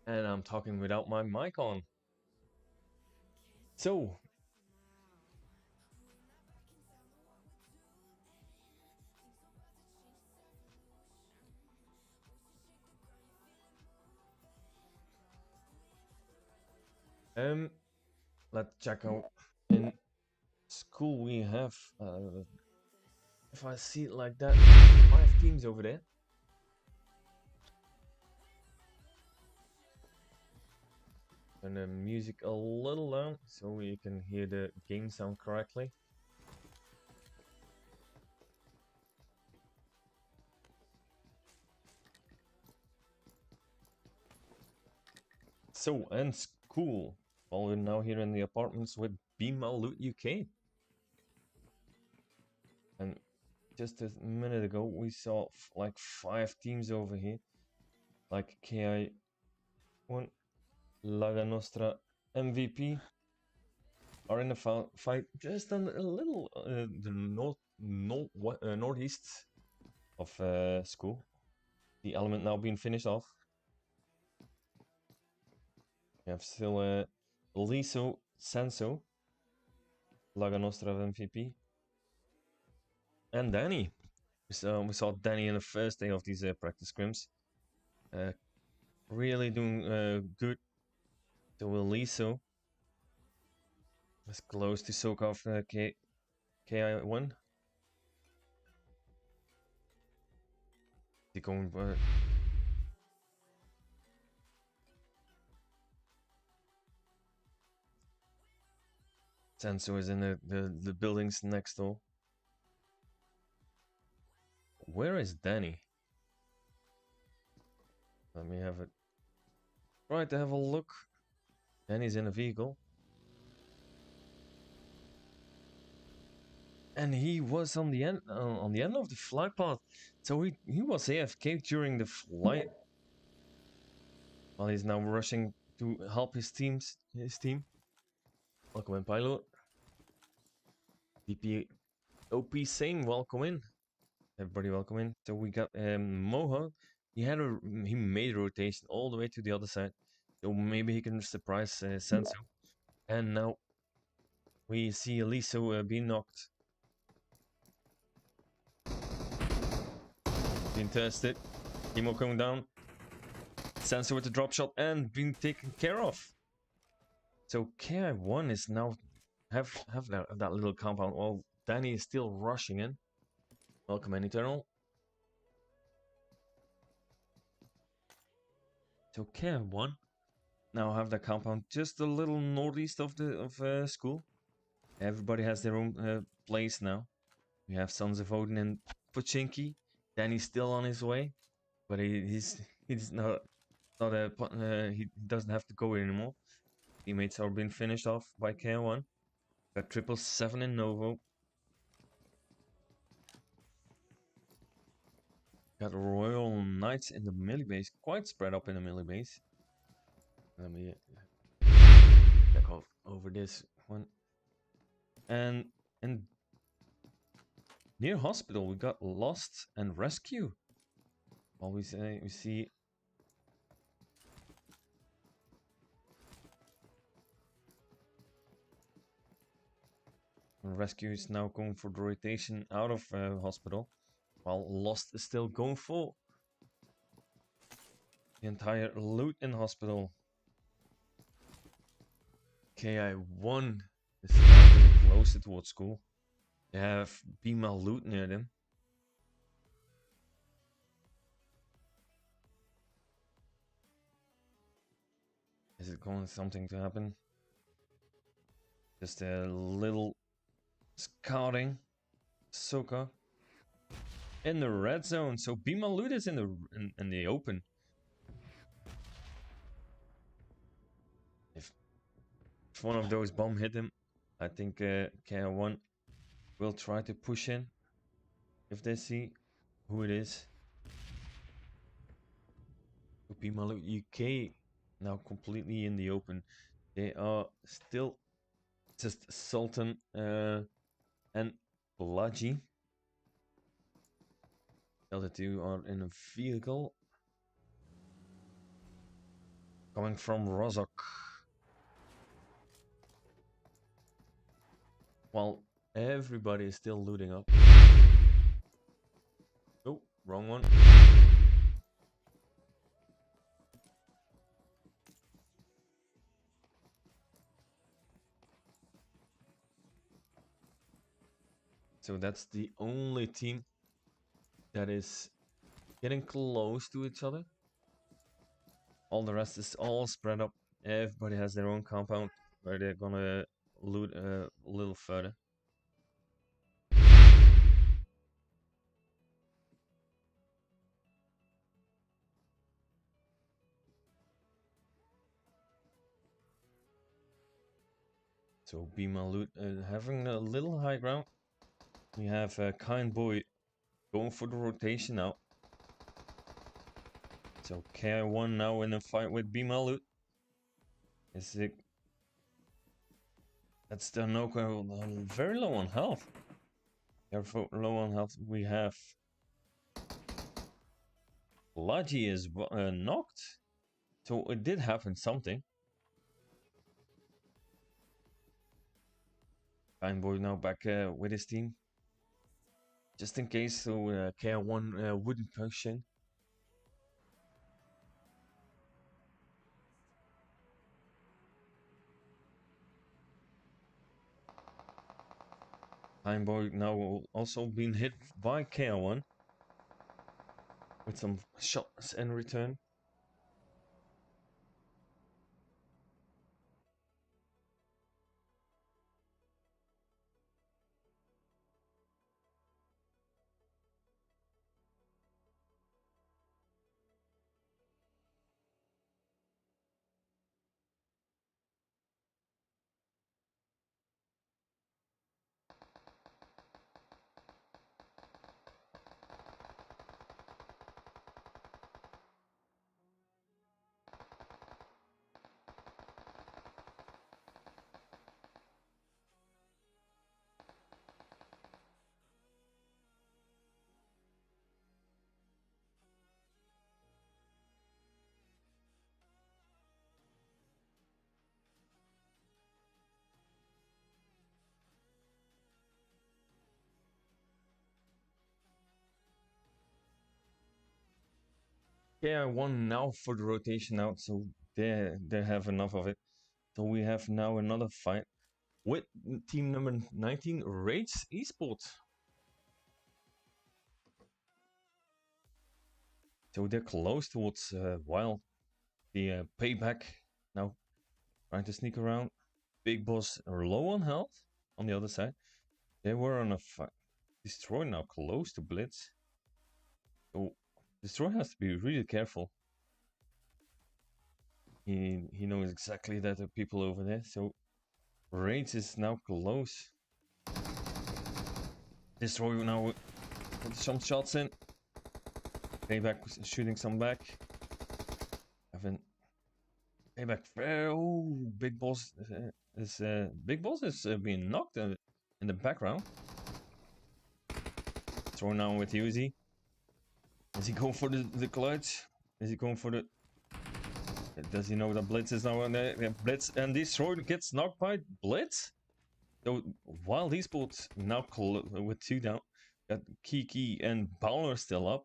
And I'm talking without my mic on. So, um, let's check out. In school, we have, if I see it like that, 5 teams over there. Turn the music a little down so you can hear the game sound correctly. So, and school. Well, we're now here in the apartments with BML Loot UK. And just a minute ago, we saw like 5 teams over here. Like KI1, Laga Nostra MVP, are in a fight just a little the northeast of school. The element now being finished off. We have still Liso Senso, Laga Nostra MVP, and Danny. We saw Danny in the first day of these practice scrims. Really doing good. So Liso is close to soak off KI1. He going Senso is in the buildings next door. Where is Danny? Let me have it. Try to have a look. Danny's in a vehicle. And he was on the end of the flight path. So he was AFK during the flight. While he's now rushing to help his team. Welcome in, pilot. DP OP saying welcome in. Everybody welcome in. So we got Moha. He made a rotation all the way to the other side. So maybe he can surprise Senso. And now we see Eliso being knocked. Being tested. Emo coming down. Senso with the drop shot and being taken care of. So KI1 is now have that little compound while Danny is still rushing in. Welcome in, Eternal. So KI1 now have that compound just a little northeast of the school. Everybody has their own place now. We have Sons of Odin and Pochinki. Danny's still on his way, but he's not he doesn't have to go anymore. Teammates are being finished off by KI1. Got 777 in Novo. Got Royal Knights in the melee base, quite spread up in the melee base. Let me check off over this one. And near hospital, we got Lost and Rescue. Always we see Rescue is now going for the rotation out of hospital, while Lost is still going for the entire loot in hospital. KI1 is now getting closer towards school. They have Bima loot near them. Is it going something to happen? Just a little scouting. Soka in the red zone. So Bima loot is in the open. If one of those bombs hit him, I think KI1 will try to push in if they see who it is. Bima loot UK now completely in the open. They are still just Sultan and Balaji. The other two are in a vehicle coming from Rozok. While everybody is still looting up. Oh, wrong one. So that's the only team that is getting close to each other. All the rest is all spread up. Everybody has their own compound where they're gonna loot a little further. So Bima loot having a little high ground. We have Kind Boy going for the rotation now. So KI1 now in a fight with Bima loot. Is it That's the Noko very low on health. They're low on health. We have Lagi is knocked. So it did happen something. Fine Boy now back with his team. Just in case, so KR1 wouldn't push in. Fine Boy now also being hit by KR1 with some shots in return. KR1 now for the rotation out, so they have enough of it. So we have now another fight with team number 19, Raids Esports. So they're close towards Wild. The payback now trying to sneak around. Big Boss are low on health on the other side. They were on a fight. Destroy now close to Blitz. So Destroy has to be really careful. He knows exactly that there are people over there. So Raids is now close. Destroy now put some shots in. Payback shooting some back. Evan. Payback. Oh, Big Boss is being knocked in the background. Throw now with Uzi. Is he going for the clutch? Is he going for the? Does he know that Blitz is now on the Blitz and Destroy gets knocked by Blitz? So while these bots now with 2 down, got Kiki and Bowler still up.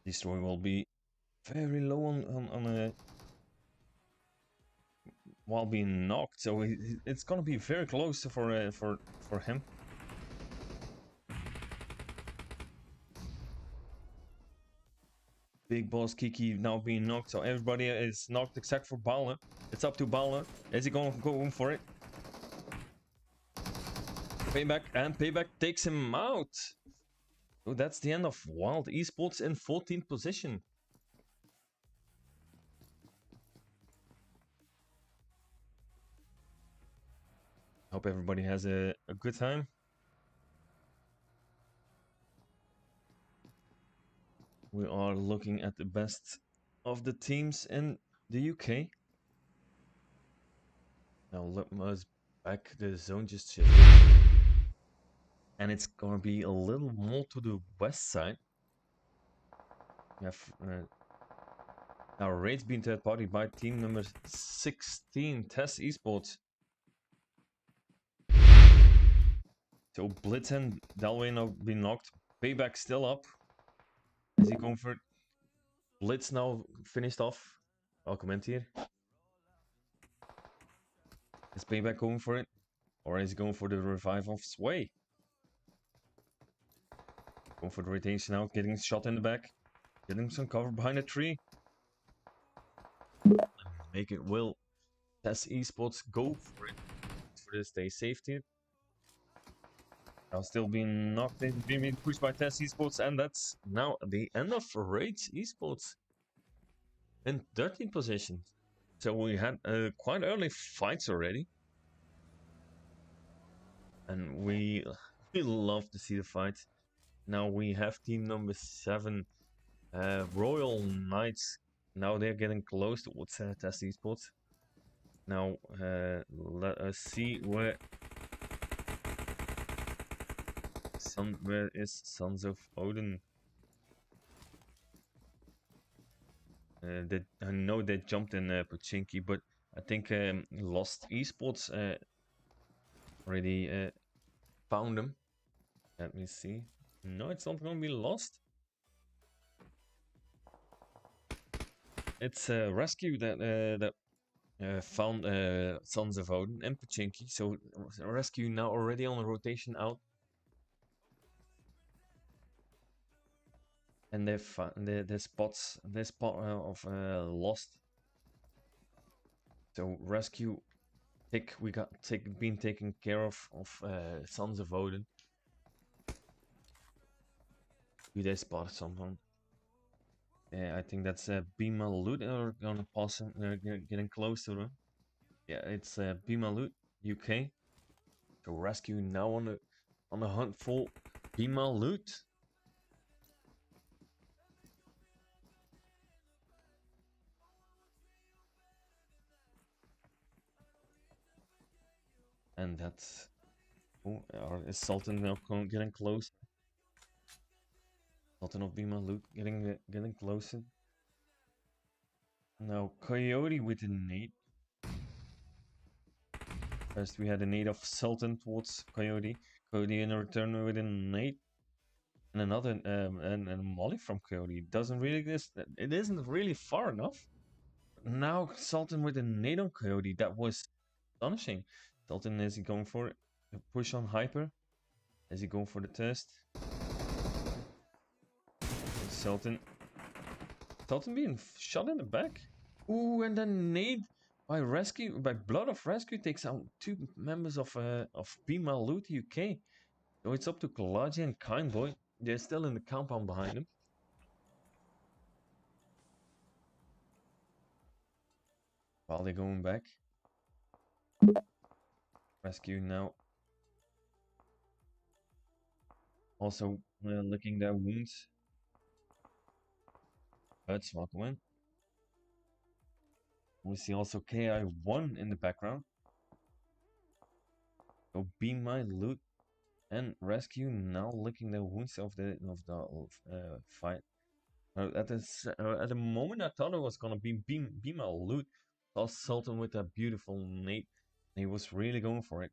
Destroy will be very low on a while being knocked, so it's gonna be very close for him. Big Boss Kiki now being knocked, so everybody is knocked except for Bowler. It's up to Bowler. Is he going to go for it? Payback, and Payback takes him out. So that's the end of Wild Esports in 14th position. Hope everybody has a good time. We are looking at the best of the teams in the UK. Now let us back the zone just shifted. And it's gonna be a little more to the west side. We have now Raids being third party by team number 16, Test Esports. So Blitz and Dalway now been knocked. Payback still up. Is he going for it? Blitz now finished off. I'll comment here. Is Payback going for it? Or is he going for the revive of Sway? Going for the rotation now, getting shot in the back. Getting some cover behind a tree. Make it will. Test Esports go for it. For the stay safety. Now still being knocked in, being pushed by Test Esports, and that's now the end of Raids Esports in 13th position. So we had quite early fights already, and we love to see the fights. Now we have team number 7, Royal Knights. Now they're getting close towards Test Esports. Now, let us see where Sons of Odin. I know they jumped in Pochinki, but I think Lost Esports already found them. Let me see. No, it's not gonna be Lost. It's Rescue that found Sons of Odin and Pochinki. So Rescue now already on the rotation out. And they found the spot of Lost. So Rescue we got been taken care of Sons of Odin. Do they spot someone? Yeah, I think that's Bima Loot. Are gonna pass him, getting close to them. Yeah, it's Bima Loot, UK. So Rescue now on the hunt for Bima Loot. And that's is Sultan now getting close? Sultan of Bima Loot getting closer. Now Coyote with a nade. First we had a nade of Sultan towards Coyote. Coyote in return with a nade. And another and Molly from Coyote doesn't really it isn't really far enough. Now Sultan with a nade on Coyote, that was astonishing. Sultan, is he going for it? A push on Hyper? Is he going for the test? Sultan being shot in the back. Ooh, and then nade by Blood of Rescue takes out two members of Bima Loot UK. So it's up to Kalaji and Kindboy. They're still in the compound behind him. While they're going back. Rescue now. Also licking their wounds. Let's walk away. We see also KI1 in the background. So Bima Loot and Rescue now licking the wounds of the fight. At the moment, I thought it was gonna be Bima Loot. Saw Sultan with that beautiful nade. He was really going for it.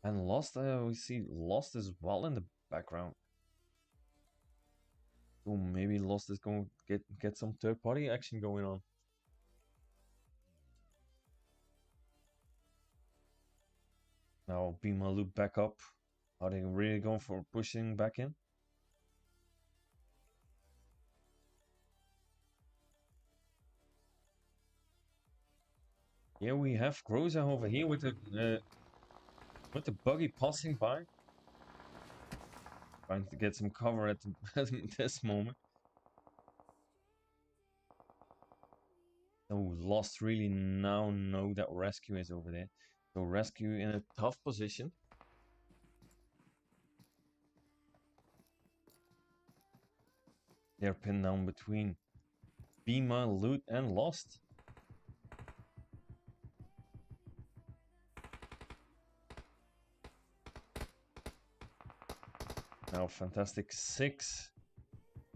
And Lost, we see Lost as well in the background. So maybe Lost is going to get some third-party action going on. Now Bima Loot back up. Are they really going for pushing back in? Yeah, we have Groza over here with the buggy passing by. Trying to get some cover at this moment. So Lost really now know that Rescue is over there. So Rescue in a tough position. They're pinned down between Bima, Loot, and Lost. Now Fantastic 6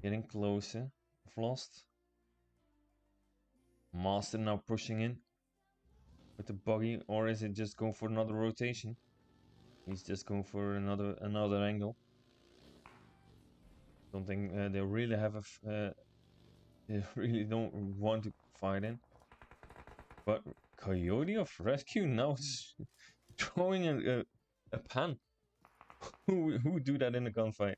getting closer of Lost. Master now pushing in with the buggy, or is it just going for another rotation? He's just going for another angle. Don't think they really have they really don't want to fight in. But Coyote of Rescue now is throwing a pan. Who would do that in a gunfight?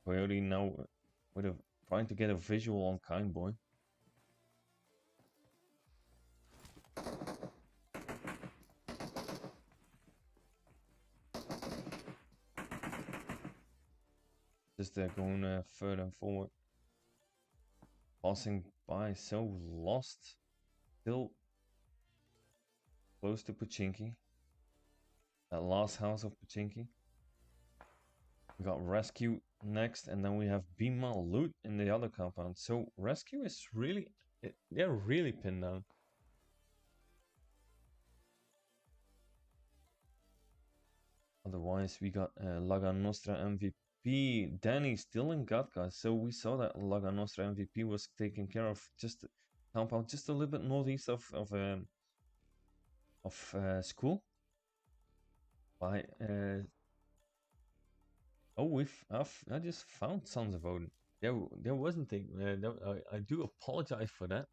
Coyote now trying to get a visual on Kindboy. Just going further and forward. Passing by, so Lost. Still close to Pochinki. That last house of Pochinki. We got Rescue next, and then we have Bima Loot in the other compound. So Rescue is really They're really pinned down. Otherwise, we got Laga Nostra MVP. Danny still in Gatka, so we saw that Laga Nostra MVP was taken care of just compound just a little bit northeast of school. By oh, I just found Sons of Odin. There wasn't a. I do apologize for that.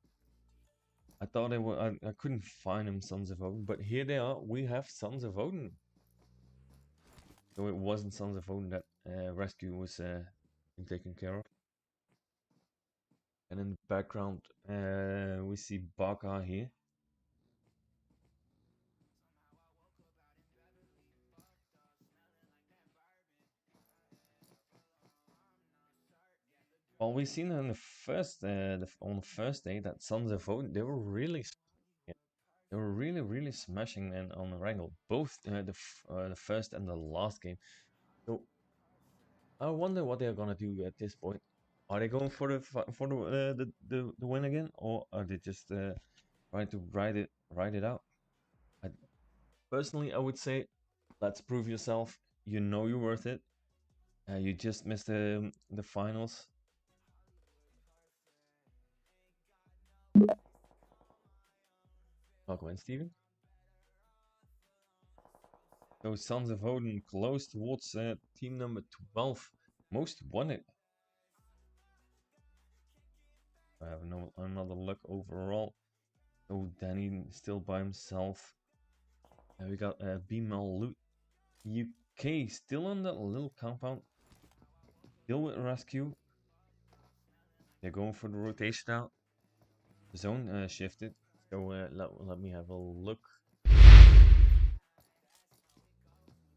I thought I couldn't find him Sons of Odin, but here they are. We have Sons of Odin. So it wasn't Sons of Odin that rescue was being taken care of. And in the background, we see Baka here. Well, we've seen on the on the first day that Sons of Odin they were really they were really smashing and on the wrangle both the first and the last game. So I wonder what they're gonna do at this point. Are they going for the win again, or are they just trying to ride it out? I, personally, I would say, let's prove yourself. You know you're worth it. You just missed the finals. Welcome in, Steven. Those Sons of Odin close towards team number 12. Most wanted. I have another look overall. Oh, Danny still by himself. We got B-Mal Loot UK still on that little compound. Still with rescue. They're going for the rotation out. The zone shifted. So let me have a look.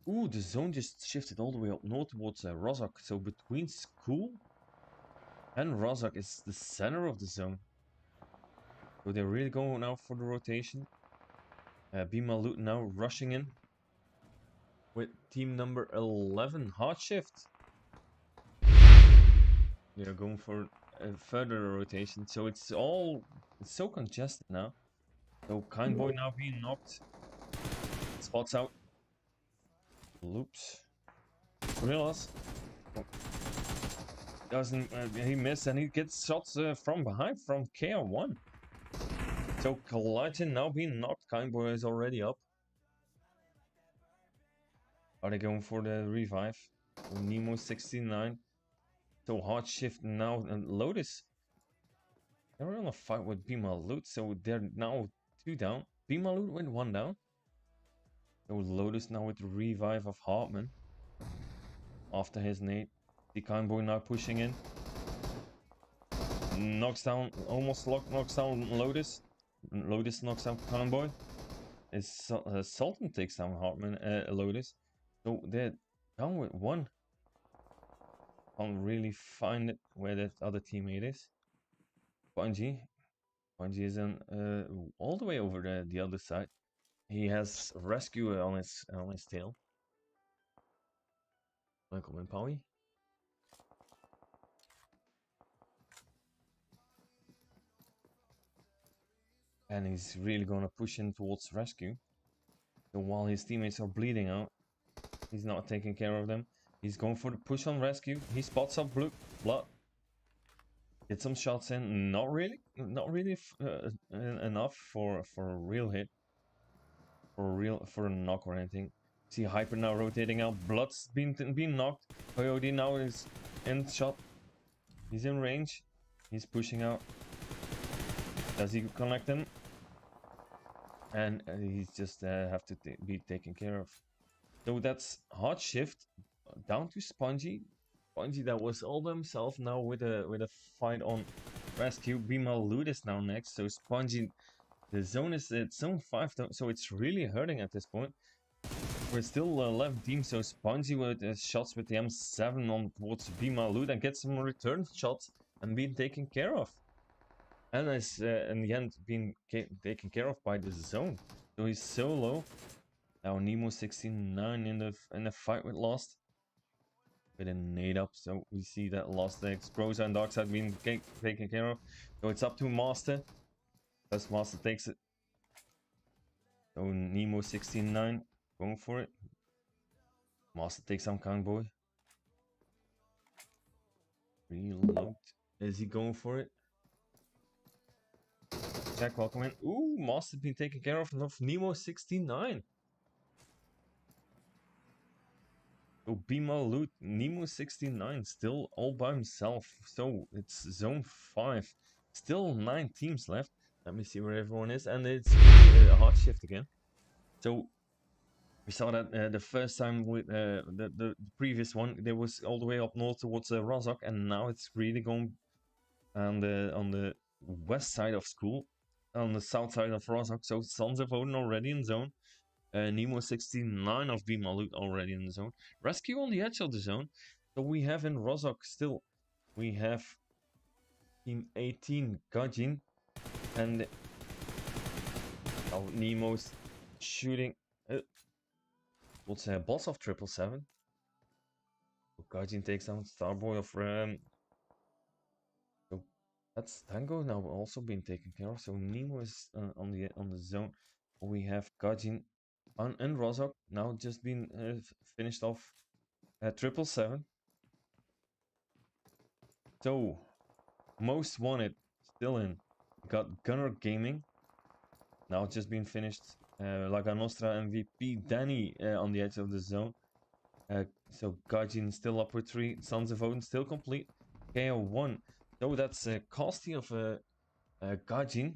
Ooh, the zone just shifted all the way up north towards Rozak. So between school and Rozak is the center of the zone. So they're really going out for the rotation. Bimalut now rushing in with team number 11, Hard Shift. They're going for a further rotation. So it's so congested now. So Kindboy now being knocked. Spots out. Loops. Gorillas. Oh. Doesn't he miss and he gets shots from behind from KR1. So Collision now being knocked. Kindboy is already up. Are they going for the revive? Nemo 69. So Hard Shift now and Lotus. They're on a fight with Bimalut, so they're now 2 down. Bimalut went 1 down. So Lotus now with the revive of Hartman. After his nade. The Kindboy now pushing in. Knocks down, knocks down Lotus. Lotus knocks down Kindboy. Sultan takes down Hartman, Lotus. So they're down with 1. Can't really find it where that other teammate is. Bungie is in, all the way over the other side. He has rescue on his tail. Welcome in, Polly. And he's really gonna push in towards rescue. So while his teammates are bleeding out, he's not taking care of them. He's going for the push on rescue. He spots up blood. Get some shots in. Not really enough for a real hit. For a knock or anything. See Hyper now rotating out. Blood's been knocked. Coyote now is in shot. He's in range. He's pushing out. Does he connect him? And he's just have to be taken care of. So that's Hard Shift down to Spongy. Spongy that was all by himself now with a fight on rescue. Bimal Ludis now next. So Spongy, the zone is at zone 5, so it's really hurting at this point. We're still 11 teams, so Spongy with shots with the M7 on towards Bimalud and gets some return shots and being taken care of. And is in the end being taken care of by the zone. So he's so low. Now Nemo 69 in the fight with Lost. with an 8 up. So we see that Lost Eggs, Groza, and Darkside being taken care of. So it's up to Master. Plus Master takes it. So Nemo 69 going for it. Master takes some Count Boy. Reload. Is he going for it? Jack, welcome in. Ooh, Master being taken care of Nemo 69. So Bima Loot, Nemo 69 still all by himself. So it's zone 5. Still 9 teams left. Let me see where everyone is. And it's really a hard shift again. So we saw that the first time with the previous one, there was all the way up north towards Rozhok, and now it's really going on the west side of school, on the south side of Rozhok. So Sons of Odin already in zone. Nemo 69 of Bimalut already in the zone. Rescue on the edge of the zone. So we have in Rozhok still, we have Team 18 Gajin, and Nemo's shooting. What's a boss of 777? Gajin takes down Starboy of so that's Tango now also being taken care of. So Nemo is on the zone. We have Gajin and Rozhok now just been finished off 777. So most wanted still in. Got Gunner Gaming now just been finished. Laga Nostra MVP Danny on the edge of the zone. So Gajin still up with 3. Sons of Odin still complete. KO1. So that's Costy of Gajin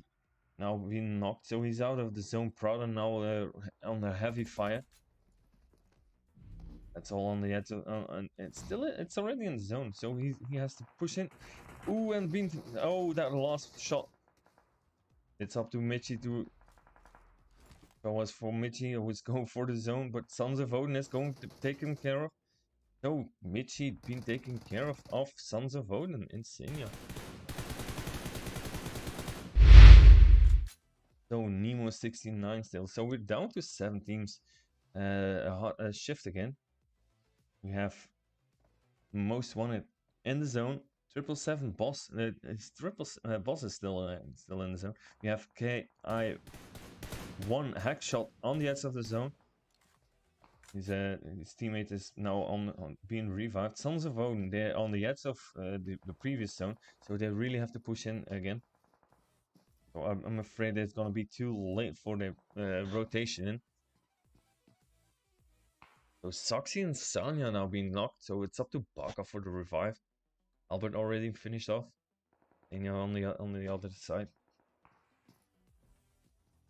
now being knocked. So he's out of the zone. Proud and now on a heavy fire. That's all on the edge of, and it's already in the zone. So he has to push in. Ooh, and being that last shot. It's up to Michi to. If I was for Michi, I was going for the zone, but Sons of Odin is going to be taken care of. No, Michi being taken care of Sons of Odin. Insania. So Nemo 69 still. So we're down to 7 teams. A shift again. We have most wanted in the zone. 777 boss. Boss is still in the zone. We have KI1 hack shot on the edge of the zone. His teammate is now on being revived. Sons of Odin, they're on the edge of the previous zone, so they really have to push in again. So I'm afraid it's gonna be too late for the rotation in. So Soxy and Sanya now being knocked, so it's up to Baka for the revive. Albert already finished off. And on the other side,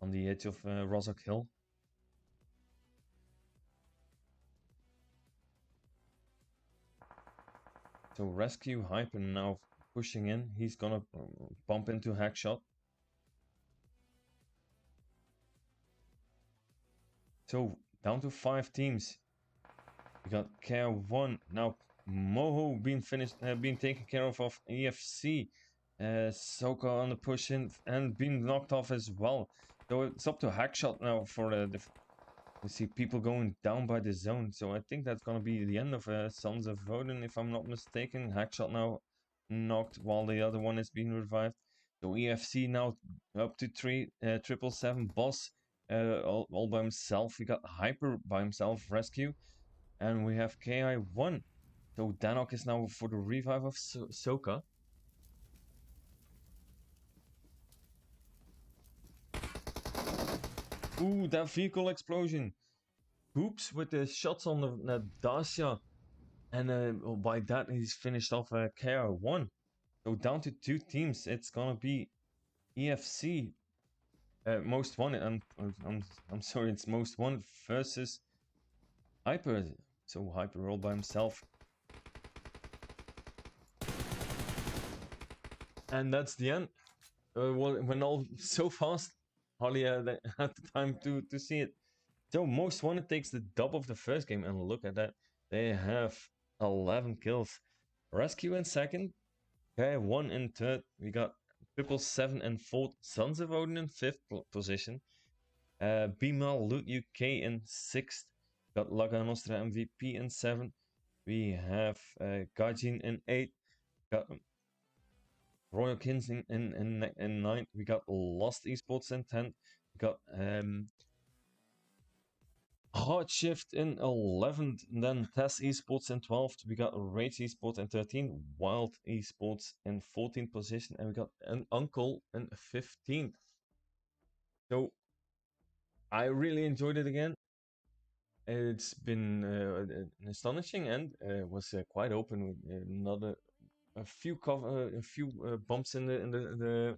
on the edge of Rozhok Hill. So Rescue Hyper now pushing in. He's gonna bump into Hackshot. So down to 5 teams. We got Care 1 now. Moho being finished, being taken care of EFC. Soka on the push in and being knocked off as well. So it's up to Hackshot now for the. We see people going down by the zone. So I think that's gonna be the end of Sons of Odin, if I'm not mistaken. Hackshot now knocked while the other one is being revived. So EFC now up to 3. 777 boss all by himself. We got Hyper by himself, Rescue. And we have KI1. So Danok is now for the revive of Soka. Ooh, that vehicle explosion. Hoops with the shots on the Dacia. And by that, he's finished off KI1. So down to 2 teams. It's gonna be EFC. Most wanted. I'm sorry, it's most wanted versus Hyper. So Hyper rolled by himself. And that's the end. Went all so fast. Hardly had the time to see it. So most wanted takes the dub of the first game, and look at that. They have 11 kills. Rescue in second. Okay, 1 in third. We got 777 in fourth. Sons of Odin in fifth position. Bimal Loot UK in sixth. Got Laga Nostra MVP in seventh. We have Gajin in 8. Got Royal Kings in 9th. We got Lost Esports in 10th. We got Hard Shift in 11th. And then Test Esports in 12th. We got Rage Esports in 13th. Wild Esports in 14th position. And we got an Uncle in 15th. So I really enjoyed it again. It's been an astonishing end. Was quite open with another a few bumps in the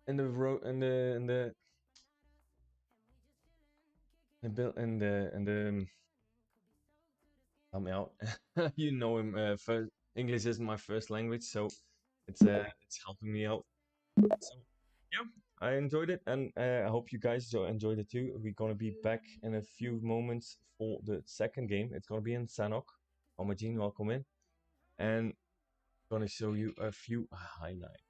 road in the help me out. You know him. First, English isn't my first language, so it's helping me out. So yeah, I enjoyed it, and I hope you guys enjoyed it too. We're gonna be back in a few moments for the second game. It's gonna be in Sanok. Omagene, welcome in, and gonna show you a few highlights.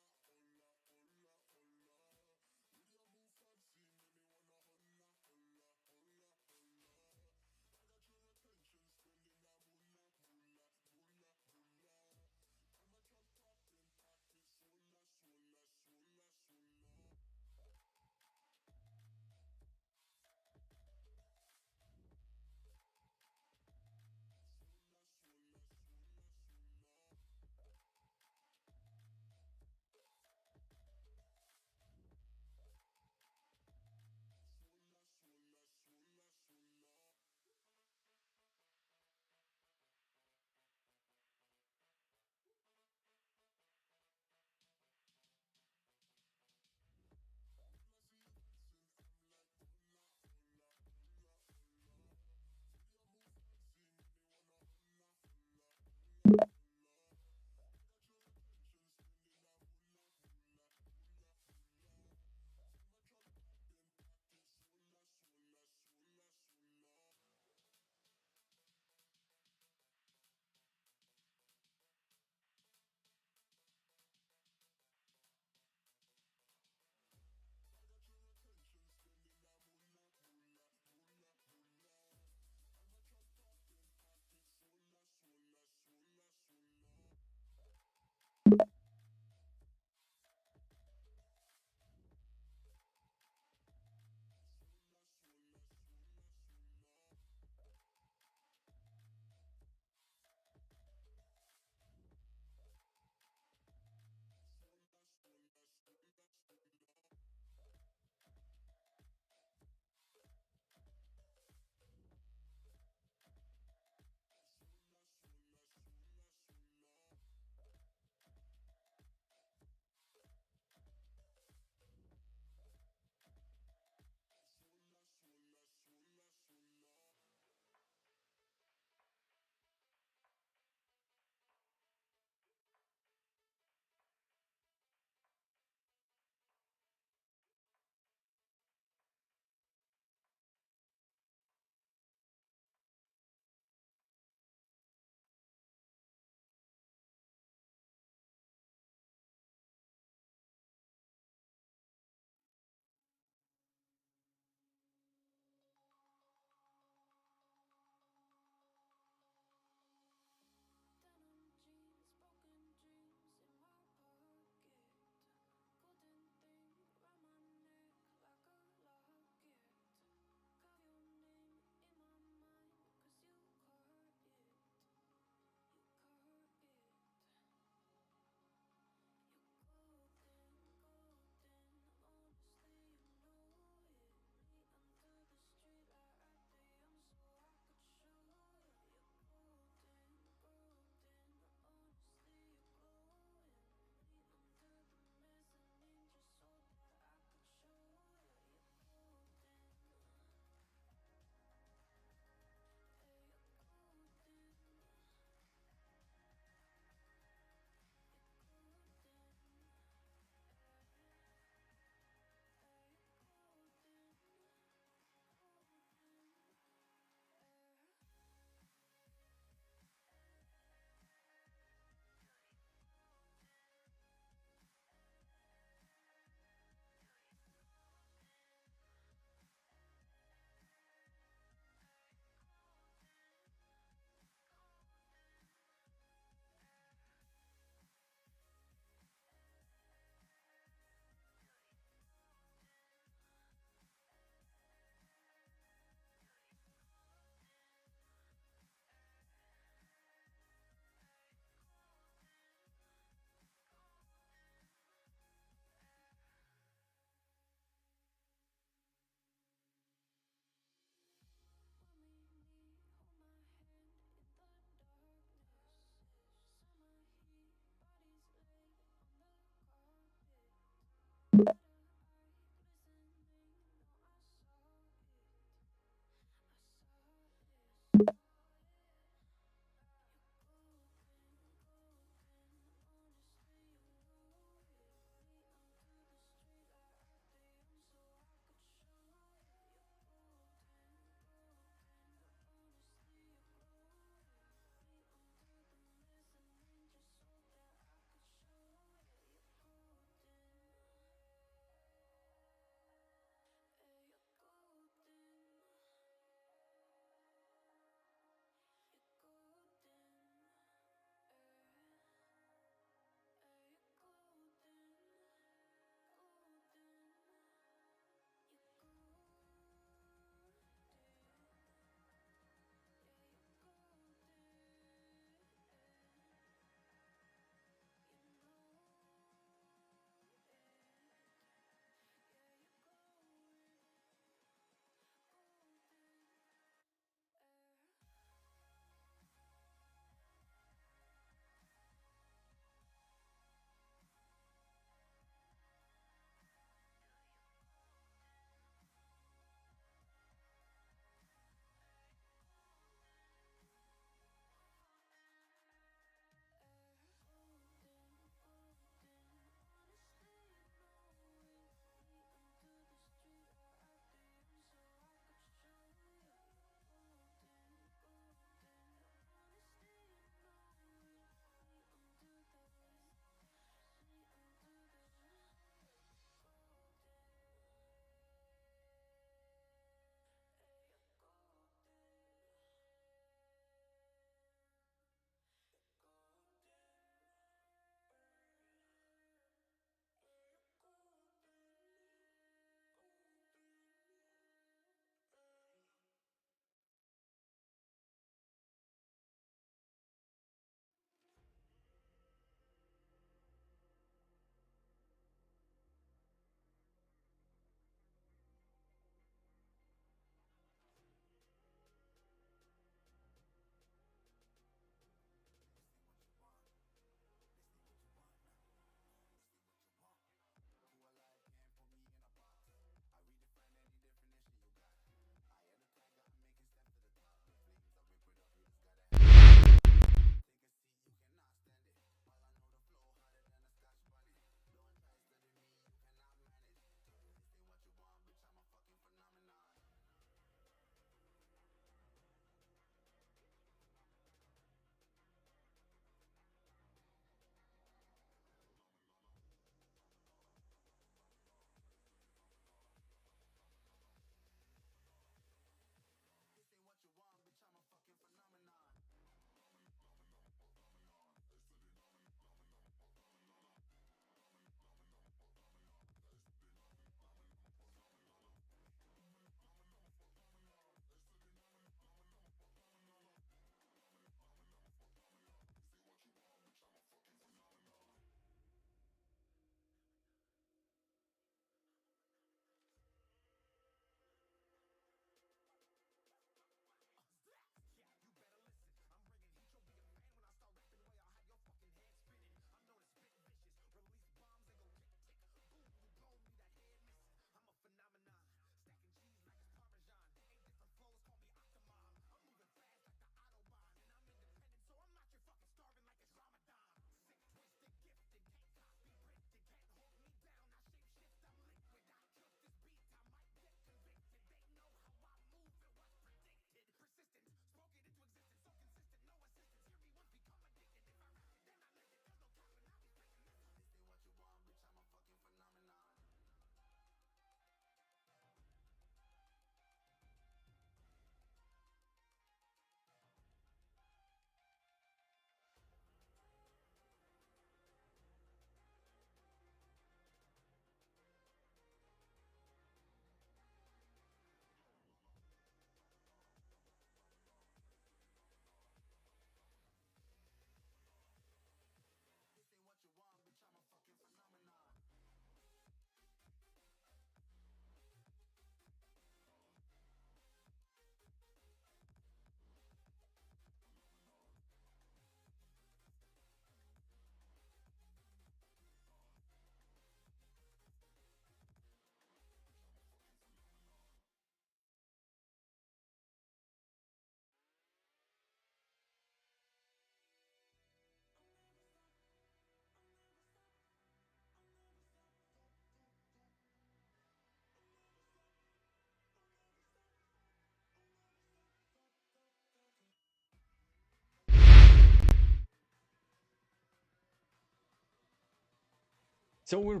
So we're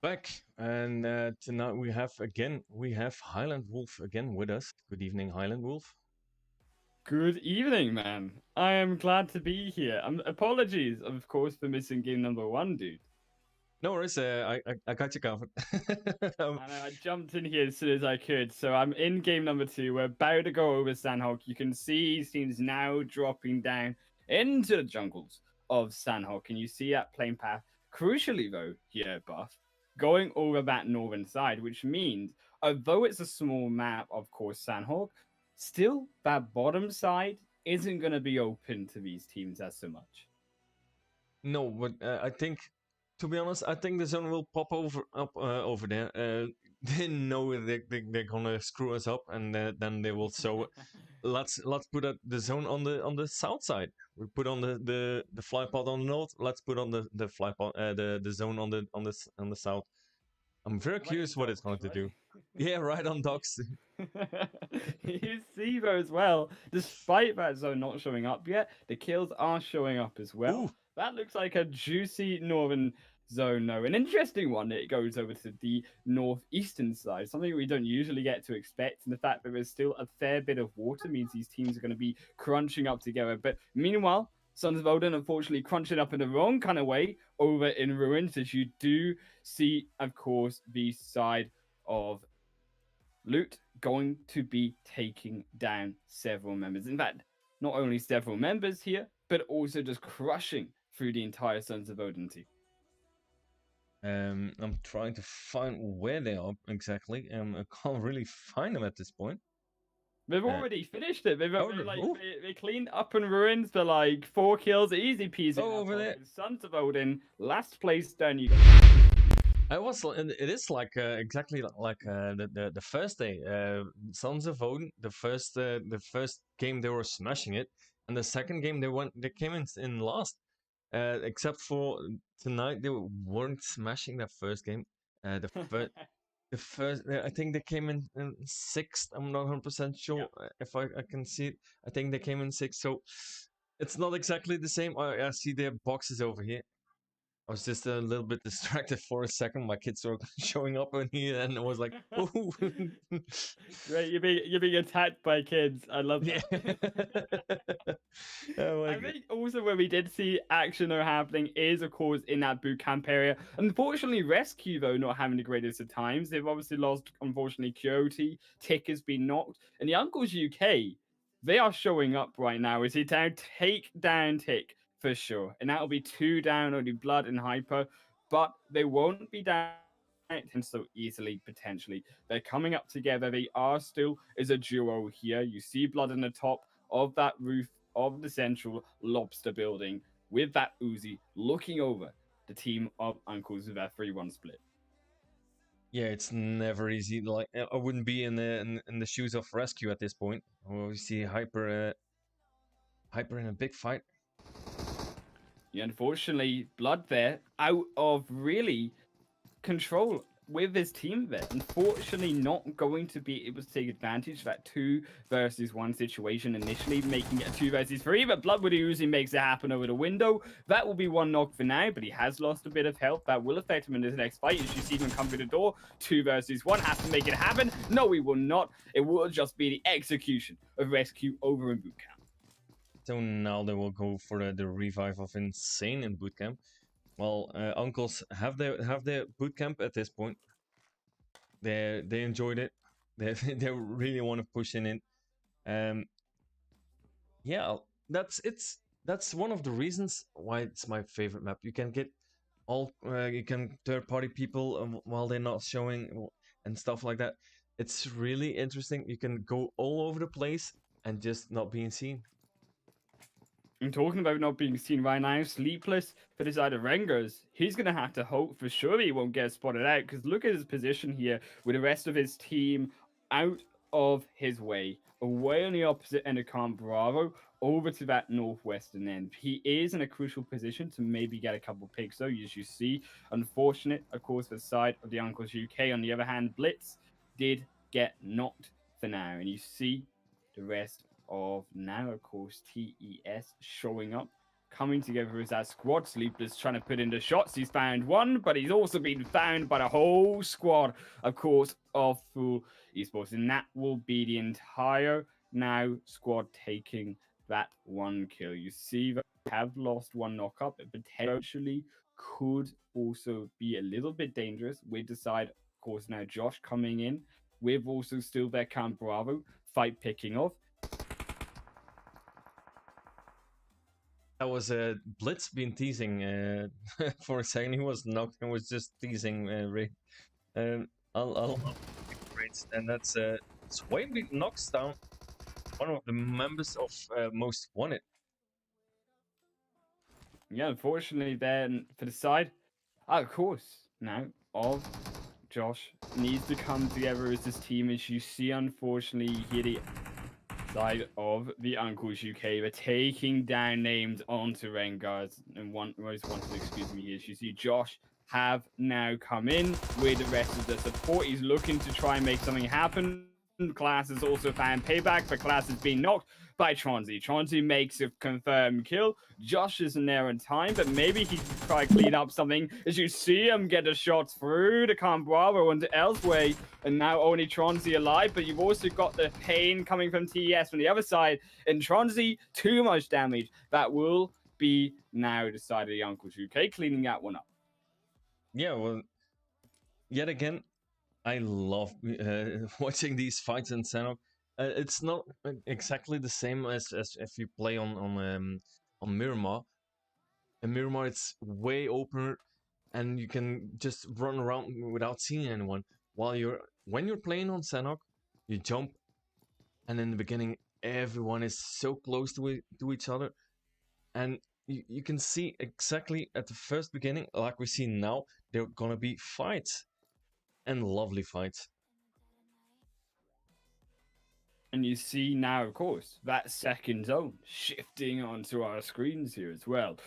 back, and tonight we have Highland Wolf again with us. Good evening, Highland Wolf. Good evening, man. I am glad to be here. Apologies, of course, for missing game number one, dude. No worries, I got you covered. um, And I jumped in here as soon as I could. So I'm in game number two. We're about to go over Sandhawk. You can see he seems now dropping down into the jungles of Sandhawk. And you see that plane path. Crucially, though, here, Buff, going over that northern side, which means, although it's a small map, of course, Sandhawk, still that bottom side isn't going to be open to these teams as so much. no, but I think, to be honest, I think the zone will pop over there. They know they're gonna screw us up, and then they will. So let's put the zone on the south side. We put on the fly pod on the north. Let's put on the fly pod the zone on the south. I'm very Right curious in what it's docks, going to right? do. Yeah, right on docks. You see though as well, despite that zone not showing up yet, the kills are showing up as Ooh, well. That looks like a juicy northern zone though. An interesting one. It goes over to the northeastern side, something we don't usually get to expect. And the fact that there's still a fair bit of water means these teams are going to be crunching up together. But meanwhile, Sons of Odin unfortunately crunching up in the wrong kind of way over in ruins, as you do see, of course, the side of Loot going to be taking down several members. In fact, not only several members here, but also just crushing through the entire Sons of Odin team. I'm trying to find where they are exactly. I can't really find them at this point. They've Uh, already finished it. oh, They cleaned up in ruins for like 4 kills, easy peasy. oh, That's over all. there. Sons of Odin, last place down you go. I was. It is like exactly like the first day. Sons of Odin. The first game they were smashing it, and the second game they came in last. Except for tonight, they weren't smashing that first game. The first. The first, I think they came in sixth. I'm not 100% Yeah. sure if I can see it. I think they came in sixth, so it's not exactly the same. I see their boxes over here. I was just a little bit distracted for a second. My kids were showing up in here, and I was like, "Oh, Great, you're being attacked by kids. I love yeah." that. Oh my I god. think also where we did see action though happening is of course in that boot camp area. Unfortunately, Rescue though not having the greatest of times. They've obviously lost unfortunately Coyote, Tick has been knocked, and the Uncles UK, they are showing up right now. Is he down? Take down Tick for sure. And that'll be two down, only Blood and Hyper, but they won't be down so easily potentially. They're coming up together. They are still as a duo here. You see Blood on the top of that roof of the central lobster building with that Uzi looking over the team of uncles with that 3-1 split. Yeah, it's never easy. Like I wouldn't be in the shoes of Rescue at this point. We see Hyper in a big fight. Yeah, unfortunately, Blood there out of really control with his team there. Unfortunately, not going to be able to take advantage of that 2 versus 1 situation initially, making it a 2 versus 3. But Bloodwood Uzi makes it happen over the window. That will be one knock for now, but he has lost a bit of health. That will affect him in his next fight. As you see him come through the door, 2 versus 1 has to make it happen. No, he will not. It will just be the execution of Rescue over in boot camp. So now they will go for the revive of Insane in bootcamp. Well, uncles have their bootcamp at this point. They enjoyed it. They really want to push in it. Um, yeah, that's one of the reasons why it's my favorite map. You can get you can third party people while they're not showing and stuff like that. It's really interesting. You can go all over the place and just not being seen. I'm talking about not being seen right now. Sleepless for the side of Rengers. He's going to have to hope for sure he won't get spotted out because look at his position here with the rest of his team out of his way, away on the opposite end of Camp Bravo, over to that northwestern end. He is in a crucial position to maybe get a couple picks, though, as you see. Unfortunate, of course, for the side of the Uncles UK. On the other hand, Blitz did get knocked for now, and you see the rest of now, of course, TES showing up, coming together as that squad. Sleepless trying to put in the shots. He's found one, but he's also been found by the whole squad, of course, of Full Esports. And that will be the entire now squad taking that one kill. You see that we have lost one knockup. It potentially could also be a little bit dangerous with the side, of course, now Josh coming in with also still their Camp Bravo fight picking off. That was Blitz been teasing for a second. He was knocked and was just teasing Ray. I'll great, and that's Swainbeat knocks down one of the members of Most Wanted. Yeah, unfortunately, then for the side, of course, now of Josh needs to come together as this team. As you see, unfortunately, here the side of the Uncles UK, they're taking down names onto Rengars and one most wanted. Excuse me, here as you see Josh have now come in with the rest of the support. He's looking to try and make something happen. Class has also found payback, but Class is being knocked by Tronzy. Tronzy makes a confirmed kill. Josh isn't there in time, but maybe he can try clean up something. As you see him get a shot through the Camp Bravo and elsewhere, and now only Tronzy alive, but you've also got the pain coming from TES from the other side, and Tronzy, too much damage. That will be now the side of the Uncles UK cleaning that one up. Yeah, well, yet again, I love watching these fights in Sanok. It's not exactly the same as if you play on Miramar. In Miramar, it's way opener, and you can just run around without seeing anyone. When you're playing on Sanok, you jump, and in the beginning, everyone is so close to each other, and you can see exactly at the first beginning, like we see now, there are gonna be fights and lovely fights. And you see now, of course, that second zone shifting onto our screens here as well.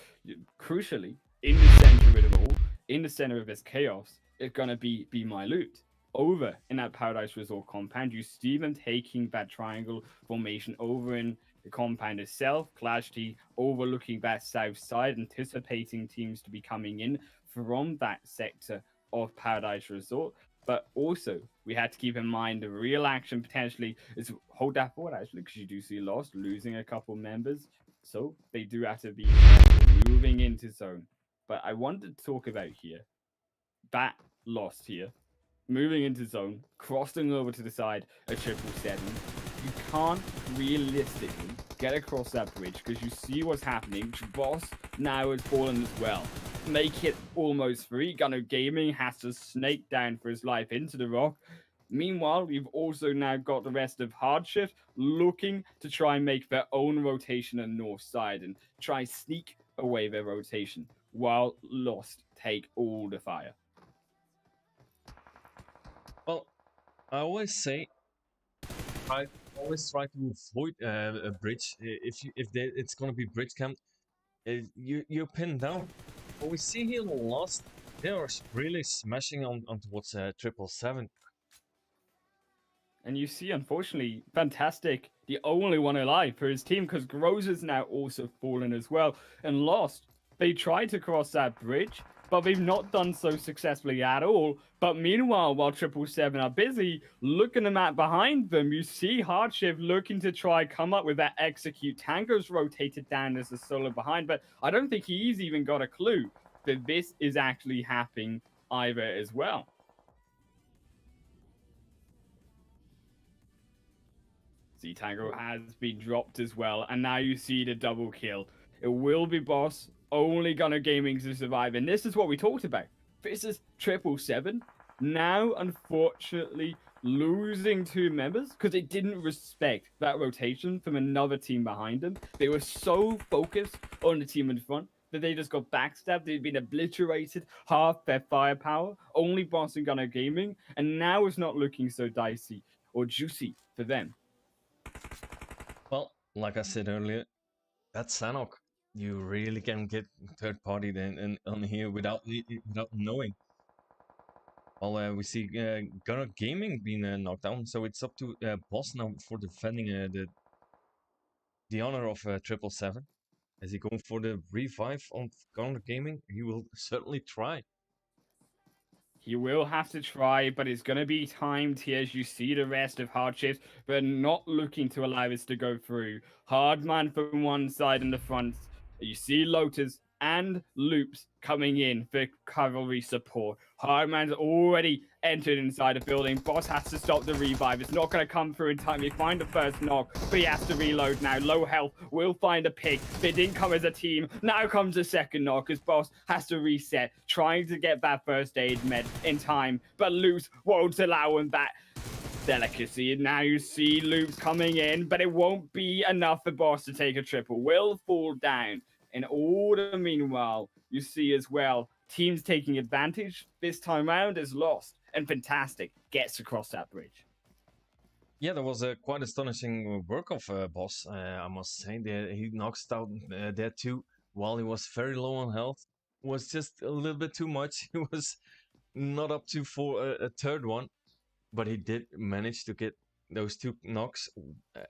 Crucially, in the center of it all, in the center of this chaos, it's gonna be my loot. Over in that Paradise Resort compound, you see them taking that triangle formation over in the compound itself. Clash T overlooking that south side, anticipating teams to be coming in from that sector of Paradise Resort. But also, we had to keep in mind the real action potentially is hold that forward actually, because you do see Lost losing a couple members. So they do have to be moving into zone. But I wanted to talk about here that Lost here, moving into zone, crossing over to the side of 777. You can't realistically get across that bridge because you see what's happening. Boss now has fallen as well. Make it almost free. Gunner Gaming has to snake down for his life into the rock. Meanwhile, you've also now got the rest of Hardship looking to try and make their own rotation on the north side and try sneak away their rotation while Lost take all the fire. Well, I always say, I always try to avoid a bridge. It's gonna be bridge camp, you're pinned down. What we see here in the Lost, they are really smashing on towards 777. And you see, unfortunately, Fantastic, the only one alive for his team, because Groza's now also fallen as well and Lost. They tried to cross that bridge, but they've not done so successfully at all. But meanwhile, while 777 are busy, look at the map behind them. You see Hardship looking to try come up with that execute. Tango's rotated down as a solo behind, but I don't think he's even got a clue that this is actually happening either as well. See, Tango has been dropped as well, and now you see the double kill. It will be Boss, only Gunner Gaming to survive, and this is what we talked about. This is 777. Now, unfortunately, losing two members because they didn't respect that rotation from another team behind them. They were so focused on the team in front that they just got backstabbed. They'd been obliterated, half their firepower, only Boss and Gunner Gaming, and now it's not looking so dicey or juicy for them. Well, like I said earlier, that's Sanok. You really can get third party then on here without knowing. Well, we see Gunner Gaming being knocked down, so it's up to Boss now for defending the honor of 777. Is he going for the revive on counter gaming? He will certainly try. He will have to try, but it's going to be timed here as you see the rest of Hardshift, but not looking to allow this to go through. Hardman from one side in the front. You see Lotus and Loops coming in for cavalry support. Hardman's already entered inside the building. Boss has to stop the revive. It's not going to come through in time. He find the first knock, but he has to reload now. Low health will find a pick. They didn't come as a team. Now comes the second knock as Boss has to reset, trying to get that first aid med in time, but Loops won't allow him that delicacy. And now you see Loops coming in, but it won't be enough for Boss to take a triple. Will fall down. In order, meanwhile, you see as well teams taking advantage this time round is lost, and Fantastic gets across that bridge. Yeah, that was a quite astonishing work of Boss. I must say, he knocks down there too while he was very low on health. Was just a little bit too much. He was not up to for a third one, but he did manage to get those two knocks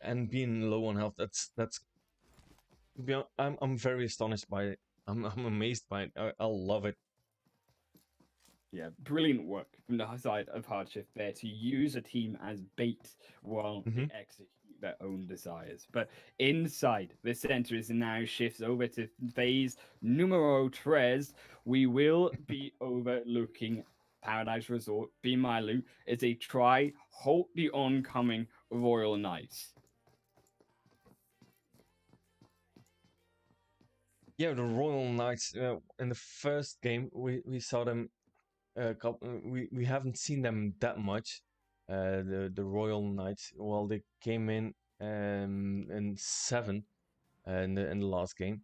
and being low on health. That's. I'm very astonished by it. I'm amazed by it. I love it. Yeah, brilliant work from the side of Hardshift there to use a team as bait while they execute their own desires. But inside the center is now shifts over to phase numero tres. We will be overlooking Paradise Resort. Be My Loot is a try halt the oncoming Royal Knights. Yeah, the Royal Knights. In the first game, we saw them. We haven't seen them that much. The Royal Knights. Well, they came in 7 in the last game.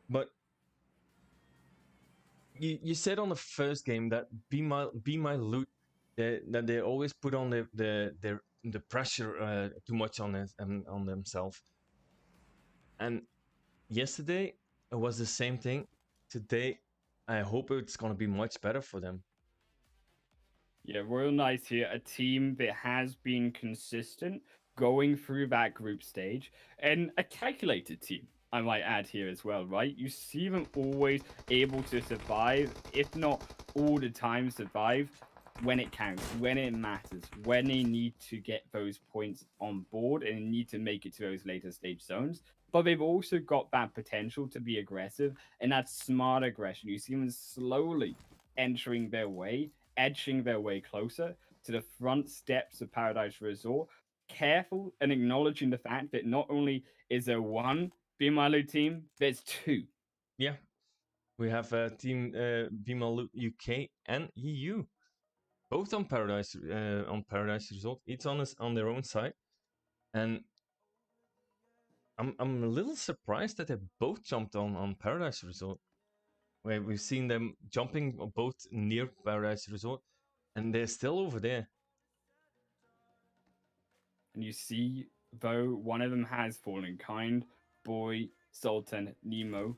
But you said on the first game that Be My Loot that they always put on the pressure too much on themselves. And yesterday it was the same thing. Today I hope it's gonna be much better for them. Yeah, Royal Knights here, a team that has been consistent going through that group stage, and a calculated team, I might add here as well, right? You see them always able to survive, if not all the time survive, when it counts, when it matters, when they need to get those points on board and need to make it to those later stage zones. But they've also got that potential to be aggressive, and that smart aggression. You see them slowly entering their way, edging their way closer to the front steps of Paradise Resort, careful and acknowledging the fact that not only is there one Be My Loot team, there's two. Yeah, we have team Be My Loot UK and EU, both on Paradise Resort, each on their own side, and I'm a little surprised that they both jumped on Paradise Resort. We've seen them jumping both near Paradise Resort, and they're still over there. And you see, though, one of them has fallen kind, Boy, Sultan, Nemo.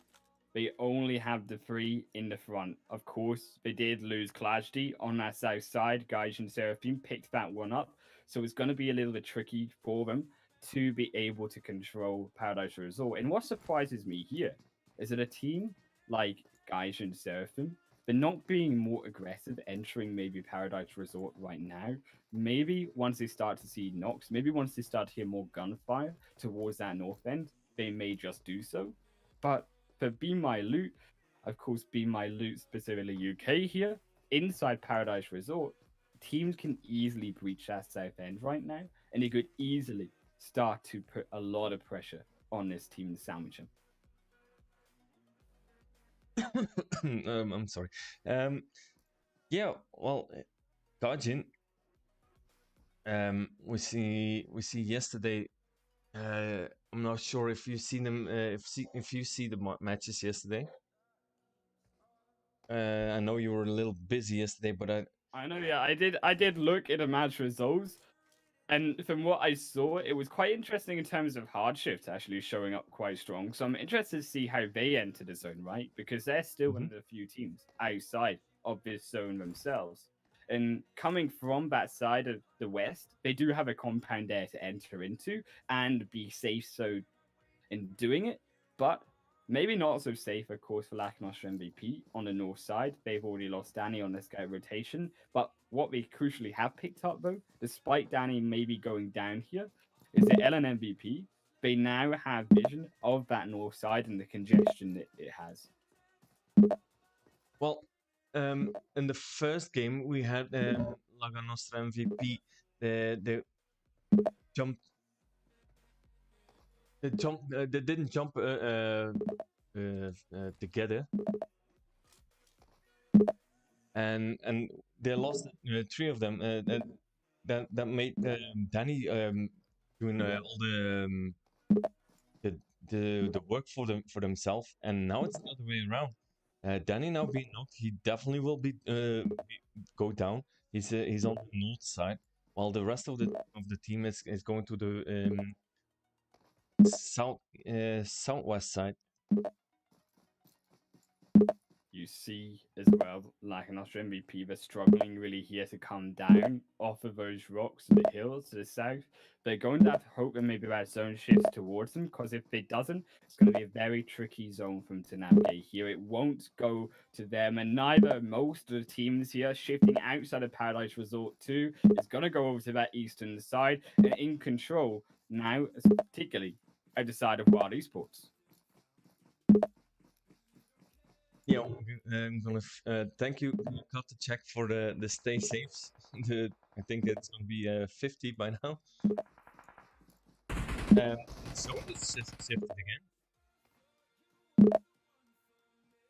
They only have the three in the front. Of course, they did lose Klajdi on that south side. Gaijin and Seraphim picked that one up. So it's going to be a little bit tricky for them to be able to control Paradise Resort. And what surprises me here is that a team like Gaijin and Seraphim, they're not being more aggressive entering maybe Paradise Resort right now. Maybe once they start to see knocks, maybe once they start to hear more gunfire towards that north end, they may just do so. But for Be My Loot, of course, Be My Loot, specifically UK here, inside Paradise Resort, teams can easily breach that south end right now, and they could easily start to put a lot of pressure on this team to sandwich them. I'm sorry. Yeah, well, Gaijin. We see yesterday. I'm not sure if you've seen them. If you see the matches yesterday. I know you were a little busy yesterday, but I know, yeah, I did look at the match results, and from what I saw, it was quite interesting in terms of Hardshift actually showing up quite strong. So I'm interested to see how they enter the zone, right? Because they're still one of the few teams outside of this zone themselves. And coming from that side of the west, they do have a compound there to enter into and be safe. So in doing it, but maybe not so safe, of course, for Lacknostra MVP on the north side. They've already lost Danny on this guy rotation. But what they crucially have picked up, though, despite Danny maybe going down here, is the LN MVP. They now have vision of that north side and the congestion that it has. Well, in the first game, we had Laga Nostra MVP. The jumped. They didn't jump together, and they lost three of them. That made Danny doing all the work for themselves, and now it's the other way around. Danny now being knocked, he definitely will go down. He's on the north side, while the rest of the team is going to the southwest side. You see as well, like an Australian MVP, they're struggling really here to come down off of those rocks and the hills to the south. They're going to have to hope that maybe that zone shifts towards them, because if it doesn't, it's going to be a very tricky zone for them to navigate here. It won't go to them, and neither most of the teams here shifting outside of Paradise Resort 2 is going to go over to that eastern side and in control now, particularly at the side of Wild Esports. Yeah, I'm gonna thank you, cut the check for the stay safes. I think it's gonna be 50 by now. So it's shifted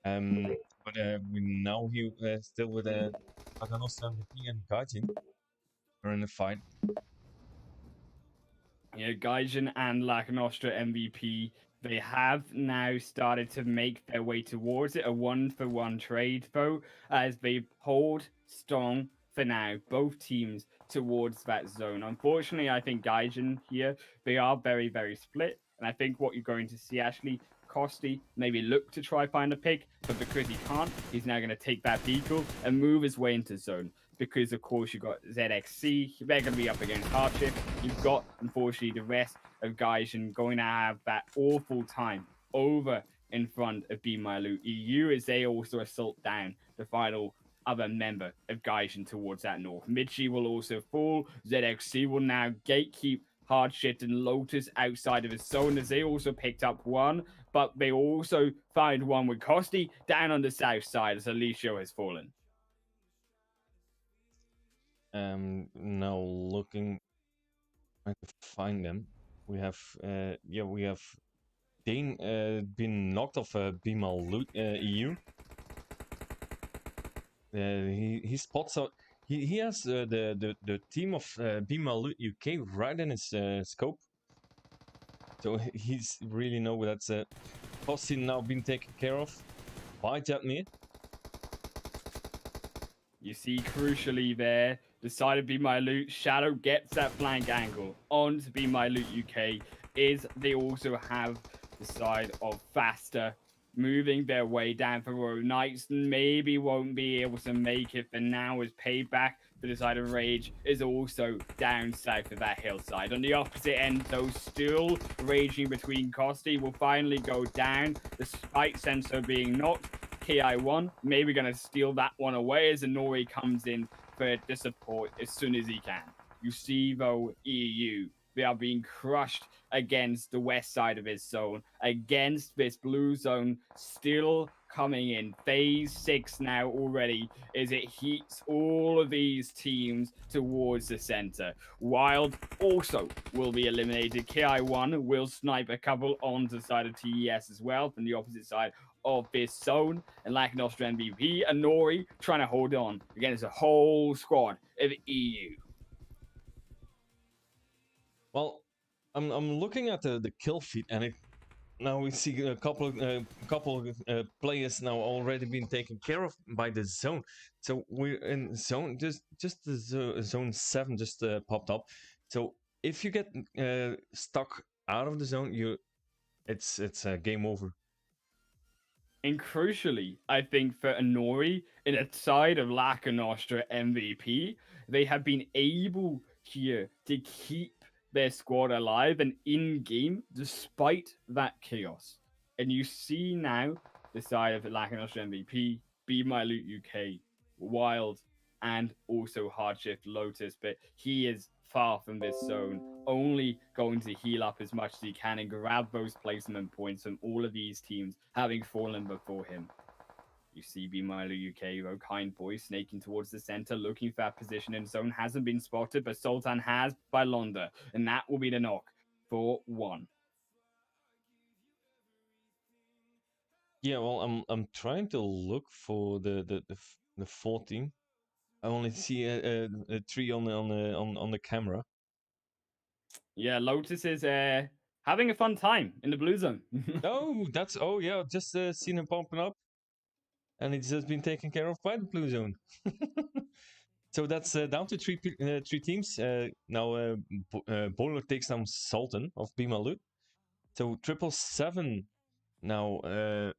again. But we now here still with Paganos MVP and Gajin are in the fight. Yeah, Gaijin and Lacknostra MVP, they have now started to make their way towards it. A 1-for-1 trade, though, as they hold strong for now, both teams towards that zone. Unfortunately, I think Gaijin here, they are very, very split. And I think what you're going to see actually, Costi maybe look to try find a pick, but because he can't, he's now going to take that vehicle and move his way into zone. Because of course you've got ZXC, they're going to be up against Hardship. You've got, unfortunately, the rest of Gaijin going to have that awful time over in front of Be My Loot EU as they also assault down the final other member of Gaijin towards that north. Michi will also fall. ZXC will now gatekeep Hardship and Lotus outside of his zone as they also picked up one, but they also find one with Costi down on the south side as Alicio has fallen. Now looking trying to find them. We have Dane been knocked off Bimal Loot EU. He spots out. He has the team of Bimal Loot UK right in his scope. So he's really know that's Costi now been taken care of by Jetmir. You see crucially there, the side of Be My Loot, Shadow gets that flank angle on to Be My Loot UK, is they also have the side of Faster moving their way down for Road Knights, maybe won't be able to make it for now as payback for the side of Rage is also down south of that hillside. On the opposite end, though, still raging between Costi will finally go down despite Sensor being knocked. KI1 maybe going to steal that one away as Inori comes in for the support as soon as he can. You see, though, EU, they are being crushed against the west side of his zone, against this blue zone, still coming in. Phase 6 now already, as it heats all of these teams towards the center. Wild also will be eliminated. KI1 will snipe a couple onto the side of TES as well from the opposite side of this zone, and like an Austrian MVP, Inori trying to hold on against a whole squad of EU. Well, I'm looking at the kill feed, and now we see a couple of players now already being taken care of by the zone. So we're in zone just the zone 7 just popped up. So if you get stuck out of the zone, it's game over. And crucially, I think for Inori, in a side of Lacanostra MVP, they have been able here to keep their squad alive and in game despite that chaos. And you see now the side of Lackanosh MVP, Be My Loot UK, Wild, and also Hardshift Lotus, but he is far from this zone, only going to heal up as much as he can and grab those placement points from all of these teams having fallen before him. You see Be Milo UK, though, Kind Boy snaking towards the center, looking for that position in zone. Hasn't been spotted, but Sultan has by Londa, and that will be the knock for 1. Yeah, well, I'm trying to look for the 14. I only see a tree on the camera. Yeah, Lotus is having a fun time in the blue zone. Oh yeah, just seen him popping up, and it's just been taken care of by the blue zone. So that's down to three teams. Now Bowler takes down Sultan of Bimalut. So 777 now.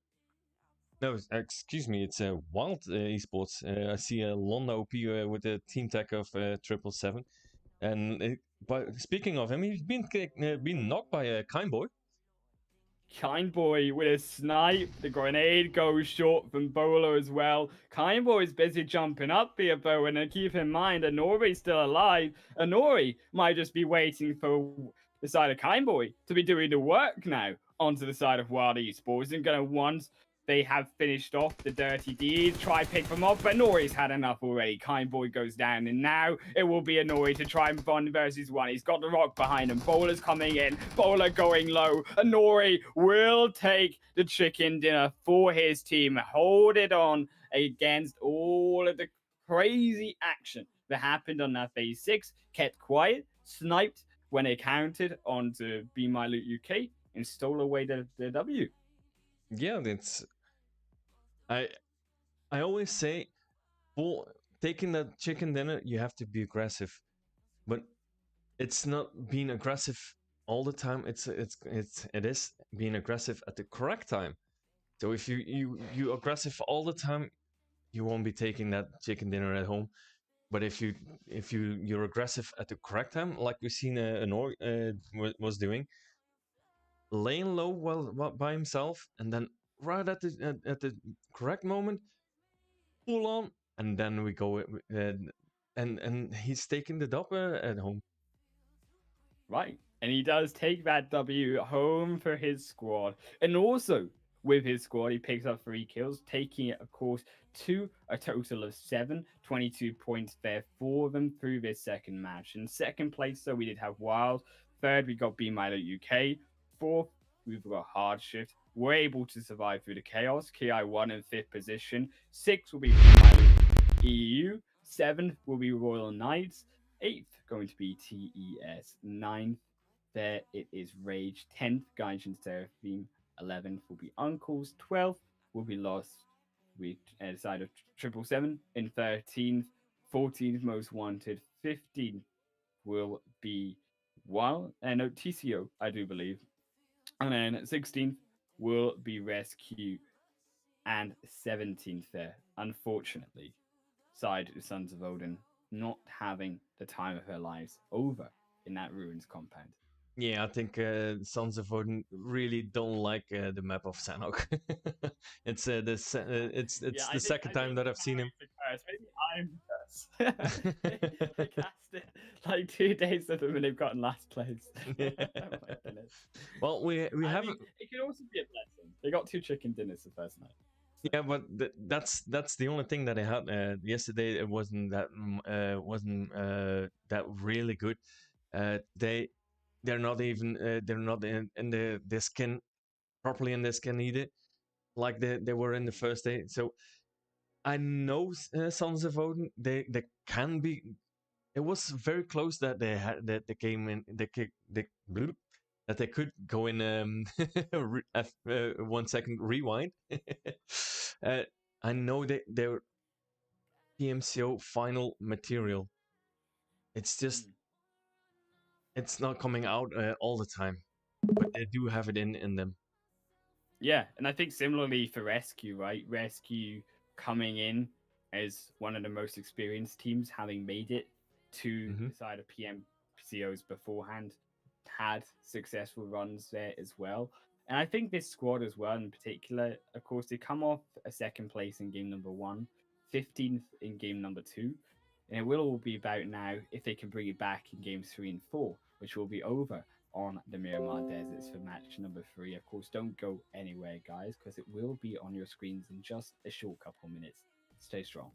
No, excuse me. It's Wild Esports. I see a Londa OP with a team tag of 777. And but speaking of him, he's been knocked by a Kind Boy. Kind Boy with a snipe. The grenade goes short from Bowler as well. Kind Boy is busy jumping up here, Bowen, and keep in mind Anori's still alive. Anori might just be waiting for the side of Kind Boy to be doing the work now onto the side of Wild Esports and going to once they have finished off the dirty deeds, try pick them off, but Nori's had enough already. Kind Boy goes down, and now it will be Anori to try and bond versus 1. He's got the rock behind him. Bowler's coming in. Bowler going low. Anori will take the chicken dinner for his team. Hold it on against all of the crazy action that happened on that phase 6. Kept quiet, sniped when it counted onto Be My Loot UK, and stole away the W. Yeah, that's I always say for taking that chicken dinner, you have to be aggressive, but it's not being aggressive all the time. It is being aggressive at the correct time. So if you aggressive all the time, you won't be taking that chicken dinner at home. But if you're aggressive at the correct time, like we've seen Anor was doing, laying low while by himself, and then right at the correct moment, full on, and then we go and he's taking the dub at home. Right. And he does take that W home for his squad. And also, with his squad, he picks up 3 kills, taking it, of course, to a total of 7, 22 points there for them through this second match. In second place, so we did have Wild. Third, we got B Milo UK. Fourth, we've got Hardshift. We're able to survive through the chaos. Ki won in 5th position. 6th will be Milo EU. 7th will be Royal Knights. 8th going to be TES. 9th, there it is Rage. 10th, Gaijin Seraphim. 11th will be Uncles. 12th will be Lost. We side of 777. In 13th, 14th Most Wanted. 15th will be no, TCO, I do believe. And then 16th will be Rescue. And 17th there, unfortunately, side of Sons of Odin not having the time of her lives over in that ruins compound. Yeah, I think Sons of Odin really don't like the map of Sanhok. It's it's Yeah, the second I time think that I've seen him. the curse. Maybe I'm the curse. they cast it like 2 days of them and they've gotten last place. Oh my goodness. Well, we I have mean, it could also be a blessing. They got 2 chicken dinners the first night. yeah, but that's the only thing that I had yesterday. It wasn't that really good. They're not even they're not in the skin properly in the skin either, like they were in the first day. So I know Sons of Odin. They can be. It was very close that they had that they came in. That they could go in 1 second rewind. uh, I know that they're PMCO final material. It's just it's not coming out all the time, but they do have it in them. Yeah, and I think similarly for Rescue, right? Rescue coming in as one of the most experienced teams, having made it to Mm-hmm. the side of PMCOs beforehand, had successful runs there as well. And I think this squad as well, in particular, of course, they come off a second place in game number 1, 15th in game number 2. And it will all be about now if they can bring it back in games 3 and 4, which will be over on the Miramar Deserts for match number 3. Of course, don't go anywhere, guys, because it will be on your screens in just a short couple minutes. Stay strong.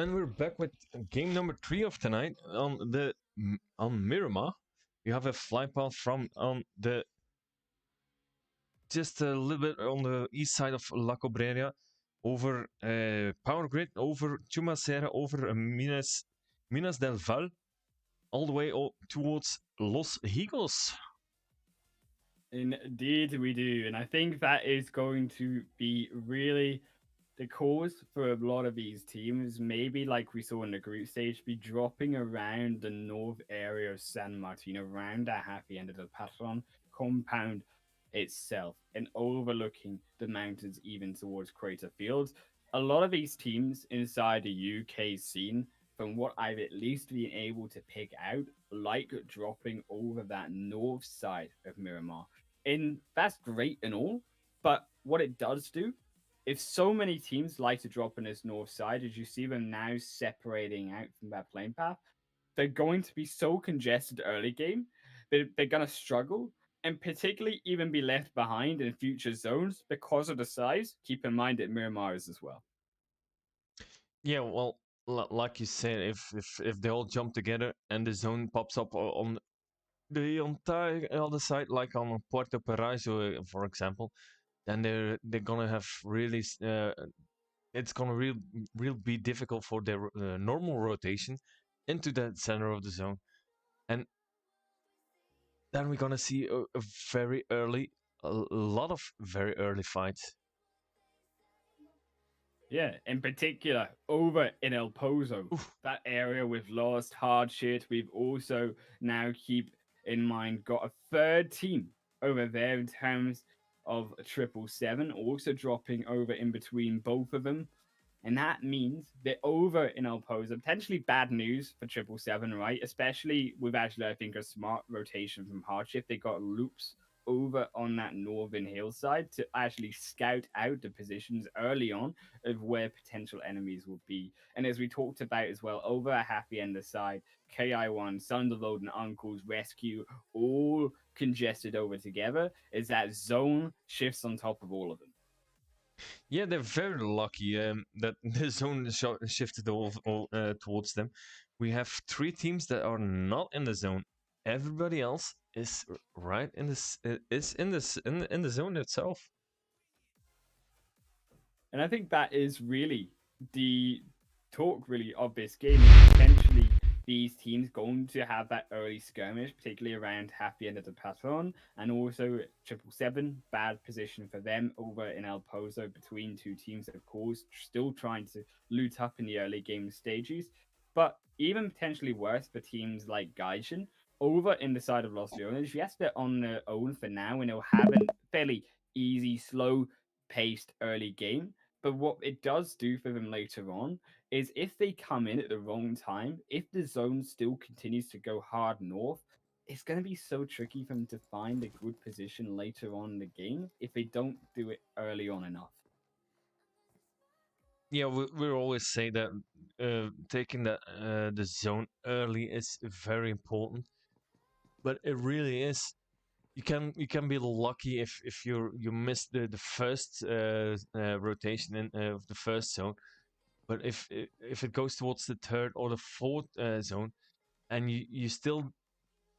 And we're back with game number 3 of tonight on Miramar. You have a flight path from on the just a little bit on the east side of La Cobreria, over Power Grid, over Chumacera, over Minas del Val, all the way towards Los Higos. Indeed, we do. And I think that is going to be really the cause for a lot of these teams, maybe like we saw in the group stage, be dropping around the north area of San Martin, around that happy end of the Patron compound itself, and overlooking the mountains even towards Crater Fields. A lot of these teams inside the UK scene, from what I've at least been able to pick out, like dropping over that north side of Miramar. And that's great and all, but what it does do, if so many teams like to drop in this north side, as you see them now separating out from that plane path, they're going to be so congested early game that they're going to struggle and particularly even be left behind in future zones because of the size. Keep in mind that Miramar is as well. Yeah, well, like you said, if they all jump together and the zone pops up on the entire other side, like on Puerto Paraíso, for example, then they're gonna have really it's gonna real be difficult for their normal rotation into the center of the zone, and then we're gonna see a very early, a lot of very early fights. Yeah, in particular, over in El Pozo, Oof. that area with lost hard shit, we've also now keep in mind got a third team over there in terms of 777, also dropping over in between both of them. And that means they're over in El Pozo. Potentially bad news for 777, right? Especially with actually, I think, a smart rotation from Hardship. They got loops over on that northern hillside to actually scout out the positions early on of where potential enemies will be. And as we talked about as well, over a happy end side, KI1, Sunderload, and Uncle's Rescue all congested over together as that zone shifts on top of all of them. Yeah, they're very lucky that the zone shifted towards them. We have 3 teams that are not in the zone. Everybody else is right in this is in this in the zone itself. And I think that is really the talk really of this game. Is potentially these teams going to have that early skirmish, particularly around happy end of the patron, and also 777, bad position for them over in El Pozo between two teams, of course, still trying to loot up in the early game stages. But even potentially worse for teams like Gaijin over in the side of Los Leones. Yes, they're on their own for now, and they'll have a fairly easy, slow paced early game. But what it does do for them later on is if they come in at the wrong time, if the zone still continues to go hard north, it's going to be so tricky for them to find a good position later on in the game if they don't do it early on enough. Yeah, we always say that taking the zone early is very important, but it really is. You can be lucky if you miss the first rotation of the first zone, but if it goes towards the third or the fourth zone, and you still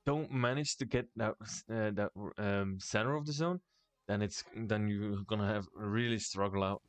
don't manage to get that center of the zone, then you're gonna have really struggle out.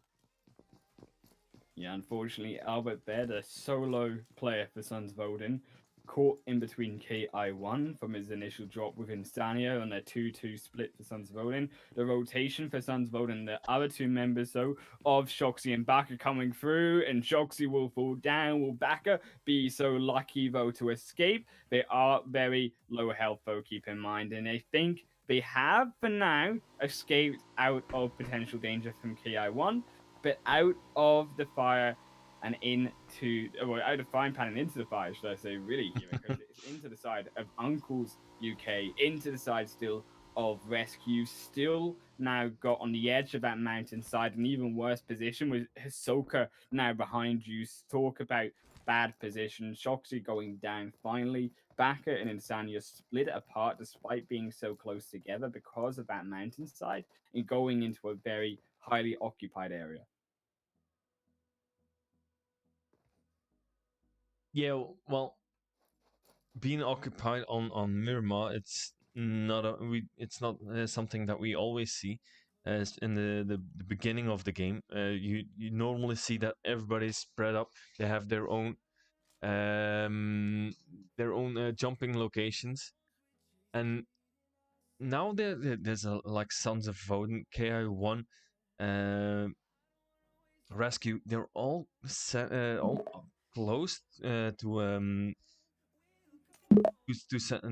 Yeah, unfortunately, Albert Baird, a solo player for Sons of Odin, caught in between KI1 from his initial drop with Insania on their 2-2 split for Sons of Odin. The rotation for Sons of Odin, the other two members, though, of Shoxy and Baka coming through, and Shoxy will fall down. Will Baka be so lucky, though, to escape? They are very low health, though, keep in mind, and I think they have, for now, escaped out of potential danger from KI1, but out of the fire and into, well, out of frying pan and into the fire, should I say, really, even, because it's into the side of Uncle's UK, into the side still of Rescue, still now got on the edge of that mountainside, an even worse position with Hisoka now behind you. Talk about bad position. Shoxy going down finally. Baka and Insania split apart despite being so close together because of that mountainside and going into a very highly occupied area. Yeah, well, being occupied on Miramar, it's not something that we always see. As in the beginning of the game, you normally see that everybody's spread up. They have their own jumping locations, and now there's like Sons of Odin, KI1, uh, Rescue. They're all close and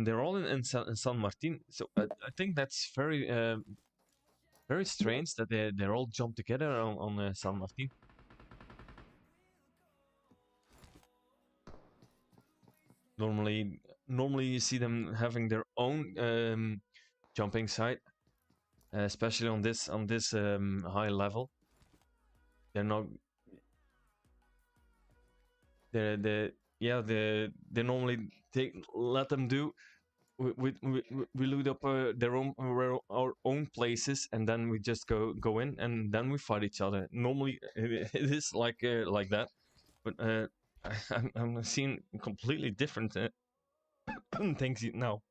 they're all in San Martin. So I think that's very strange that they're all jumped together on San Martin. Normally you see them having their own jumping site, especially on this high level. They're not they yeah they normally let them do. We loot up our own places, and then we just go in, and then we fight each other. Normally it is like that, but I'm seeing completely different things now.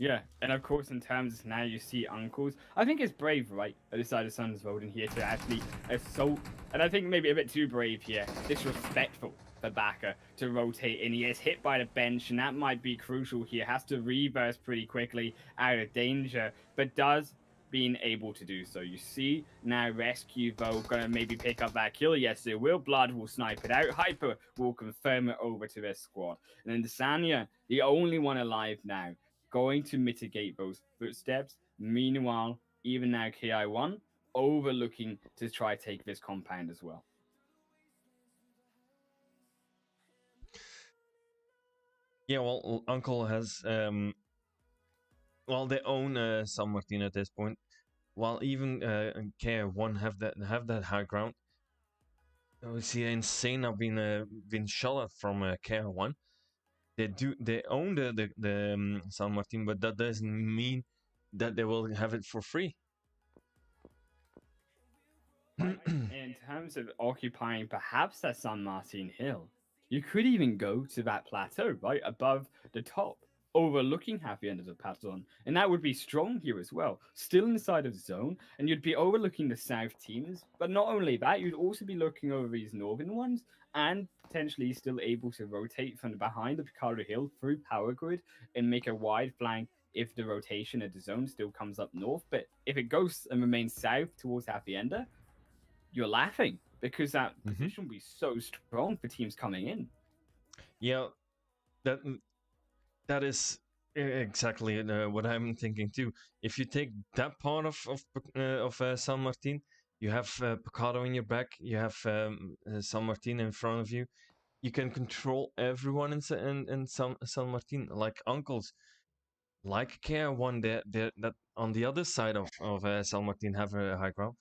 Yeah, and of course, in terms of now you see uncles, I think it's brave, right? I decided Sons of Odin here to actually assault, and I think maybe a bit too brave here, disrespectful for Baka to rotate in. He gets hit by the bench, and that might be crucial here. Has to reverse pretty quickly out of danger, but does being able to do so. You see now Rescue though gonna maybe pick up that kill. Yes, it will. Blood will snipe it out. Hyper will confirm it over to their squad. And then Desania, the only one alive now, going to mitigate those footsteps. Meanwhile, even now KI1 overlooking to try take this compound as well. Yeah, well, Uncle has well, they own San Martin at this point. While even KI1 have that high ground. We see insane. I've been shot at from KI1. They own the San Martin, but that doesn't mean that they will have it for free. Right. In terms of occupying perhaps that San Martin Hill, you could even go to that plateau right above the top, overlooking half the end of the plateau, and that would be strong here as well. Still inside of the zone, and you'd be overlooking the south teams. But not only that, you'd also be looking over these northern ones, and potentially still able to rotate from behind the Picaro Hill through Power Grid and make a wide flank if the rotation of the zone still comes up north. But if it goes and remains south towards Hacienda, you're laughing because that position will be so strong for teams coming in. Yeah, that that is exactly what I'm thinking too. If you take that part of San Martin, you have Picado in your back, you have San Martin in front of you. You can control everyone in San Martin, like uncles, like KR1. That on the other side of San Martin have a high ground,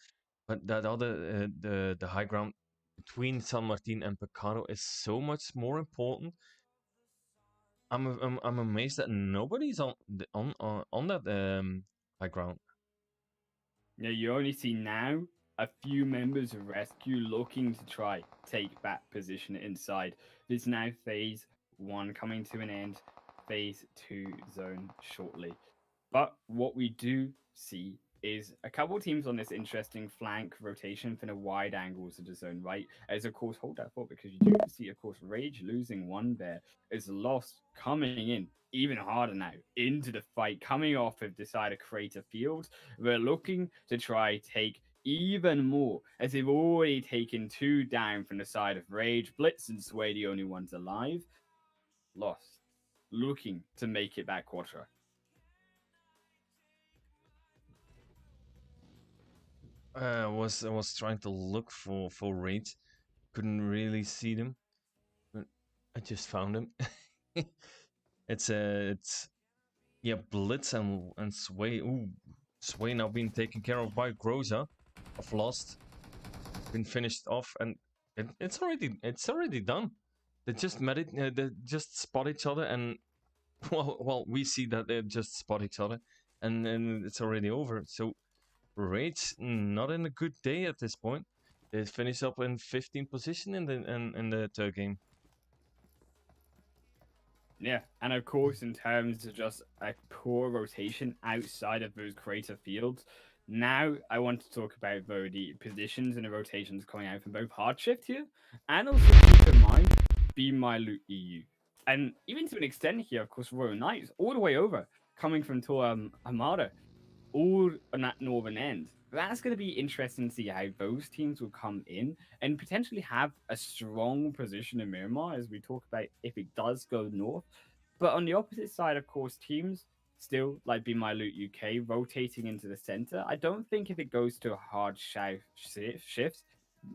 but that other the high ground between San Martin and Picado is so much more important. I'm amazed that nobody's on that high ground. Yeah, you only see now a few members of Rescue looking to try take that position inside. There's now phase 1 coming to an end, phase 2 zone shortly. But what we do see is a couple teams on this interesting flank rotation for the wide angles of the zone, right? As of course, hold that thought because you do see, of course, Rage losing one there is Lost coming in even harder now into the fight, coming off of decided to create a field. They're looking to try take even more, as they've already taken 2 down from the side of Rage. Blitz and Sway, the only ones alive. Lost, looking to make it back Quattro. I was trying to look for Rage, couldn't really see them, but I just found them. It's yeah, Blitz and Sway. Ooh, Sway now being taken care of by Groza of Lost, been finished off, and it's already done. They just met it. They just spot each other, and well, we see that they just spot each other, and then it's already over. So Rage not in a good day at this point. They finish up in 15th position in the third game. Yeah, and of course, in terms of just a poor rotation outside of those creative fields, now I want to talk about though the positions and the rotations coming out from both hard shift here, and also keep in mind Be My Loot EU, and even to an extent here, of course, Royal Knights all the way over coming from to Armada all on that northern end. That's going to be interesting to see how those teams will come in and potentially have a strong position in Miramar as we talk about if it does go north. But on the opposite side, of course, teams still like Be My Loot UK rotating into the center. I don't think if it goes to a hard shift,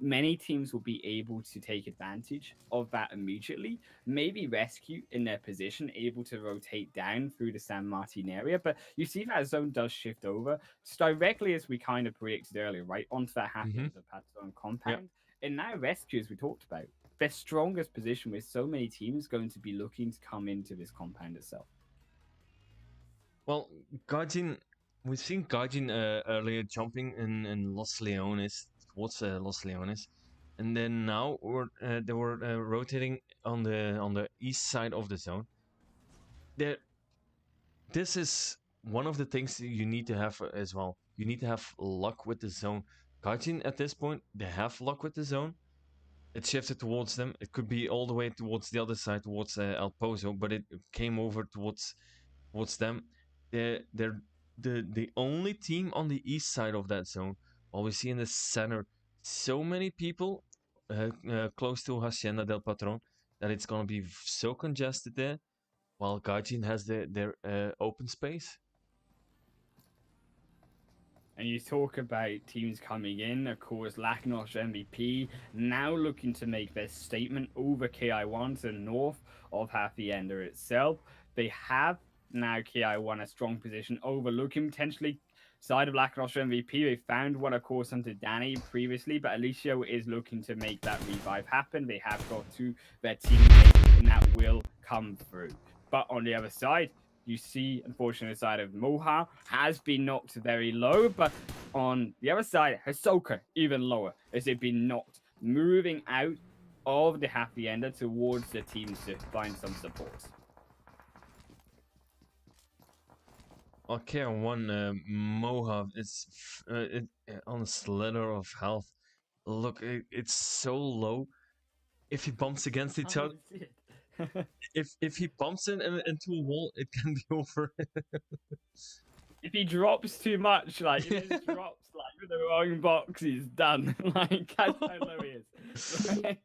many teams will be able to take advantage of that immediately. Maybe Rescue in their position, able to rotate down through the San Martin area. But you see that zone does shift over directly as we kind of predicted earlier, right? Onto that half Mm-hmm. end of Patterson Yeah. compound. And now Rescue, as we talked about, their strongest position with so many teams going to be looking to come into this compound itself. Well, Guardian, we've seen Guardian earlier jumping in Los Leones towards Los Leones, and then now they were rotating on the east side of the zone. There, this is one of the things that you need to have as well. You need to have luck with the zone. Guardian at this point, they have luck with the zone. It shifted towards them. It could be all the way towards the other side, towards El Pozo, but it came over towards them. They're the only team on the east side of that zone. While we see in the center so many people close to Hacienda del Patron that it's gonna be so congested there. While Gaijin has their open space. And you talk about teams coming in, of course, Lacknosh MVP now looking to make their statement over KI1 to the north of Hacienda itself. They have now KI1 a strong position overlooking potentially side of Lacknosh MVP. They found one, of course, under Danny previously, but Alicio is looking to make that revive happen. They have got to their teammate, and that will come through. But on the other side, you see, unfortunately, the side of Moha has been knocked very low, but on the other side, Hisoka even lower as they've been knocked, moving out of the happy ender towards the teams to find some support. Okay, on one Moha is on a slither of health. Look, it's so low. If he bumps against each other, if he bumps into a wall, it can be over. If he drops too much, like if he drops like the wrong box, he's done. Like that's how low he is.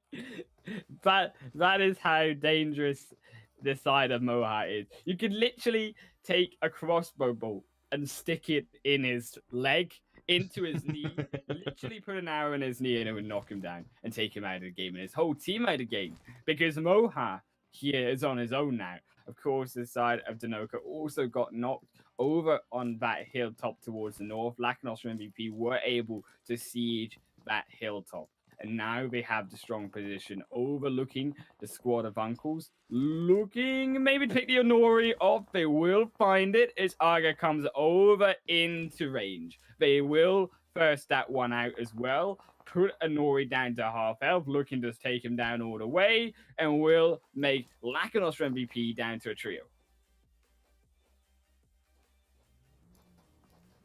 That is how dangerous the side of Moha is. You could literally take a crossbow bolt and stick it in his leg, into his knee, literally put an arrow in his knee, and it would knock him down and take him out of the game and his whole team out of the game. Because Moha here is on his own now. Of course, the side of Danoka also got knocked over on that hilltop towards the north. Lacknosh MVP were able to siege that hilltop. And now they have the strong position overlooking the squad of uncles. Looking maybe to pick the Honori off. They will find it as Arga comes over into range. They will first that one out as well. Put Honori down to half health, looking to take him down all the way, and will make Lacknosh MVP down to a trio.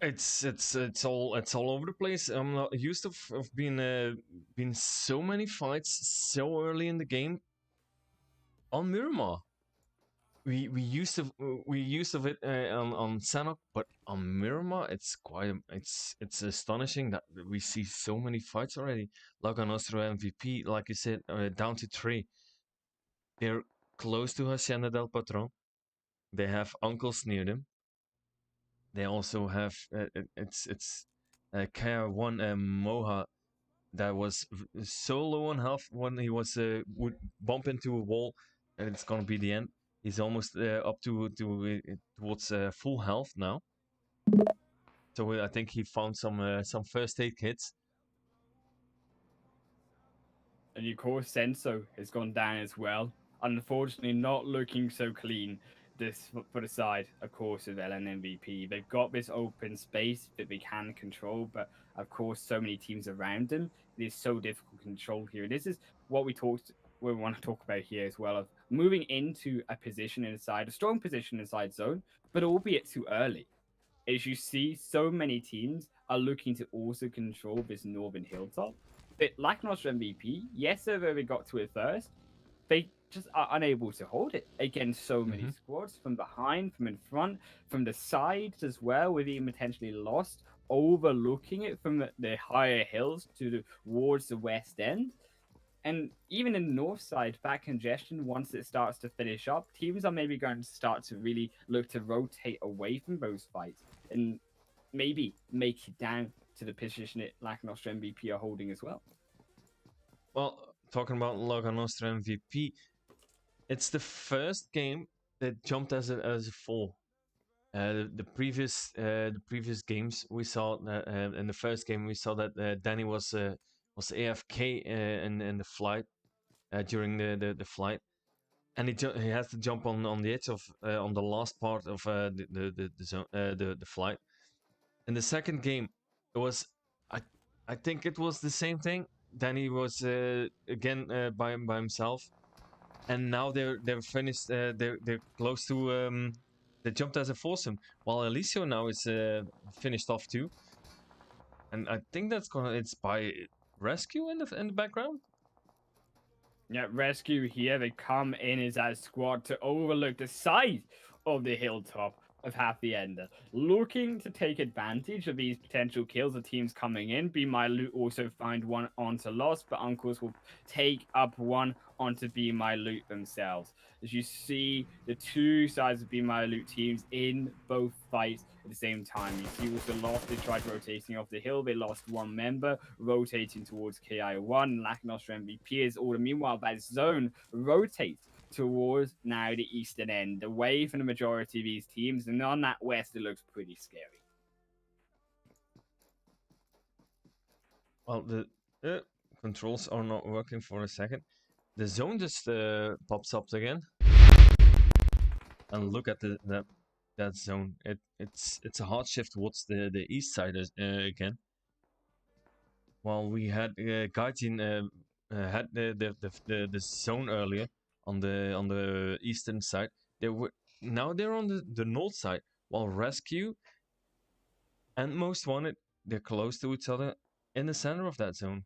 It's all over the place. I'm not used of being so many fights so early in the game on Miramar. We used of it on Sanok, but on Miramar it's astonishing that we see so many fights already. Laga Nostro MVP, like you said, down to 3. They're close to Hacienda del Patron. They have uncles near them. They also have it's Kaya one Moha that was so low on health when he was would bump into a wall, and it's gonna be the end. He's almost up to towards full health now. So I think he found some first aid kits. And of course, Senso has gone down as well. Unfortunately, not looking so clean. This for the side, of course, of LNMVP. They've got this open space that they can control, but of course, so many teams around them. It is so difficult to control here. This is what we talked we want to talk about here as well of moving into a position inside, a strong position inside zone, but albeit too early. As you see, so many teams are looking to also control this northern hilltop. But like Nostra MVP, yes, they got to it first, they just are unable to hold it against so many squads from behind, from in front, from the sides as well, with even potentially lost, overlooking it from the higher hills towards the west end. And even in the north side, that congestion, once it starts to finish up, teams are maybe going to start to really look to rotate away from those fights and maybe make it down to the position it Lac Nostra MVP are holding as well. Well, talking about Lac Nostra MVP, it's the first game that jumped as a 4. The previous games we saw in the first game we saw that Danny was AFK in the flight during the flight, and he has to jump on the edge of on the last part of the flight. In the second game, it was I think it was the same thing. Danny was again by himself, and now they're finished. They're close to they jumped as a foursome, while Alicio now is finished off too. And I think it's by Rescue in the background. Yeah, Rescue here, they come in as a squad to overlook the side of the hilltop of Half the Ender, looking to take advantage of these potential kills of teams coming in. Be My Loot also find one onto Lost, but Uncles will take up one onto Be My Loot themselves. As you see the two sides of Be My Loot teams in both fights at the same time. You see also Lost, they tried rotating off the hill, they lost one member, rotating towards KI1. Lac Nostra MVP is order. Meanwhile, that zone rotates towards now the eastern end, away from the majority of these teams, and on that west, it looks pretty scary. Well, the controls are not working for a second. The zone just pops up again, and look at that zone. It's a hard shift towards the east side again. While we had Gaijin had the zone earlier on the eastern side, now they're on the north side. While Rescue and Most Wanted, they're close to each other in the center of that zone.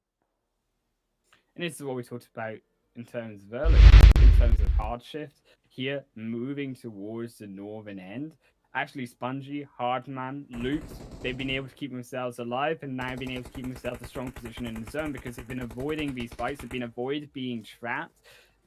And this is what we talked about in terms of earlier, in terms of hard shift. Here, moving towards the northern end. Actually, Spongy, Hardman, Loops, they've been able to keep themselves alive and now been able to keep themselves a strong position in the zone because they've been avoiding these fights, they've been avoided being trapped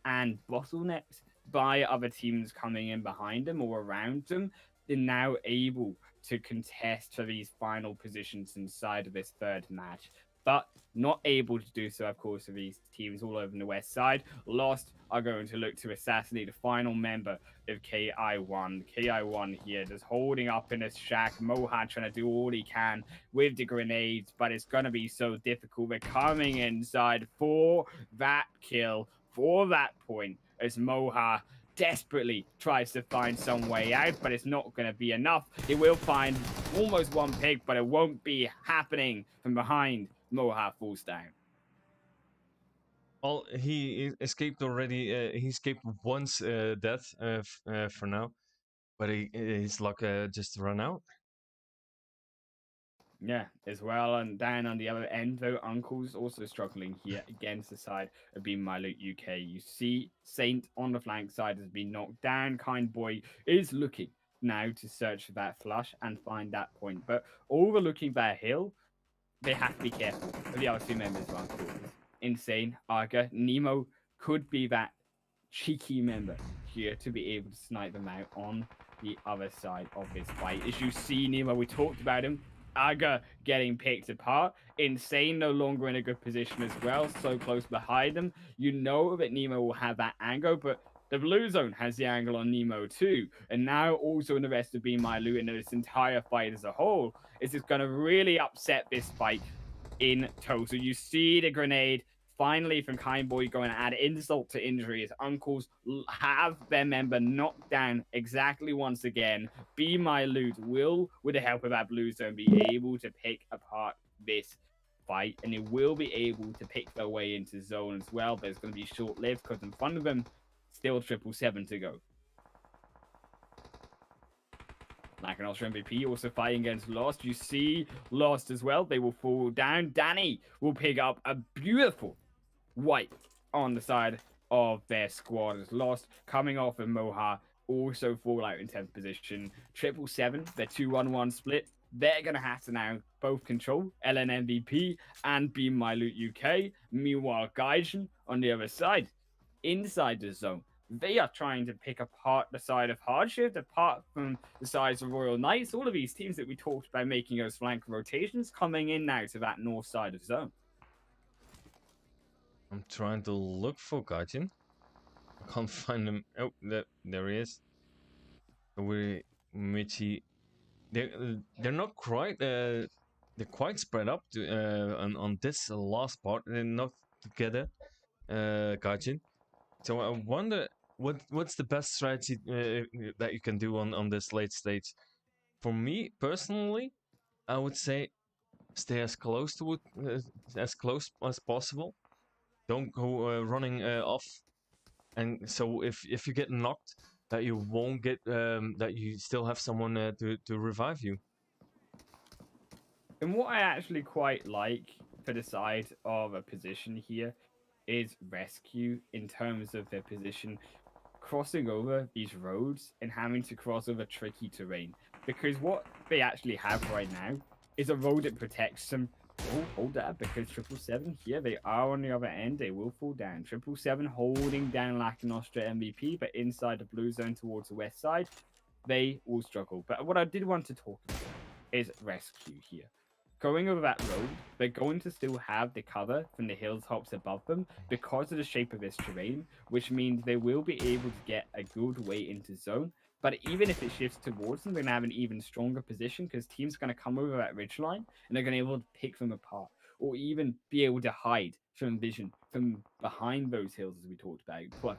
and bottlenecked by other teams coming in behind them or around them. They're now able to contest for these final positions inside of this third match, but not able to do so, of course, of these teams all over the west side. Lost are going to look to assassinate the final member of KI1. KI1 here just holding up in a shack. Moha trying to do all he can with the grenades, but it's going to be so difficult. They're coming inside for that kill, for that point, as Moha desperately tries to find some way out, but it's not going to be enough. He will find almost one pig, but it won't be happening from behind. Moha falls down. Well, he escaped already. He escaped once death for now, but his luck just ran out. Yeah, as well. And down on the other end, though, Uncle's also struggling here against the side of Be My Loot UK. You see Saint on the flank side has been knocked down. Kind Boy is looking now to search for that flush and find that point. But overlooking that hill, they have to be careful of the other two members of Uncle. Insane, Arga, Nemo could be that cheeky member here to be able to snipe them out on the other side of this fight. As you see, Nemo, we talked about him. Aga getting picked apart. Insane no longer in a good position as well. So close behind them. You know that Nemo will have that angle, but the blue zone has the angle on Nemo too. And now also in the rest of Be My Loot and this entire fight as a whole, is it's going to really upset this fight in total. You see the grenade finally from Kind Boy going to add insult to injury as Uncles have their member knocked down exactly once again. Be My Loot will, with the help of that blue zone, be able to pick apart this fight, and they will be able to pick their way into zone as well, but it's going to be short-lived because in front of them, still 777 to go. Like an Austria MVP also fighting against Lost. You see Lost as well. They will fall down. Danny will pick up a beautiful wipe on the side of their squad as Lost. Coming off of Moha, also fall out in 10th position. 777, their 2-1-1 split. They're going to have to now both control LN MVP and Be My Loot UK. Meanwhile, Gaijin on the other side, inside the zone. They are trying to pick apart the side of Hardship, apart from the sides of Royal Knights. All of these teams that we talked about making those flank rotations coming in now to that north side of zone. I'm trying to look for Gaijin. I can't find him. Oh, there he is. Michi. They're not quite. They're quite spread up to, on this last part. They're not together. Gaijin. So I wonder what's the best strategy that you can do on this late stage. For me personally, I would say stay as close to it as close as possible. Don't go running off, and so if you get knocked, that you won't get that you still have someone to revive you. And what I actually quite like for the side of a position here is Rescue in terms of their position crossing over these roads and having to cross over tricky terrain. Because what they actually have right now is a road that protects them. Oh, hold that, because 777 here, they are on the other end. They will fall down. 777 holding down Latin Austria MVP, but inside the blue zone towards the west side, they will struggle. But what I did want to talk about is Rescue here. Going over that road, they're going to still have the cover from the hilltops above them because of the shape of this terrain, which means they will be able to get a good way into zone. But even if it shifts towards them, they're going to have an even stronger position because teams are going to come over that ridgeline and they're going to be able to pick them apart or even be able to hide from vision from behind those hills as we talked about. But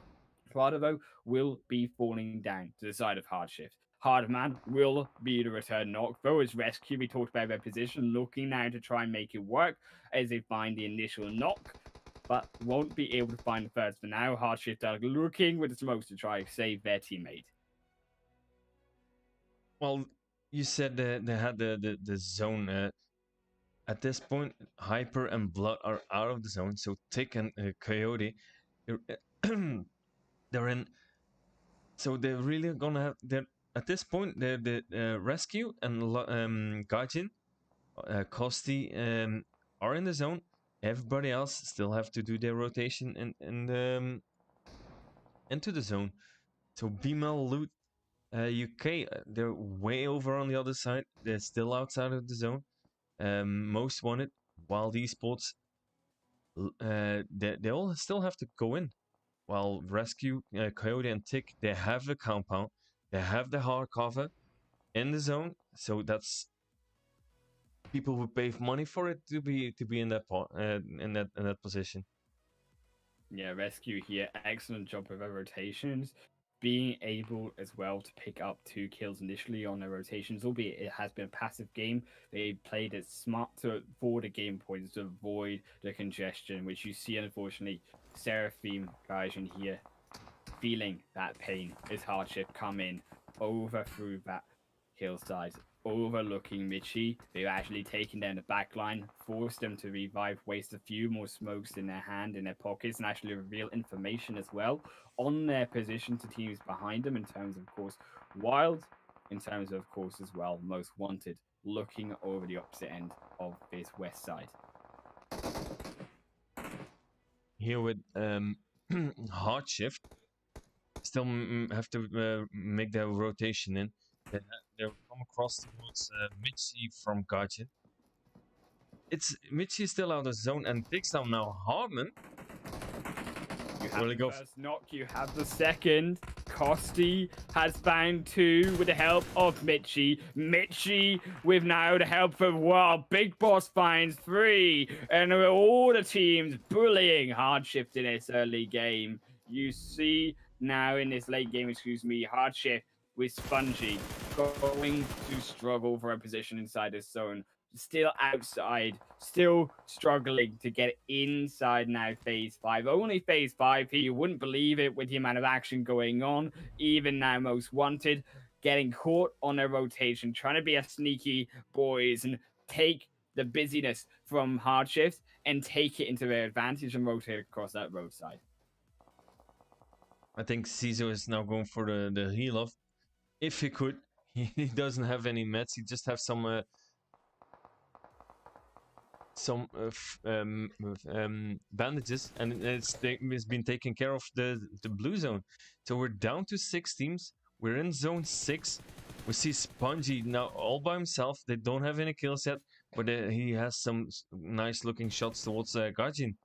Prada, though, will be falling down to the side of Hardship. Hardman will be the return knock, though as Rescue, we talked about their position, looking now to try and make it work as they find the initial knock, but won't be able to find the first for now. Hardship are looking with the smokes to try to save their teammate. Well, you said they had the zone. At this point, Hyper and Blood are out of the zone, so Tick and Coyote, they're in. So they're really gonna have. They're at this point. The Rescue and Gaijin, Kosti are in the zone. Everybody else still have to do their rotation into the zone. So Bimel Loot UK, they're way over on the other side. They're still outside of the zone. Most wanted, Wild Esports, they all still have to go in. While Rescue, Coyote, and Tick, they have the compound, they have the hard cover in the zone. So that's people would pay money for it to be in that in that position. Yeah, Rescue here, excellent job with their rotations. Being able as well to pick up 2 kills initially on their rotations, albeit it has been a passive game. They played it smart for the game points to avoid the congestion, which you see, unfortunately, Seraphim guys in here feeling that pain as Hardship come in over through that hillside, overlooking Michi. They've actually taken down the back line, forced them to revive, waste a few more smokes in their hand, in their pockets, and actually reveal information as well on their position to teams behind them in terms of course, Wild, in terms of course, as well, Most Wanted, looking over the opposite end of this west side. Here with Hard Shift, still have to make their rotation in. They'll come across towards Michi from Gaijin. It's Michi still out of zone and takes down now Hardman. You have the first knock, you have the second. Kosti has found 2 with the help of Michi. Michi with now the help of Big Boss finds 3. And all the teams bullying Hardship in this early game. You see now in this late game, Hardship with Spongy going to struggle for a position inside this zone. still outside, still struggling to get inside now phase 5. Only phase 5 here, you wouldn't believe it with the amount of action going on. Even now, Most Wanted getting caught on a rotation, trying to be a sneaky boys and take the busyness from hard shifts and take it into their advantage and rotate across that roadside. I think Ciso is now going for the heal off. If he could. He doesn't have any meds. He just has some bandages, and it's been taking care of the blue zone. So we're down to 6 teams. We're in zone 6. We see Spongy now all by himself. They don't have any kills yet, but he has some nice looking shots towards Gajin.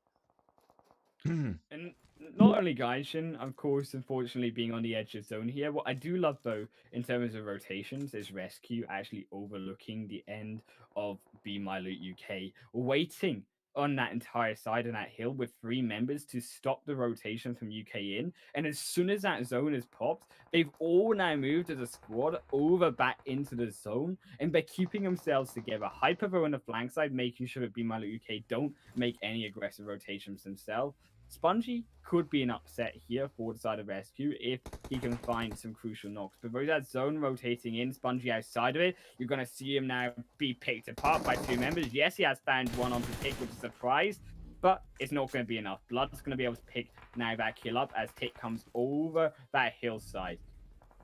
And not only Gaijin, of course, unfortunately being on the edge of zone here. What I do love though, in terms of rotations, is Rescue actually overlooking the end of Be My Loot UK, waiting on that entire side of that hill with 3 members to stop the rotation from UK in. And as soon as that zone is popped, they've all now moved as a squad over back into the zone, and they're keeping themselves together. Hyper on the flank side, making sure that Be My Loot UK don't make any aggressive rotations themselves. Spongy could be an upset here for the side of Rescue if he can find some crucial knocks. But with that zone rotating in, Spongy outside of it, you're going to see him now be picked apart by 2 members. Yes, he has found one onto Tick, which is a surprise, but it's not going to be enough. Blood's going to be able to pick now that kill up as Tick comes over that hillside.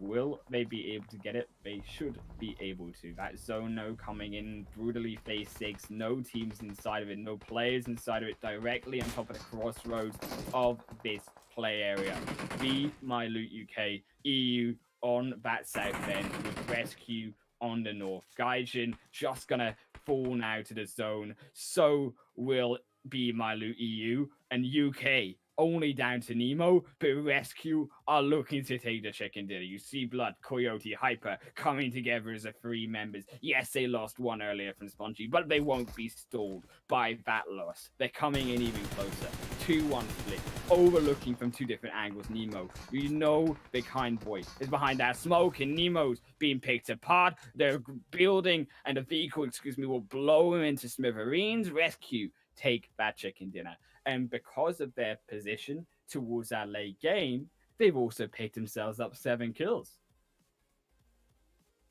Will they be able to get it? They should be able to. That zone now coming in brutally phase 6. No teams inside of it. No players inside of it. Directly on top of the crossroads of this play area. Be My Loot UK. EU on that south end with Rescue on the north. Gaijin just going to fall now to the zone. So will Be My Loot EU and UK only down to Nemo, but Rescue are looking to take the chicken dinner. You see Blood, Coyote, Hyper coming together as a 3 members. Yes, they lost one earlier from Spongy, but they won't be stalled by that loss. They're coming in even closer. 2-1 split, overlooking from 2 different angles. Nemo, you know the kind boy is behind that smoke, and Nemo's being picked apart. Their building and the vehicle, will blow him into smithereens. Rescue take that chicken dinner. And because of their position towards that late game, they've also picked themselves up 7 kills.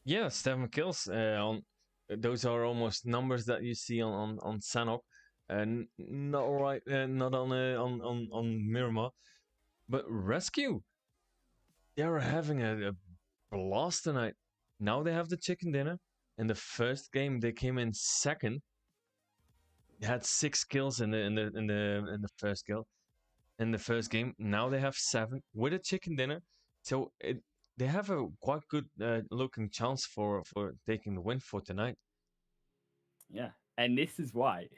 Yeah, 7 kills. Those are almost numbers that you see on Sanok, and not right, not on Miramar, but Rescue. They are having a blast tonight. Now they have the chicken dinner. In the first game, they came in second. They had 6 kills in the first kill. In the first game, now they have 7 with a chicken dinner. So they have a quite good looking chance for taking the win for tonight. Yeah, and this is why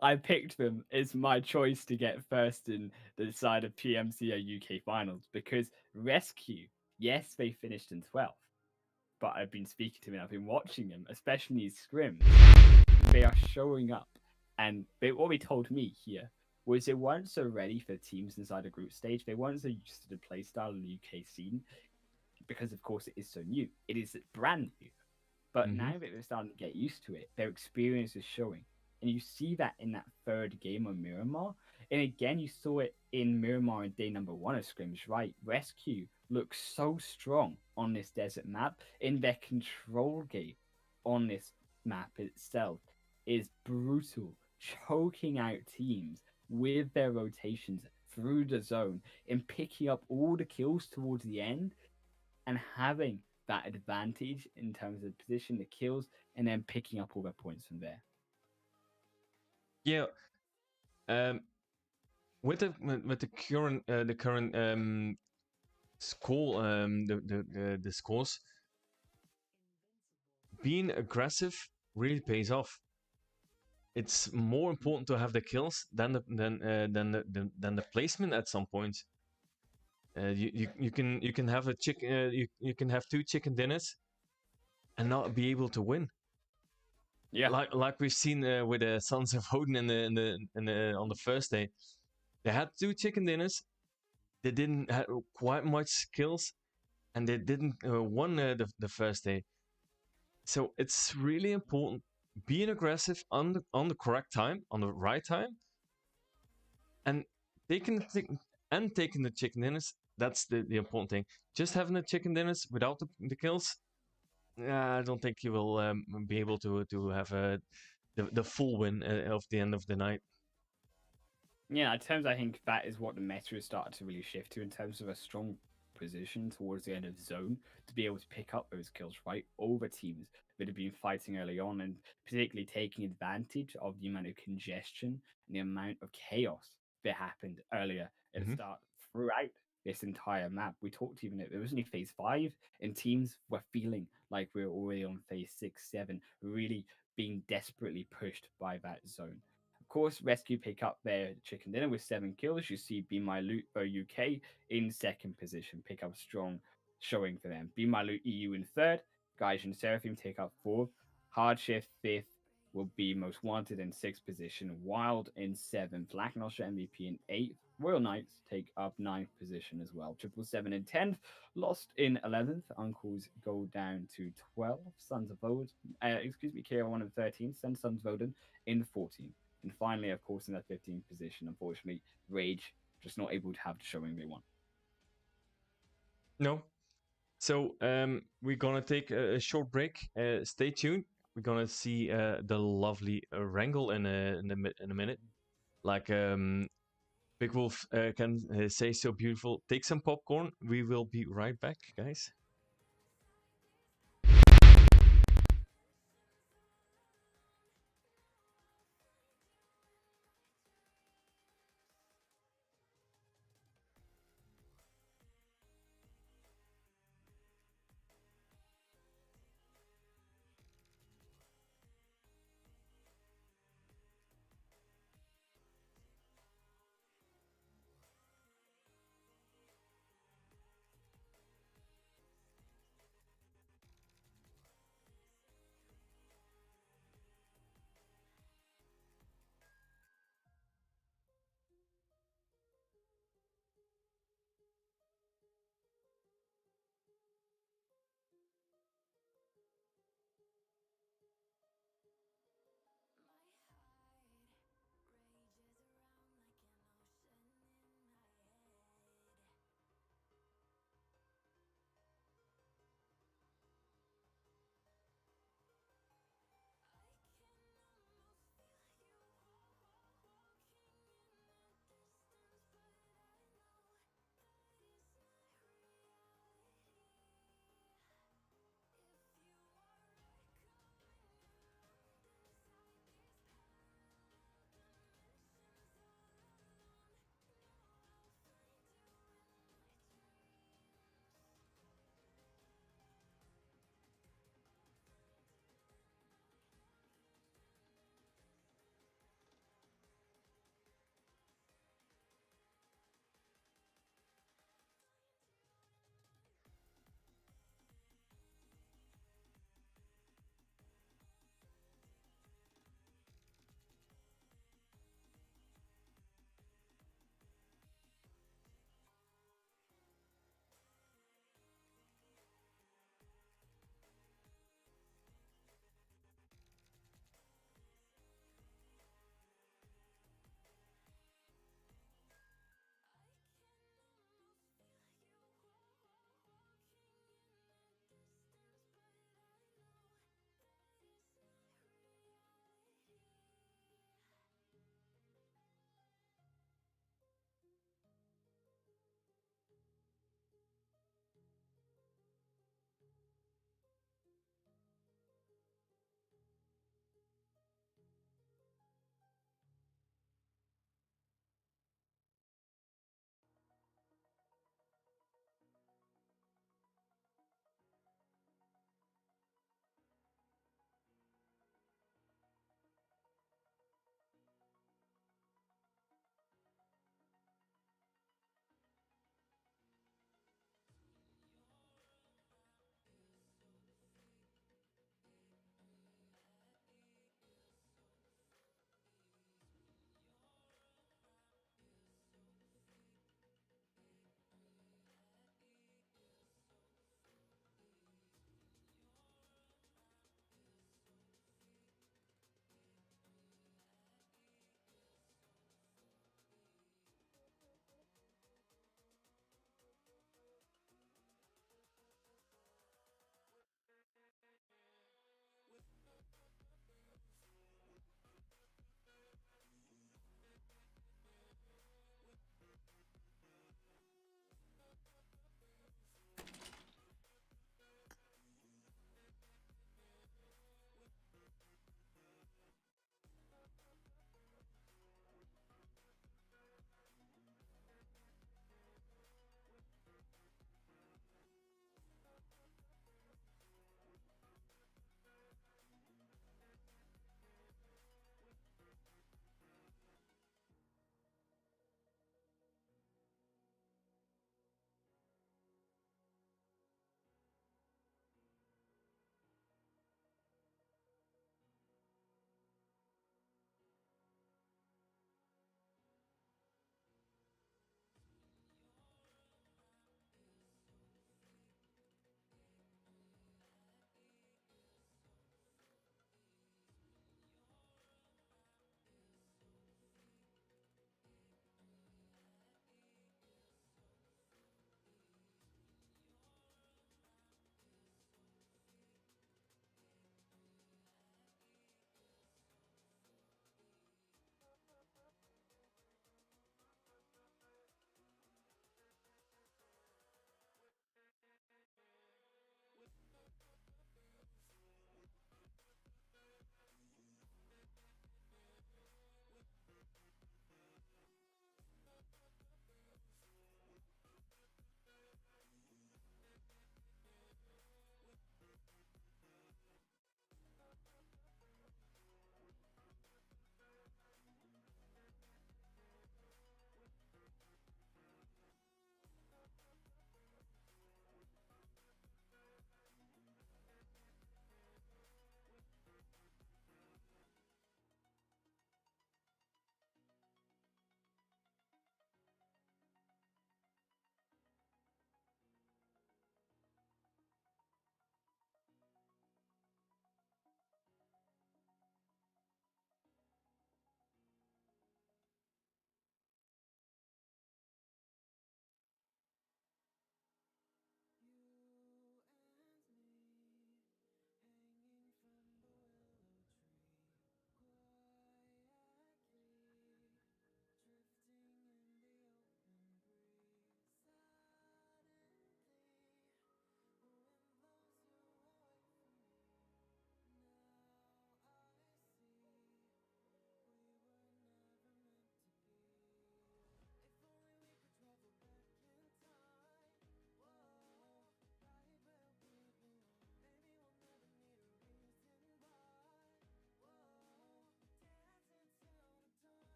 I picked them as my choice to get first in the side of PMCO UK finals, because Rescue, yes, they finished in 12th, but I've been speaking to them, I've been watching them, especially these scrims. They are showing up, and what they told me here was they weren't so ready for teams inside the group stage. They weren't so used to the playstyle in the UK scene because, of course, it is so new. It is brand new. But now that they're starting to get used to it, their experience is showing. And you see that in that 3rd game on Miramar. And again, you saw it in Miramar in day number 1 of scrims, right? Rescue looks so strong on this desert map, in their control game on this map itself is brutal, choking out teams with their rotations through the zone and picking up all the kills towards the end and having that advantage in terms of position, the kills, and then picking up all their points from there. Yeah. With the current score, the scores, being aggressive really pays off. It's more important to have the kills than the placement at some point. You can have a you can have 2 chicken dinners and not be able to win. Yeah, like we've seen with the Sons of Odin on the first day. They had 2 chicken dinners. They didn't have quite much skills, and they didn't won the first day. So it's really important being aggressive on the correct time, on the right time, and taking taking the chicken dinners. That's the important thing. Just having the chicken dinners without the kills, I don't think you will be able to have the full win of the end of the night. Yeah, in terms, I think that is what the meta has started to really shift to in terms of a strong position towards the end of zone to be able to pick up those kills right over teams that have been fighting early on, and particularly taking advantage of the amount of congestion and the amount of chaos that happened earlier at the Mm-hmm. start throughout this entire map. We talked even it was only phase 5, and teams were feeling like we were already on phase 6, 7, really being desperately pushed by that zone. Of course, Rescue pick up their chicken dinner with 7 kills. You see Be My Loot UK in second position, pick up a strong showing for them. Be My Loot EU in third. Gaijin Seraphim take up fourth. Hardshift fifth will be Most Wanted in sixth position. Wild in seventh. Lacknosha MVP in eighth. Royal Knights take up ninth position as well. 777 in 10th. Lost in 11th. Uncles go down to 12th. Sons of Odin, KR1 in 13th. Sons of Odin in 14th. And finally, of course, in that 15th position, unfortunately, Rage just not able to have the showing they want. No. So we're gonna take a short break. Stay tuned. We're gonna see the lovely Wrangle in a minute. Like Big Wolf can say so beautiful. Take some popcorn. We will be right back, guys.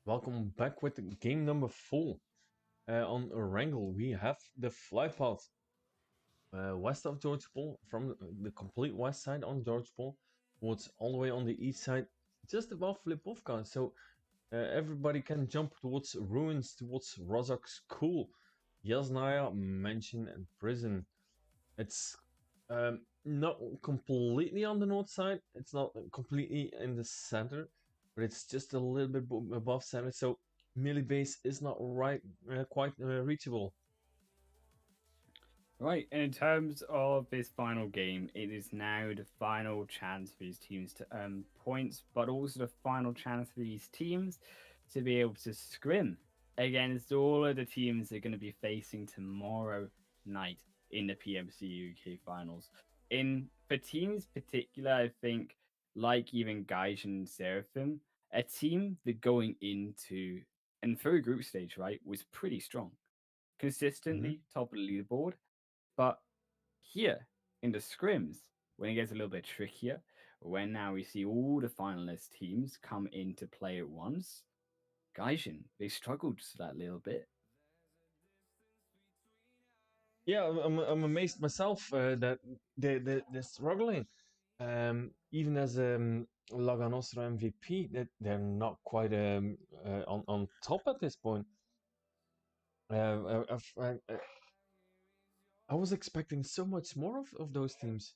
Welcome back with game number 4. On Wrangle, we have the flight path west of George Paul, from the complete west side on George Paul, towards all the way on the east side, just above Flipovka. So everybody can jump towards ruins, towards Rozok's School, Yasnaya Mansion and Prison. It's not completely on the north side. It's not completely in the center, but it's just a little bit above center. So melee base is not quite reachable. Right, and in terms of this final game, it is now the final chance for these teams to earn points, but also the final chance for these teams to be able to scrim against all of the teams they're going to be facing tomorrow night in the PMC UK finals. In for teams particular, I think like even Gaijin and Seraphim, a team that going into and through group stage, right, was pretty strong. Mm-hmm. Consistently top of the leaderboard, but here in the scrims, when it gets a little bit trickier, when now we see all the finalist teams come into play at once, Gaijin, they struggled just that little bit. Yeah, I'm amazed myself that they're struggling. Even as Laga Nostra MVP, that they're not quite on top at this point. I was expecting so much more of those teams.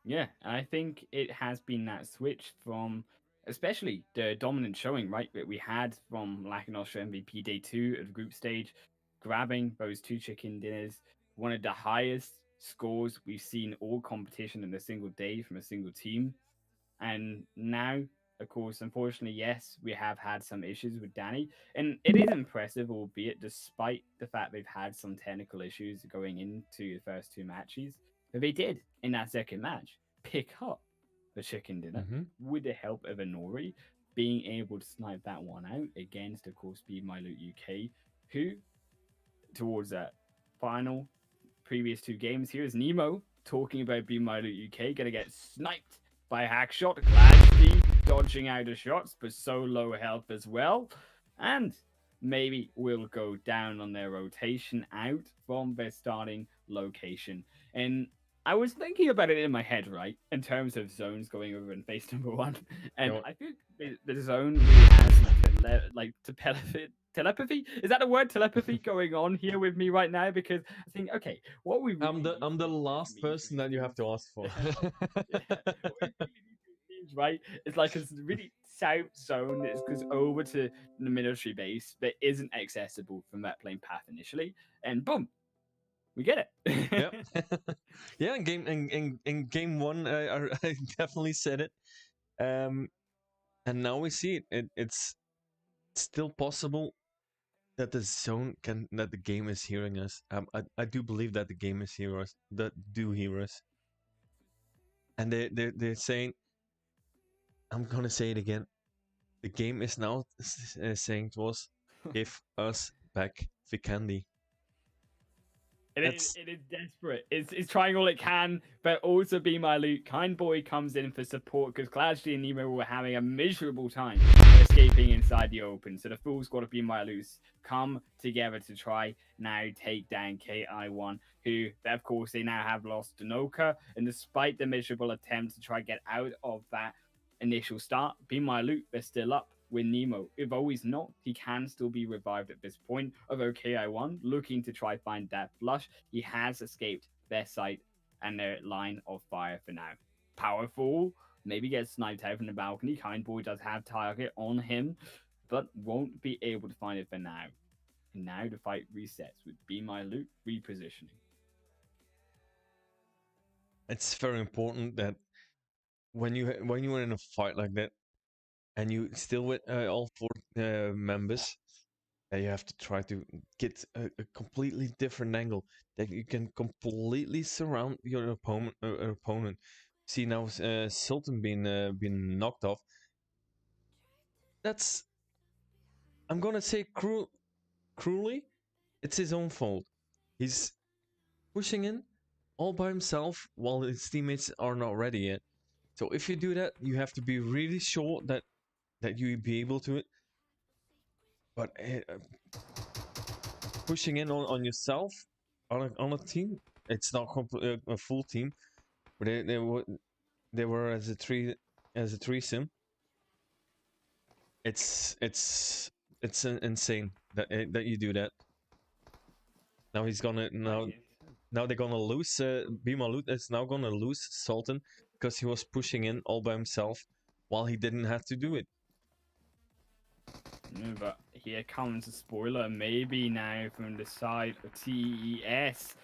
Yeah, I think it has been that switch from, especially the dominant showing, right, that we had from Lacanostra MVP day 2 of the group stage, grabbing those 2 chicken dinners, one of the highest scores we've seen all competition in a single day from a single team. And now, of course, unfortunately, yes, we have had some issues with Danny. And it is impressive, albeit despite the fact they've had some technical issues going into the first 2 matches, but they did, in that second match, pick up the chicken dinner Mm-hmm. with the help of Anori, being able to snipe that one out against, of course, Be My Loot UK, who, towards that final previous 2 games, here is Nemo talking about Be My Loot UK, gonna get sniped by Hackshot. Gladly dodging out of shots, but so low health as well. And maybe will go down on their rotation out from their starting location. And I was thinking about it in my head, right, in terms of zones going over in phase number 1. And No, I think the zone really has like telepathy. Is that a word? Telepathy going on here with me right now, because I think, okay, what we really need I'm the from last each of person these that you have teams, to ask for. yeah, what we really need from teams, right? It's like a really south zone that goes over to the military base that isn't accessible from that plane path initially, and boom, we get Yeah, it. yeah. In game one, I definitely said it. Um, and now we see it. It's still possible that the game is hearing us. I do believe that the game is hear us. That do hear us, and they're saying, I'm gonna say it again. The game is now saying to us, "Give us back the candy." It is, That's it is desperate. It's trying all it can, but also Be My Loot. Kind Boy comes in for support because Clashy and Nemo were having a miserable time escaping inside the open. So the full squad of Be My Loot come together to try now take down KI1, who, of course, they now have lost Danoka. And despite the miserable attempt to try get out of that initial start, Be My Loot, they're still up with Nemo. If always not, he can still be revived at this point. Although KI1 looking to try find that flush, he has escaped their sight and their line of fire for now. Powerful, maybe gets sniped out from the balcony. Kind Boy does have target on him, but won't be able to find it for now. And now the fight resets with Be My Loot repositioning. it's very important that when you are in a fight like that and you still with all 4 members, you have to try to get a completely different angle that you can completely surround your opponent. See now, Sultan being knocked off. That's, I'm gonna say cruelly, it's his own fault. He's pushing in all by himself while his teammates are not ready yet. So if you do that, you have to be really sure that you be able to it. But pushing in on yourself on a team, it's not a full team, but they were as a threesome. It's insane that that you do that. Now he's gonna now they're gonna lose. Bimalut is now gonna lose Sultan because he was pushing in all by himself while he didn't have to do it. But here comes a spoiler, maybe now from the side of TES.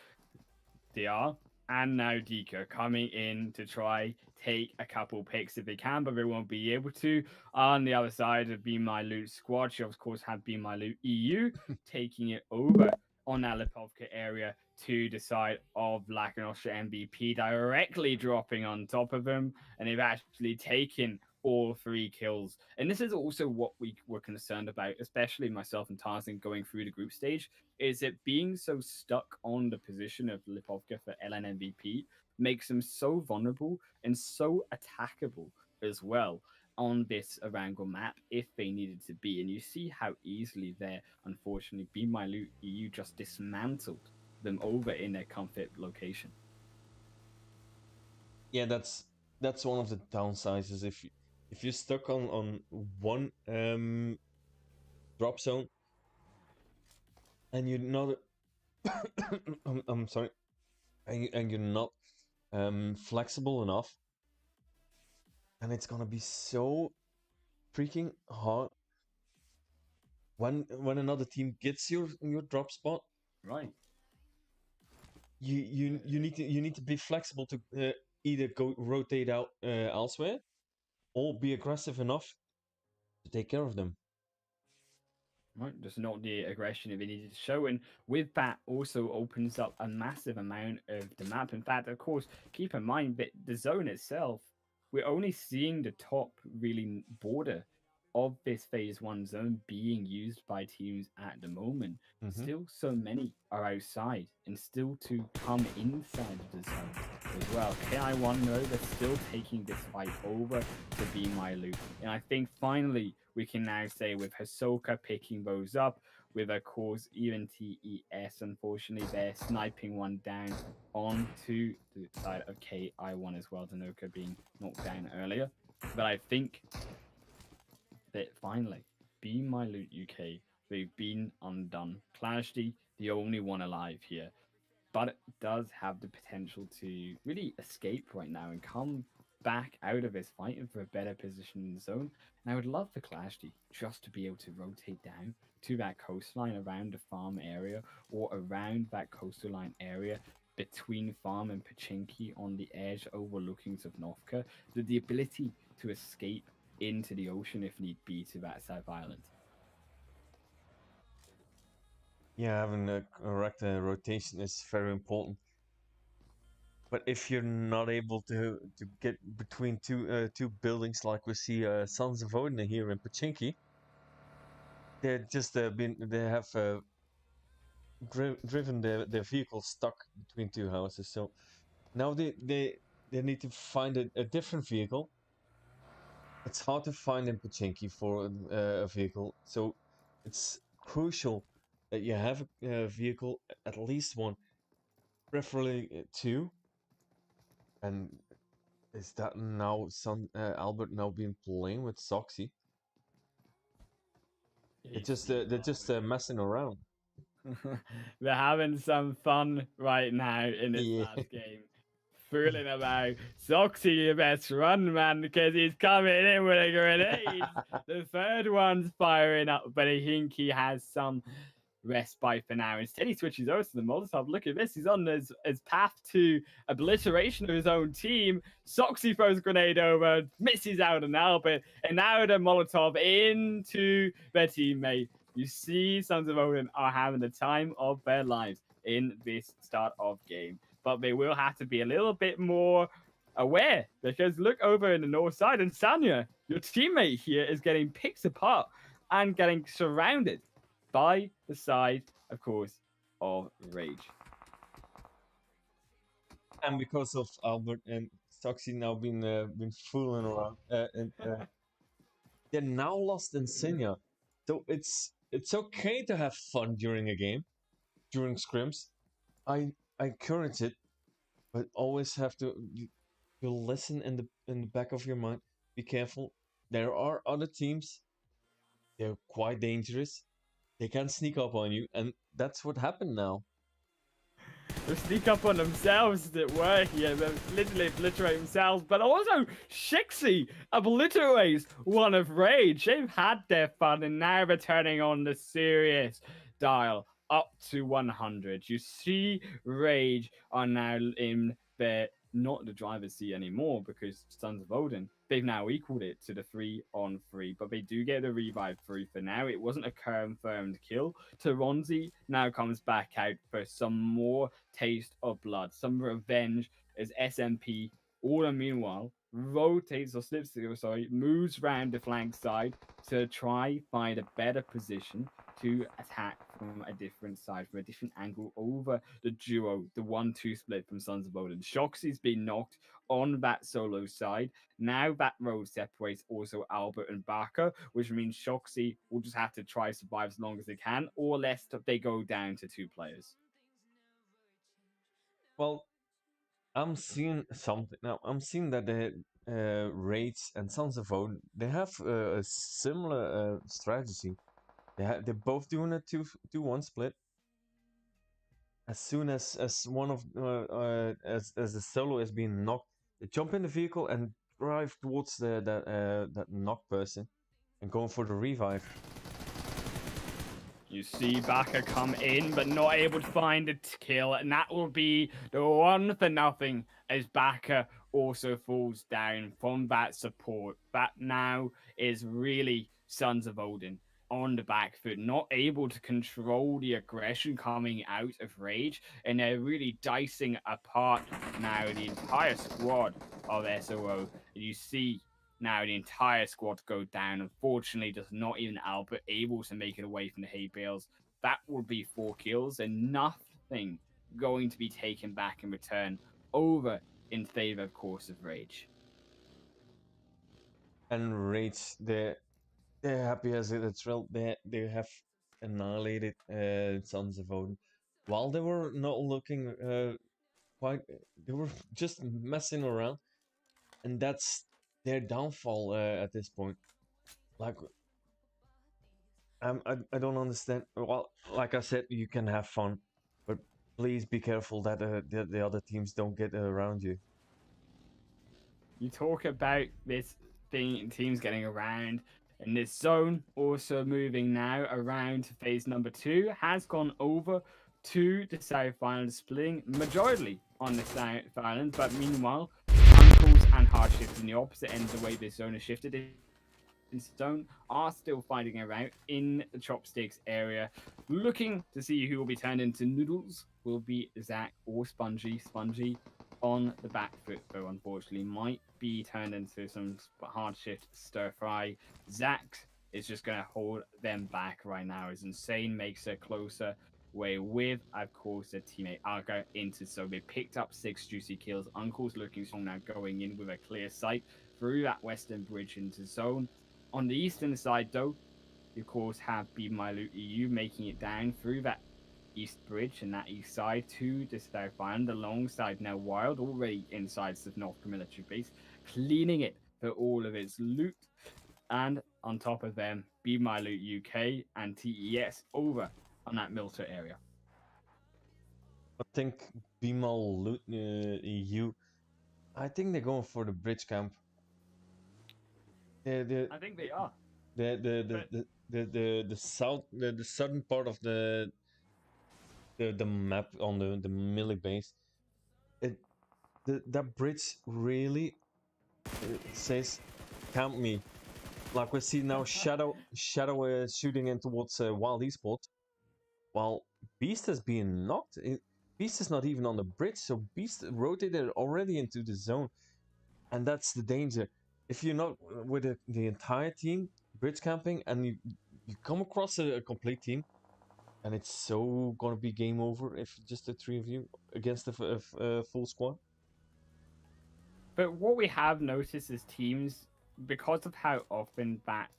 DR and now Dika coming in to try take a couple picks if they can, but they won't be able to. On the other side of Be My Loot squad, she of course have Be My Loot EU taking it over on that Lipovka area to the side of Black and Austria MVP directly dropping on top of them, and they've actually taken all 3 kills. And this is also what we were concerned about, especially myself and Tarzan going through the group stage, is it being so stuck on the position of Lipovka for LN MVP makes them so vulnerable and so attackable as well on this Erangel map if they needed to be. And you see how easily there, unfortunately, Be My Loot EU just dismantled them over in their comfort location. Yeah, that's one of the downsides. If you're stuck on one drop zone and you're not I'm sorry, and you're not flexible enough, and it's gonna be so freaking hard when another team gets your drop spot. Right. You need to be flexible to either go rotate out elsewhere or be aggressive enough to take care of them. Right, just not the aggression that they needed to show, and with that also opens up a massive amount of the map. In fact, of course, keep in mind that the zone itself, we're only seeing the top really border of this phase 1 zone being used by teams at the moment. Still so many are outside and still to come inside of the zone as well. KI1 though, they're still taking this fight over to Be My Loot, and I think finally we can now say with Hisoka picking those up, with of course even TES, unfortunately they're sniping one down onto the side of KI1 as well, Danoka being knocked down earlier. But I think that finally, Be My Loot UK, they've been undone. Clashdy, the only one alive here, but it does have the potential to really escape right now and come back out of this fighting for a better position in the zone. And I would love for Clashdy just to be able to rotate down to that coastline around the farm area or around that coastline area between farm and Pachinki on the edge overlooking Zovnovka, the ability to escape into the ocean if need be to that South Island. Yeah, having a correct rotation is very important. But if you're not able to get between two buildings like we see Sons of Odin here in Pachinki, they're just they have driven their vehicle stuck between 2 houses. So now they need to find a different vehicle. It's hard to find in Pachinki for a vehicle, so it's crucial that you have a vehicle, at least one, preferably 2. And is that now Albert now being playing with Soxy? They're just messing around. They're having some fun right now in this last game. Fooling about. Soxy, your best run, man, because he's coming in with a grenade. The third one's firing up, but I think he has some respite for now. Instead, he switches over to the Molotov. Look at this. He's on his path to obliteration of his own team. Soxy throws a grenade over, misses out on Albert, and now the Molotov into their teammate. You see, Sons of Odin are having the time of their lives in this start of game. But they will have to be a little bit more aware, because look over in the north side, and Sanya, your teammate here, is getting picked apart and getting surrounded by the side, of course, of Rage. And because of Albert and Soxy now been fooling around, and they're now lost in Senya, so it's it's okay to have fun during a game, during scrims. I encourage it, but always have to you listen in the back of your mind. Be careful. There are other teams. They're quite dangerous. They can sneak up on you, and that's what happened now. They sneak up on themselves, as it were here. They literally obliterate themselves, but also Shixie obliterates one of Rage. They've had their fun, and now they're turning on the serious dial up to 100. You see Rage are now in their not the driver's seat anymore because Sons of Odin, they've now equaled it to the 3-on-3, but they do get the revive through for now. It wasn't a confirmed kill. Taronzi now comes back out for some more taste of blood, some revenge as SMP, all the meanwhile, rotates or slips, sorry, moves round the flank side to try find a better position to attack from a different side, from a different angle over the duo, the 1-2 split from Sons of Odin. Shoxy's been knocked on that solo side. Now that road separates also Albert and Barker, which means Shoxy will just have to try to survive as long as they can, or lest they go down to 2 players. Well, I'm seeing something now. I'm seeing that the Raids and Sons of Odin they have a similar strategy. They're both doing a 2-1 split. As soon as one of as the solo is being knocked, they jump in the vehicle and drive towards that knocked person and going for the revive. You see Baka come in, but not able to find a kill, and that will be the 1-0 as Baka also falls down from that support. That now is really Sons of Odin on the back foot, not able to control the aggression coming out of Rage, and they're really dicing apart now the entire squad of SOO. You see now the entire squad go down. Unfortunately, just not even Albert able to make it away from the hay bales. That would be 4 kills and nothing going to be taken back in return over in favor, of course, of Rage. And Rage, they're happy as it's real. They have annihilated Sons of Odin. While they were not looking quite, they were just messing around, and that's their downfall at this point. Like, I don't understand. Well, like I said, you can have fun, but please be careful that the other teams don't get around you. You talk about this thing, teams getting around, and this zone also moving now around to phase number 2 has gone over to the South Island, splitting majority on the South Island, but meanwhile, Uncles and Hardships in the opposite end of the way this zone has shifted in Stone are still fighting around in the chopsticks area, looking to see who will be turned into noodles. Will be Zach or Spongy. Spongy on the back foot, though, unfortunately, might be turned into some hard shift stir fry. Zach is just going to hold them back right now as Insane makes a closer way with, of course, a teammate Argo into. So they picked up 6 juicy kills. Uncle's looking strong now, going in with a clear sight through that western bridge into zone. On the eastern side, though, you of course have Be My Loot EU making it down through that east bridge and that east side to the South Island, alongside now Wild, already inside the North military base, cleaning it for all of its loot. And on top of them, Be My Loot UK and TES over on that military area. I think Bimal Loot EU. I think they're going for the bridge camp. I think they are. The south the southern part of the map on the melee base, it that bridge really says camp me. Like we see now Shadow shooting in towards Wild Esports, while Beast is being knocked. Beast is not even on the bridge, so Beast rotated already into the zone, and that's the danger. If you're not with the entire team bridge camping and you come across a complete team, and it's so gonna be game over if just the 3 of you against a full squad. But what we have noticed is teams, because of how often that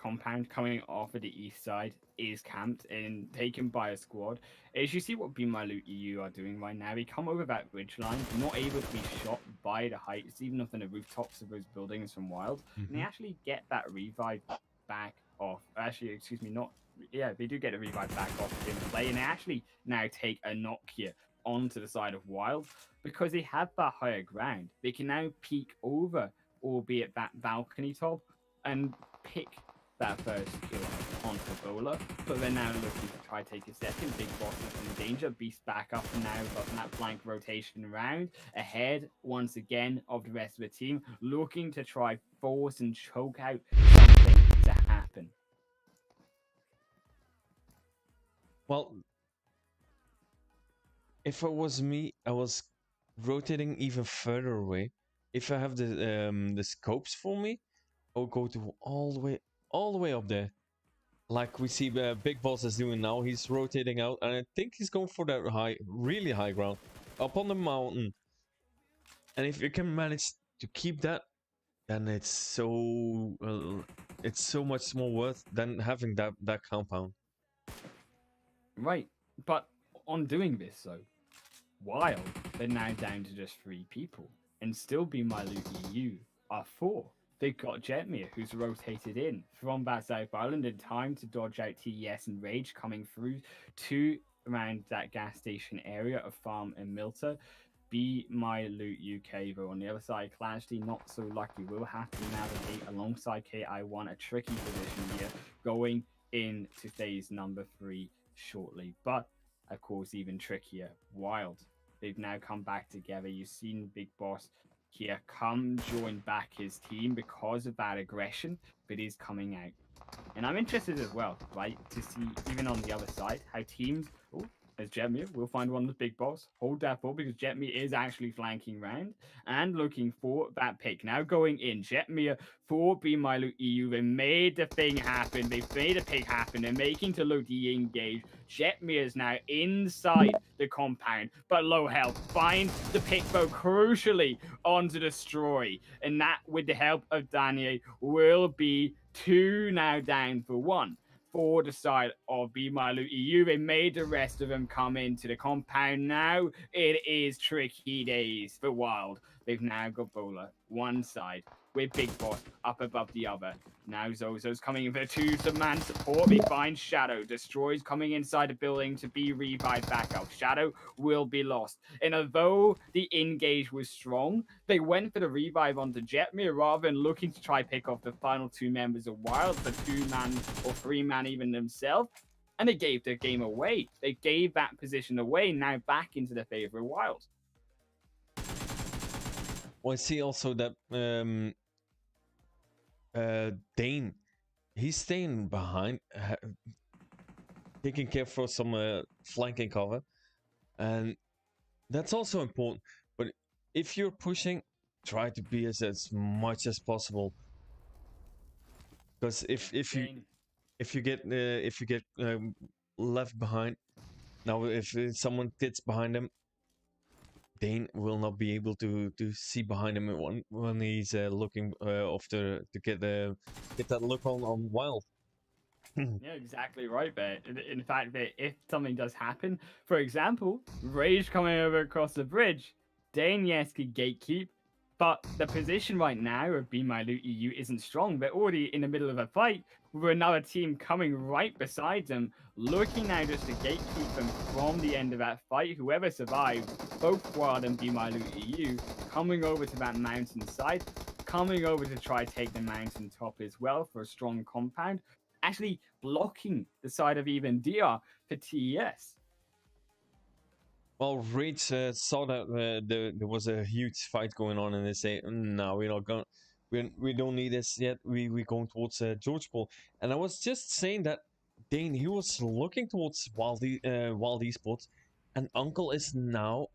compound coming off of the east side is camped and taken by a squad. As you see what Be My Loot EU are doing right now, they come over that ridge line, not able to be shot by the heights, even up in the rooftops of those buildings from Wild, and they actually get that revive back off. Actually, excuse me, not yeah, they do get a revive back off in play, and they actually now take a knock here onto the side of Wild because they have that higher ground. They can now peek over, albeit that balcony top, and pick that first kill onto Bowler, but they're now looking to try take a second. Big Boss is in danger. Beast back up now, got that flank rotation round ahead once again of the rest of the team, looking to try force and choke out something to happen. Well, if it was me, I was rotating even further away. If I have the scopes for me, I'll go to all the way up there. Like we see Big Boss is doing now. He's rotating out, and I think he's going for that really high ground up on the mountain. And if you can manage to keep that, then it's so much more worth than having that compound. Right, but on doing this though, Wild, they're now down to just 3 people, and still Be My Loot EU are 4. They've got Jetmir, who's rotated in from that South Island in time to dodge out TES and Rage coming through to around that gas station area of Farm and Milter. Be My Loot UK, though, on the other side, Clashy, not so lucky, will have to navigate alongside KI1 a tricky position here, going into phase number 3 shortly. But, of course, even trickier, Wild. They've now come back together. You've seen Big Boss here come join back his team because of that aggression that is coming out. And I'm interested as well, right, to see even on the other side how teams, as Jetmir, we'll find one with Big Boss. Hold that thought because Jetmir is actually flanking round and looking for that pick. Now going in, Jetmir for Be My Loot EU. They made the thing happen. They made a pick happen. They're making to Loot engage. Jetmir is now inside the compound, but low health. Finds the pick though crucially onto Destroy. And that, with the help of Daniel, will be 2 now down for 1. For the side of Be My Loot EU. They made the rest of them come into the compound. Now it is tricky days for Wild. They've now got Bowler one side with Big Boss up above the other. Now Zozo's coming in for 2 man support. They find Shadow. Destroys coming inside the building to be revived back up. Shadow will be lost. And although the engage was strong, they went for the revive onto Jetmir rather than looking to try pick off the final 2 members of Wild, the 2 man or 3 man even themselves. And they gave the game away. They gave that position away, now back into the favor of Wild. Well, I see also that Dane, he's staying behind, taking care for some flanking cover, and that's also important. But if you're pushing, try to be as much as possible, because if you get left behind, now if someone gets behind them, Dane will not be able to see behind him when he's looking after to get that look on Wild. Yeah, exactly right, but in fact, that if something does happen, for example, Rage coming over across the bridge, Dane, yes, could gatekeep, but the position right now of Be My Loot EU isn't strong. They're already in the middle of a fight with another team coming right beside them, looking now just to gatekeep them from the end of that fight. Whoever survives, both Wild and Be My Loot EU, coming over to that mountain side, coming over to try take the mountain top as well for a strong compound, actually blocking the side of even DR for TES. Well, Rage saw that there was a huge fight going on, and they say, "No, we're not going. We don't need this yet. We're going towards George Paul." And I was just saying that Dane, he was looking towards Wild Esports, and Uncle is now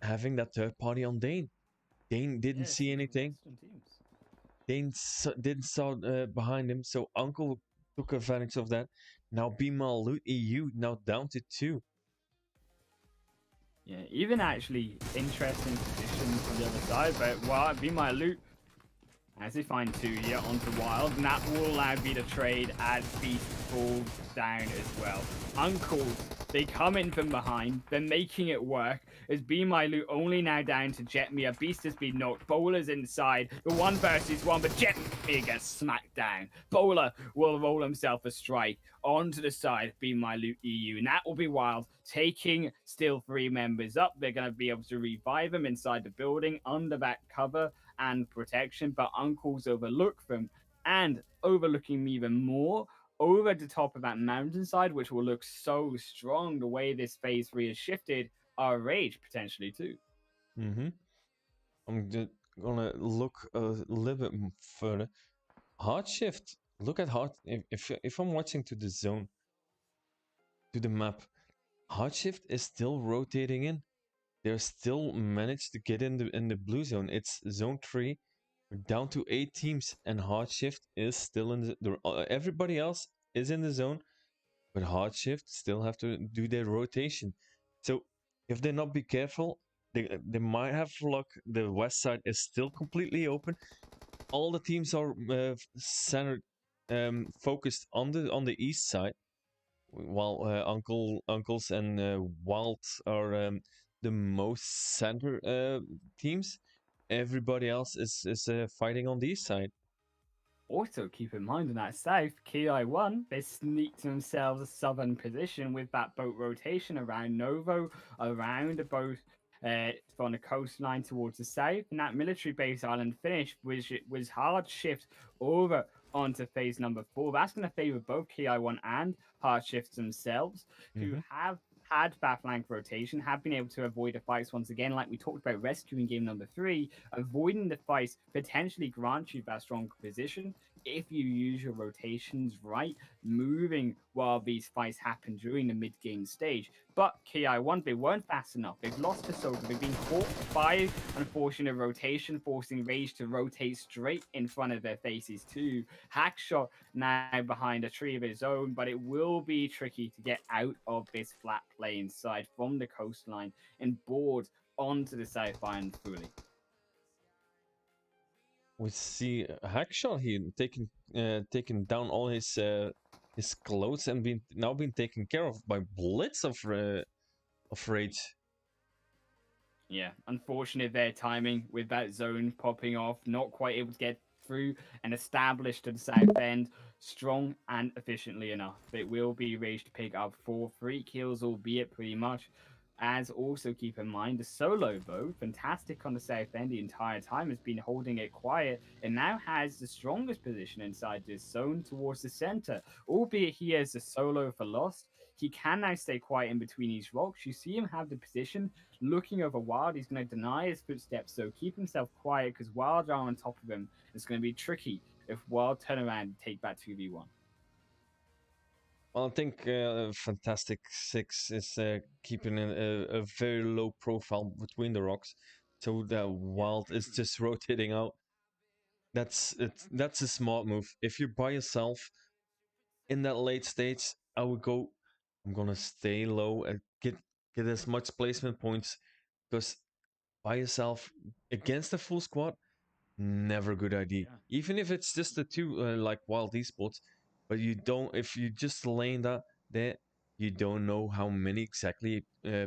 having that third party on Dane. Dane didn't see anything. Dane didn't saw behind him, so Uncle took advantage of that. Now Be My Loot EU now down to 2. Yeah, even actually interesting position on the other side, but Be My Loot As they find Tuya onto Wild, and that will allow me to trade as Beast falls down as well. Uncles, they come in from behind, they're making it work. As Be My Loot only now down to Jetmir. Beast has been knocked. Bowler's inside. The one versus one, but Jetmir gets smacked down. Bowler will roll himself a strike onto the side. Be My Loot EU. And that will be Wild, taking still 3 members up. They're going to be able to revive them inside the building under that cover and protection, but Uncle's overlook them and overlooking me even more over the top of that mountainside, which will look so strong the way this phase 3 has shifted our rage potentially too. Mm-hmm. I'm just gonna look a little bit further. Hard shift. Look at hard. If I'm watching to the zone, to the map, hard shift is still rotating in. They're still managed to get in the blue zone. It's zone 3. We're down to 8 teams, and hard shift is still in everybody else is in the zone, but hard shift still have to do their rotation. So if they not be careful, they might have luck. The west side is still completely open. All the teams are centered, focused on the east side, while uncles and wild are the most center teams. Everybody else is fighting on the east side. Also, keep in mind on that south, Ki-1, they sneaked themselves a southern position with that boat rotation around Novo, around both from the coastline towards the south. And that military base island finish was hard shift over onto phase number 4. That's going to favor both Ki-1 and hard shifts themselves, who Mm-hmm. have had that flank rotation, have been able to avoid the fights once again, like we talked about rescuing game number 3. Avoiding the fights potentially grants you that strong position if you use your rotations right, moving while these fights happen during the mid game stage. But Ki-1, they weren't fast enough. They've lost to Soka. They've been caught by unfortunate rotation, forcing Rage to rotate straight in front of their faces too. Hackshot now behind a tree of his own, but it will be tricky to get out of this flat plain side from the coastline and board onto the South Island fully. We see Hackshot here taking down all his clothes and being taken care of by Blitz of Rage. Yeah, unfortunate their timing with that zone popping off, not quite able to get through and establish to the south end strong and efficiently enough. It will be Rage to pick up 4 3 kills, albeit pretty much. As also keep in mind, the solo though, fantastic on the south end the entire time, has been holding it quiet and now has the strongest position inside this zone towards the center. Albeit he has the solo for Lost, he can now stay quiet in between these rocks. You see him have the position looking over Wild. He's going to deny his footsteps, so keep himself quiet because Wild are on top of him. It's going to be tricky if Wild turn around and take that 2v1. Well, I think Fantastic Six is keeping a very low profile between the rocks, so the Wild is just rotating out. That's it. That's a smart move. If you're by yourself in that late stage, I would go. I'm gonna stay low and get as much placement points, because by yourself against a full squad, never a good idea. Yeah. Even if it's just the two like wild esports, but you don't. If you just laying that there, you don't know how many exactly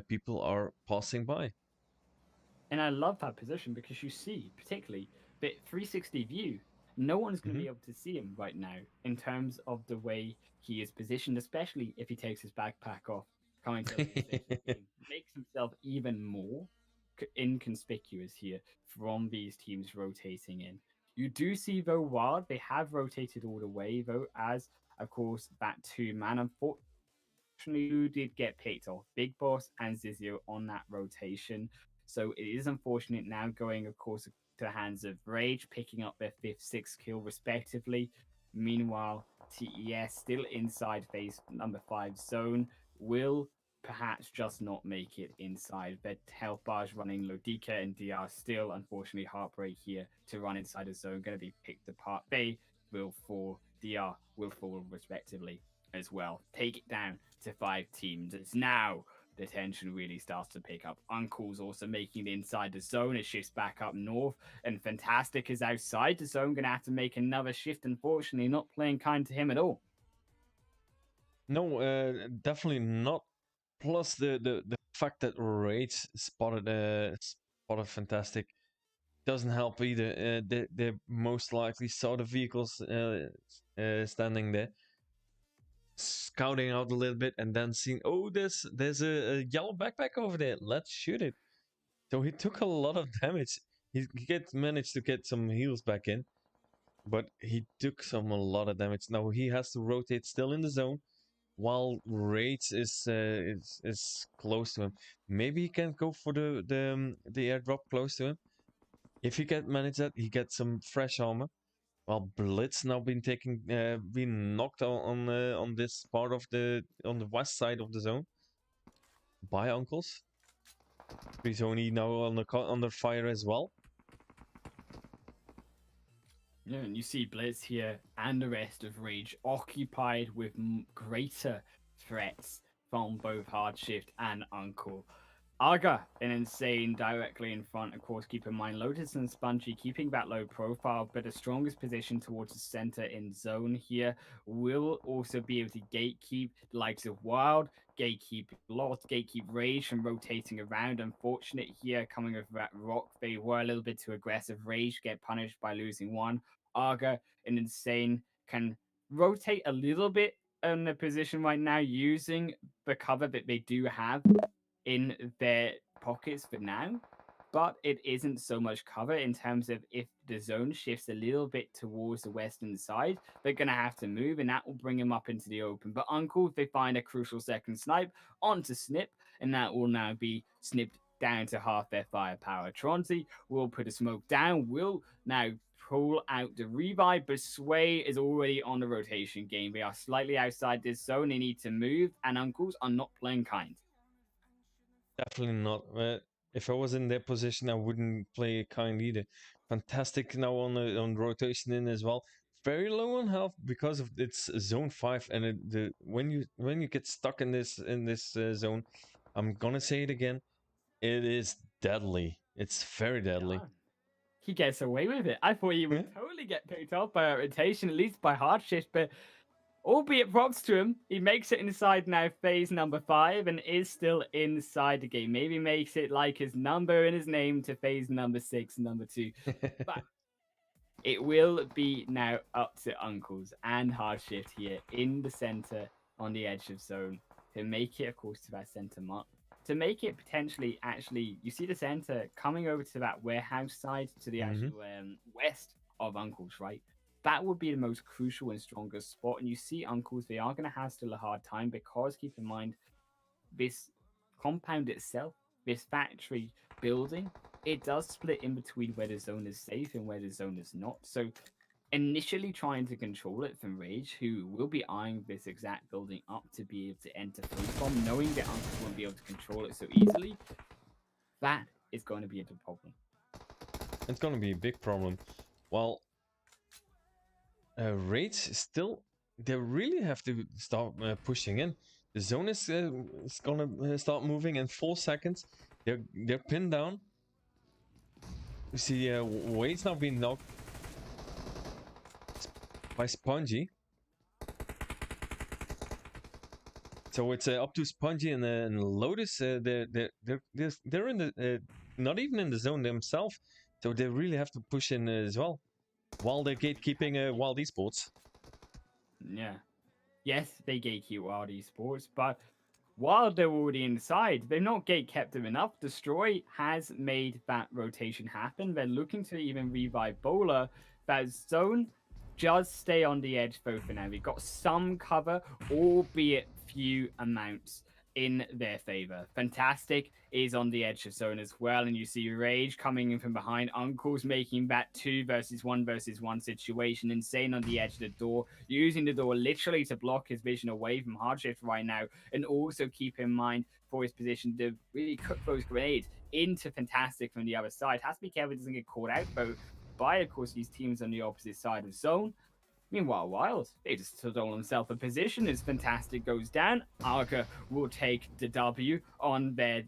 people are passing by. And I love that position because you see, particularly, the 360 view. No one's going to Mm-hmm. be able to see him right now in terms of the way he is positioned, especially if he takes his backpack off, coming to a late stage of the game. Makes himself even more inconspicuous here from these teams rotating in. You do see, though, Wild, they have rotated all the way, though, as, of course, that 2 man. Unfortunately, who did get picked off? Big Boss and Zizio on that rotation. So it is unfortunate now going, of course, to the hands of Rage, picking up their 5th, 6th kill respectively. Meanwhile, TES still inside phase number 5 zone will perhaps just not make it inside. Their health bars running Lodika and DR still, unfortunately, Heartbreak here to run inside the zone, going to be picked apart. They will fall, DR will fall respectively as well. Take it down to 5 teams. It's now the tension really starts to pick up. Uncle's also making it inside the zone. It shifts back up north, and Fantastic is outside the zone. Gonna have to make another shift. Unfortunately, not playing kind to him at all. No, definitely not. Plus the fact that Rage spotted Fantastic doesn't help either. They most likely saw the vehicles standing there, scouting out a little bit, and then seeing, oh, there's a yellow backpack over there. Let's shoot it. So he took a lot of damage. He managed to get some heals back in, but he took a lot of damage. Now he has to rotate still in the zone, while Rage is close to him. Maybe he can go for the airdrop close to him. If he can manage that, he gets some fresh armor. While Blitz now been knocked on this part of on the west side of the zone by Uncles. Trizoni now under fire as well. Yeah, and you see Blitz here and the rest of Rage occupied with greater threats from both Hardshift and Uncle. Aga, an insane directly in front. Of course, keep in mind Lotus and Spongy keeping that low profile, but the strongest position towards the center in zone here will also be able to gatekeep the likes of Wild, gatekeep Lost, gatekeep Rage from rotating around. Unfortunate here coming with that rock. They were a little bit too aggressive. Rage get punished by losing one. Aga, an insane, can rotate a little bit in the position right now using the cover that they do have in their pockets for now, but it isn't so much cover in terms of if the zone shifts a little bit towards the western side, they're going to have to move, and that will bring them up into the open. But Uncle, they find a crucial second snipe onto Snip, and that will now be snipped down to half their firepower. Tronzi will put a smoke down, will now pull out the revive, but Sway is already on the rotation game. They are slightly outside this zone, they need to move, and Uncles are not playing kind. Definitely not. If I was in their position, I wouldn't play kind either. Fantastic now on rotation in as well. Very low on health because of its zone 5, and when you get stuck in this zone, I'm gonna say it again. It is deadly. It's very deadly. Yeah. He gets away with it. I thought he would totally get picked off by a rotation, at least by Hardshift, but albeit props to him, he makes it inside now phase number 5 and is still inside the game. Maybe makes it like his number in his name to phase number 6, number 2. But it will be now up to Uncles and Hardshift here in the center on the edge of zone to make it, of course, to that center mark. To make it potentially, actually, you see the center coming over to that warehouse side to the actual west of Uncles, right? That would be the most crucial and strongest spot. And you see Uncles, they are going to have still a hard time because keep in mind, this compound itself, this factory building, it does split in between where the zone is safe and where the zone is not. So initially trying to control it from Rage, who will be eyeing this exact building up to be able to enter through from, knowing that Uncle won't be able to control it so easily, that is going to be a big problem. It's going to be a big problem. Well, Rage still, they really have to start pushing in. The zone is gonna start moving in 4 seconds. They're pinned down. You see, Wade's now being knocked by Spongy. So it's up to Spongy and Lotus. They're in the not even in the zone themselves. So they really have to push in as well, while they're gatekeeping Wild Esports. Yeah. Yes, they gatekeep Wild Esports, but while they're already inside, they've not gatekept them enough. Destroy has made that rotation happen. They're looking to even revive Bowler. That zone just stay on the edge though for now. We've got some cover, albeit few amounts in their favor. Fantastic is on the edge of zone as well, and you see Rage coming in from behind. Uncle's making that 2 versus 1 situation. Insane on the edge of the door, using the door literally to block his vision away from Hardshift right now, and also keep in mind for his position to really cook those grenades into Fantastic from the other side. Has to be careful he doesn't get caught out though by, of course, these teams on the opposite side of zone. Meanwhile, Wild, they just stole themselves a position as Fantastic goes down. Arca will take the W on their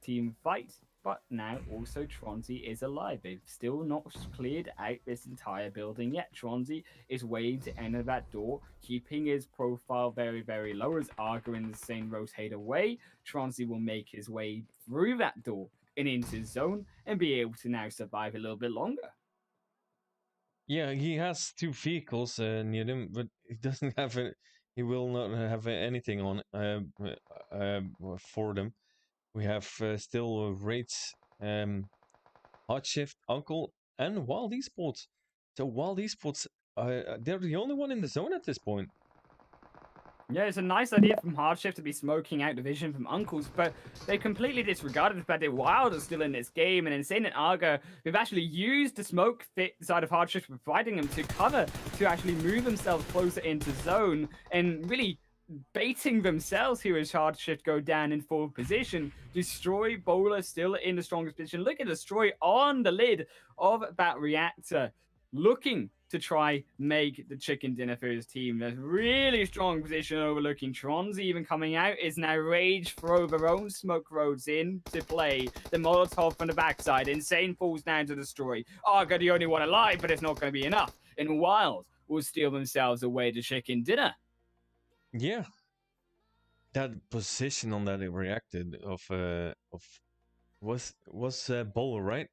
team fight. But now also Tronzi is alive. They've still not cleared out this entire building yet. Tronzi is waiting to enter that door, keeping his profile very, very low as Arga and Insane rotate away. Tronzi will make his way through that door and into his zone and be able to now survive a little bit longer. Yeah, he has two vehicles near him, but he doesn't have a. He will not have anything on for them. We have still Raids, Hot Shift, Uncle, and Wild Esports. So Wild Esports, they're the only one in the zone at this point. Yeah, it's a nice idea from Hardship to be smoking out the vision from Uncles, but they completely disregarded the fact that Wild is still in this game, and Insane and Arga, they've actually used the smoke fit side of Hardship, providing them to cover, to actually move themselves closer into zone, and really baiting themselves here as Hardship go down in forward position. Destroy Bowler still in the strongest position. Look at Destroy on the lid of that reactor, looking to try make the chicken dinner for his team. There's really strong position overlooking Trons. Even coming out is now Rage throw their own smoke roads in to play. The Molotov from the backside. Insane falls down to destroy. Arga the only one alive, but it's not going to be enough. And Wild will steal themselves away to chicken dinner. Yeah, that position on that it reacted of was Bowler, right?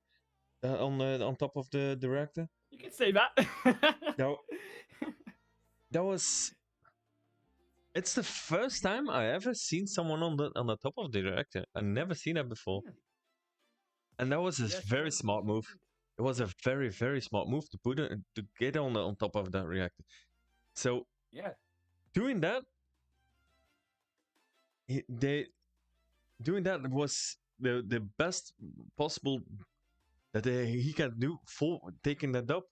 On top of the reactor. You can say that. No, that was. It's the first time I ever seen someone on the top of the reactor. I never seen that before, and that was a Yes, very smart move. It was a very very smart move to put it to get on top of that reactor. So yeah, doing that, they doing that was the best possible that he can do for taking that up.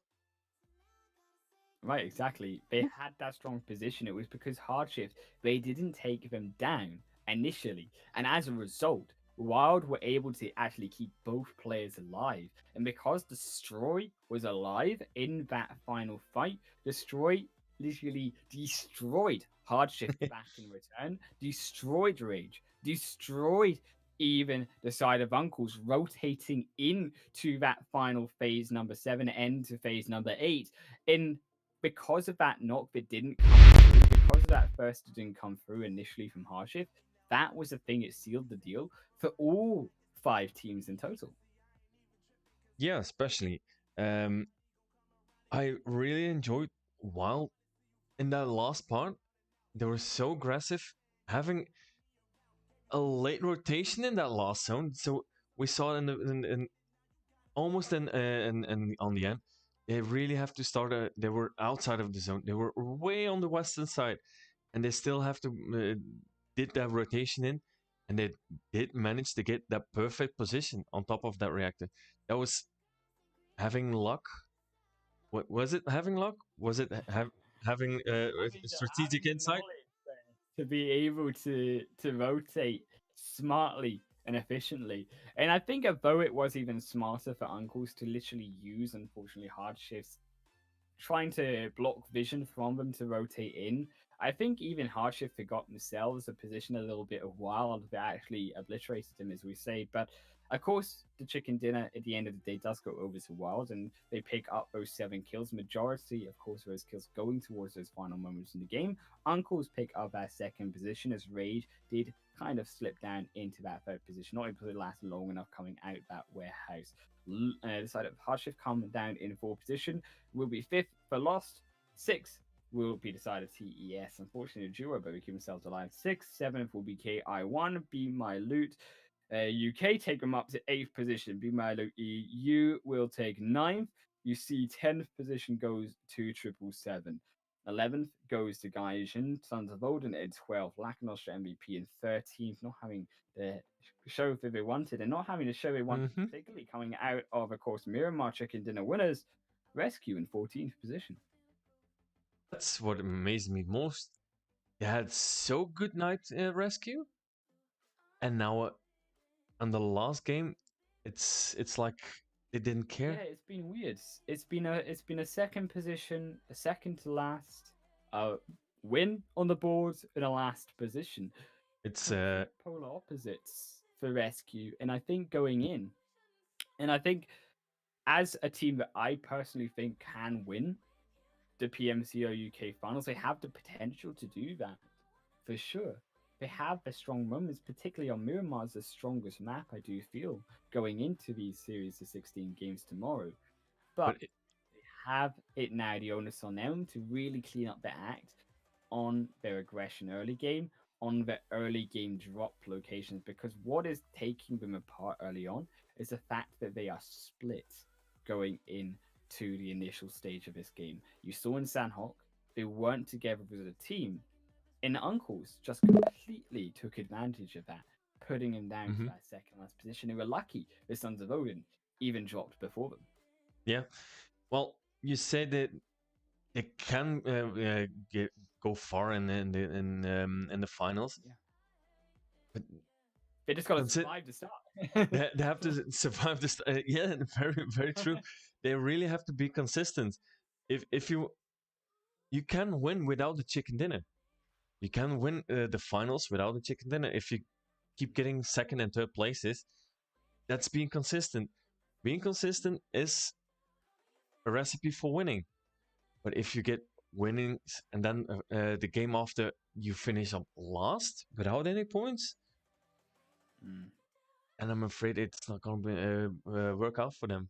right, exactly. They had that strong position. It was because Hardship, they didn't take them down initially. And as a result, Wild were able to actually keep both players alive. And because Destroy was alive in that final fight, Destroy literally destroyed Hardship back in return, destroyed Rage, destroyed even the side of Uncles, rotating into that final phase number 7, end to phase number 8. In because of that knock that didn't come through, because of that first that didn't come through initially from Hardship, that was the thing that sealed the deal for all 5 teams in total. Yeah, especially. I really enjoyed while in that last part, they were so aggressive, having a late rotation in that last zone. So we saw it in almost in on the end. They really have to start. They were outside of the zone. They were way on the western side, and they still have to did that rotation in, and they did manage to get that perfect position on top of that reactor. That was having luck. What was it? Having luck? Was it having strategic Having the insight? knowledge to be able to rotate smartly and efficiently. And I think although it was even smarter for Uncles to literally use, unfortunately, hard shifts trying to block vision from them to rotate in. I think even Hardship forgot themselves a position a little bit of while they actually obliterated him, as we say. But of course, the chicken dinner at the end of the day does go over to Wild, and they pick up those 7 kills. Majority, of course, of those kills going towards those final moments in the game. Uncles pick up that second position as Rage did kind of slip down into that third position, not able to last long enough coming out that warehouse. The side of Hardship come down in 4th position, will be 5th for Lost. 6th will be the side of TES. Unfortunately, the duo, but we keep themselves alive. 6th, 7th will be KI1, Be My Loot. UK take them up to 8th position. Be My Loot EU will take 9th. You see 10th position goes to 777. 11th goes to Gaijin, Sons of Odin at 12th, Lacknostra MVP in 13th, not having the show that they wanted and not having the show they wanted, particularly coming out of course, Miramar Chicken Dinner winners, Rescue in 14th position. That's what amazed me most. They had so good night rescue, and now on the last game, it's like They didn't Yeah, care. it's been weird. It's been a second position, a second to last, a win on the board, and a last position. It's Complete polar opposites for Rescue, and I think going in, and I think as a team that I personally think can win the PMCO UK finals, they have the potential to do that for sure. They have the strong moments, particularly on Miramar's the strongest map, I do feel, going into these series of 16 games tomorrow. But but it, they have it now, the onus on them to really clean up their act on their aggression early game, on the early game drop locations, because what is taking them apart early on is the fact that they are split going in to the initial stage of this game. You saw in Sandhawk, they weren't together as a team, and Uncles just completely took advantage of that, putting him down to mhm. that second last position. They were lucky the Sons of Odin even dropped before them. Yeah. Well, you said that it can go far in the finals, Yeah. but They just got to consider survive the start. they have to survive this. Yeah, very true. They really have to be consistent. If you can win without the chicken dinner, you can win the finals without the chicken dinner. If you keep getting second and third places, that's being consistent. Being consistent is a recipe for winning. But if you get winnings and then the game after you finish up last without any points, Mm. and I'm afraid it's not going to work out for them.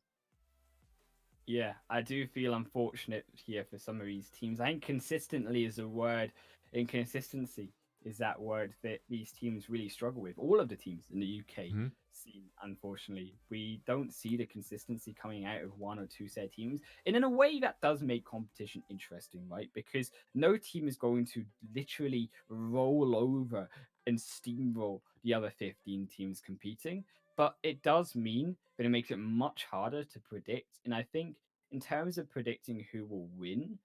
Yeah, I do feel unfortunate here for some of these teams. I think consistently is a word. Inconsistency is that word that these teams really struggle with. All of the teams in the UK Mm-hmm. scene, unfortunately, we don't see the consistency coming out of one or two set teams. And in a way, that does make competition interesting, right? Because no team is going to literally roll over and steamroll the other 15 teams competing. But it does mean that it makes it much harder to predict. And I think in terms of predicting who will win,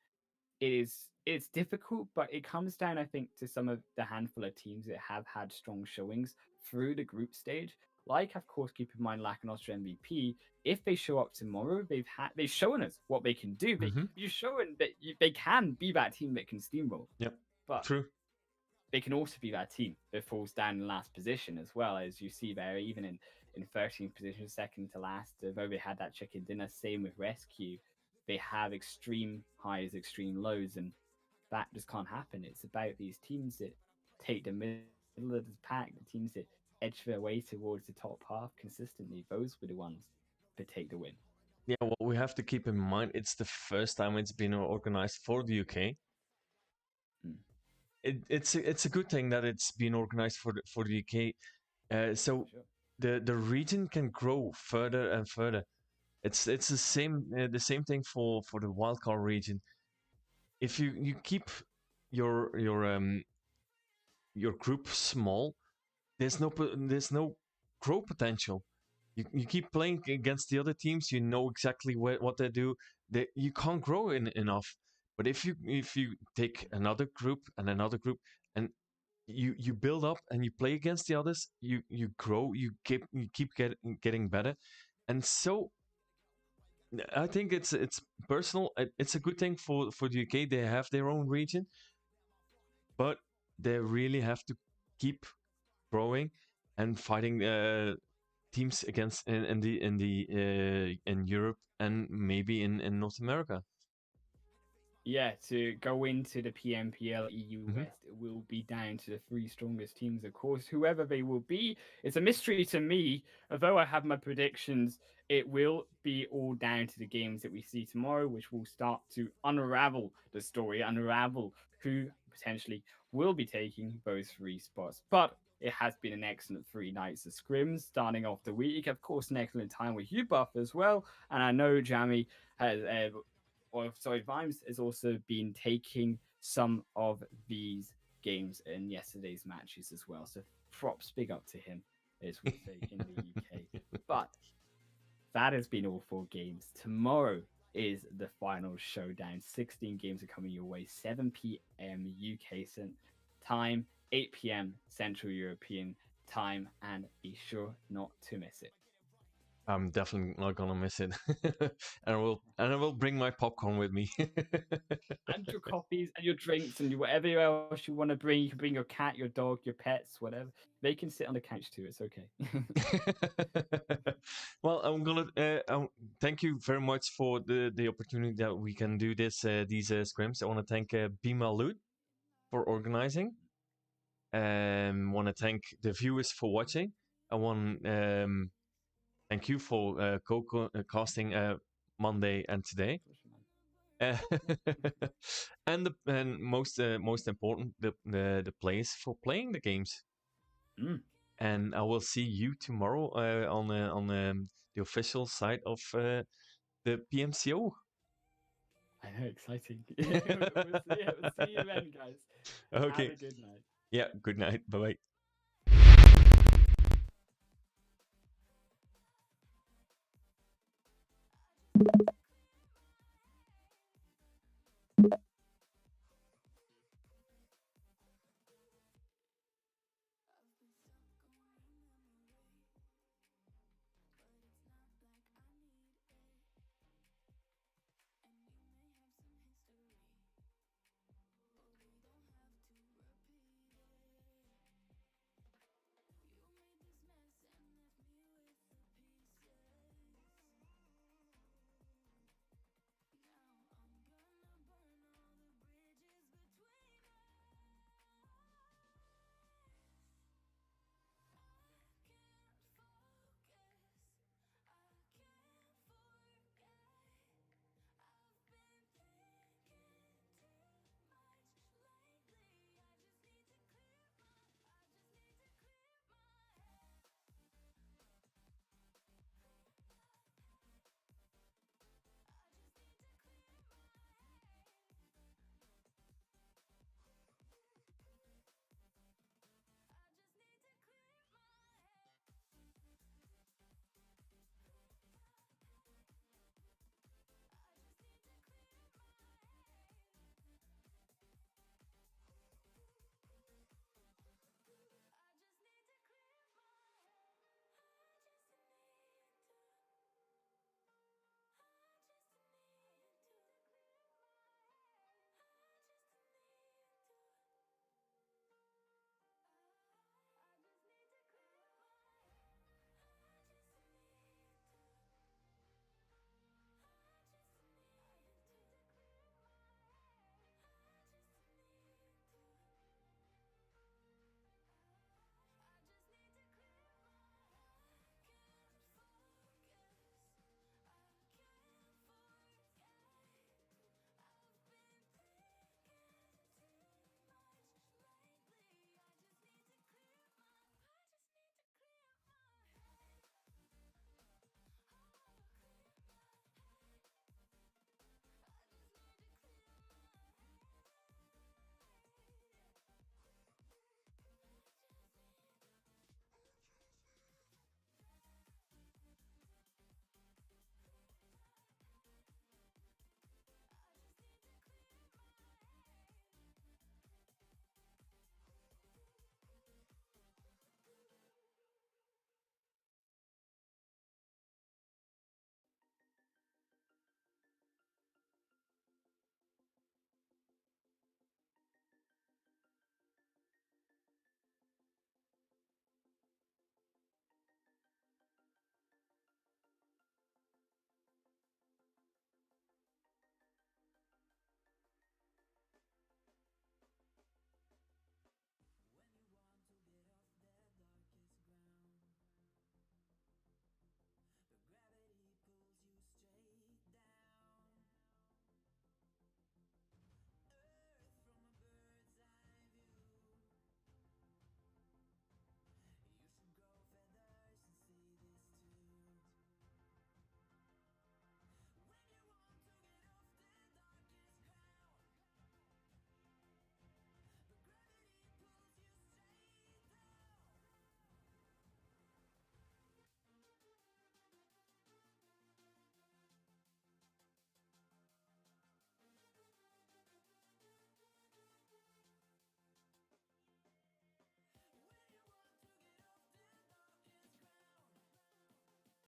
it's difficult, but it comes down, I think, to some of the handful of teams that have had strong showings through the group stage. Like, of course, keep in mind Lack and Austria MVP. If they show up tomorrow, they've shown us what they can do. Mm-hmm. You've shown that they can be that team that can steamroll. Yep. But True. they can also be that team that falls down in last position as well, as you see there, even in 13th position, second to last. Although they had that chicken dinner, same with Rescue. They have extreme highs, extreme lows, and that just can't happen. It's about these teams that take the middle of the pack, the teams that edge their way towards the top half consistently. Those were the ones that take the win. Yeah. What we have to keep in mind, it's the first time it's been organized for the UK. Mm, It's a good thing that it's been organized for the UK. for So sure. the region can grow further and further. It's the same thing for the wildcard region. If you keep your your group small, there's no growth potential. You keep playing against the other teams, you know exactly what they do. You can't grow enough. But if you take another group and you build up and you play against the others, you grow, you keep getting better. And so I think it's personal. It's a good thing for the UK. They have their own region, but they really have to keep growing and fighting teams against in Europe and maybe in North America. Yeah, to go into the PMPL EU Hmm. West, it will be down to the three strongest teams, of course. Whoever they will be, it's a mystery to me. Although I have my predictions, it will be all down to the games that we see tomorrow, which will start to unravel the story, unravel who potentially will be taking those three spots. But it has been an excellent 3 nights of scrims starting off the week. Of course, an excellent time with you, Buff, as well. And I know Jamie has or sorry, Vimes has also been taking some of these games in yesterday's matches as well. So props big up to him, as we say in the UK. But that has been all 4 games. Tomorrow is the final showdown. 16 games are coming your way. 7 p.m. UK time, 8 p.m. Central European time, and be sure not to miss it. I'm definitely not gonna miss it, and I will bring my popcorn with me. And your coffees and your drinks and whatever else you want to bring. You can bring your cat, your dog, your pets, whatever. They can sit on the couch too. It's okay. Well, I'm gonna thank you very much for the opportunity that we can do these scrims. I want to thank Bima Loot for organizing. Want to thank the viewers for watching. I want thank you for casting Monday and today. Uh, and most important the place for playing the games. Mm. And I will see you tomorrow on the official site of the PMCO. I know, exciting. We'll see you then, guys. Have Okay. a good night. Yeah. Good night. Bye bye.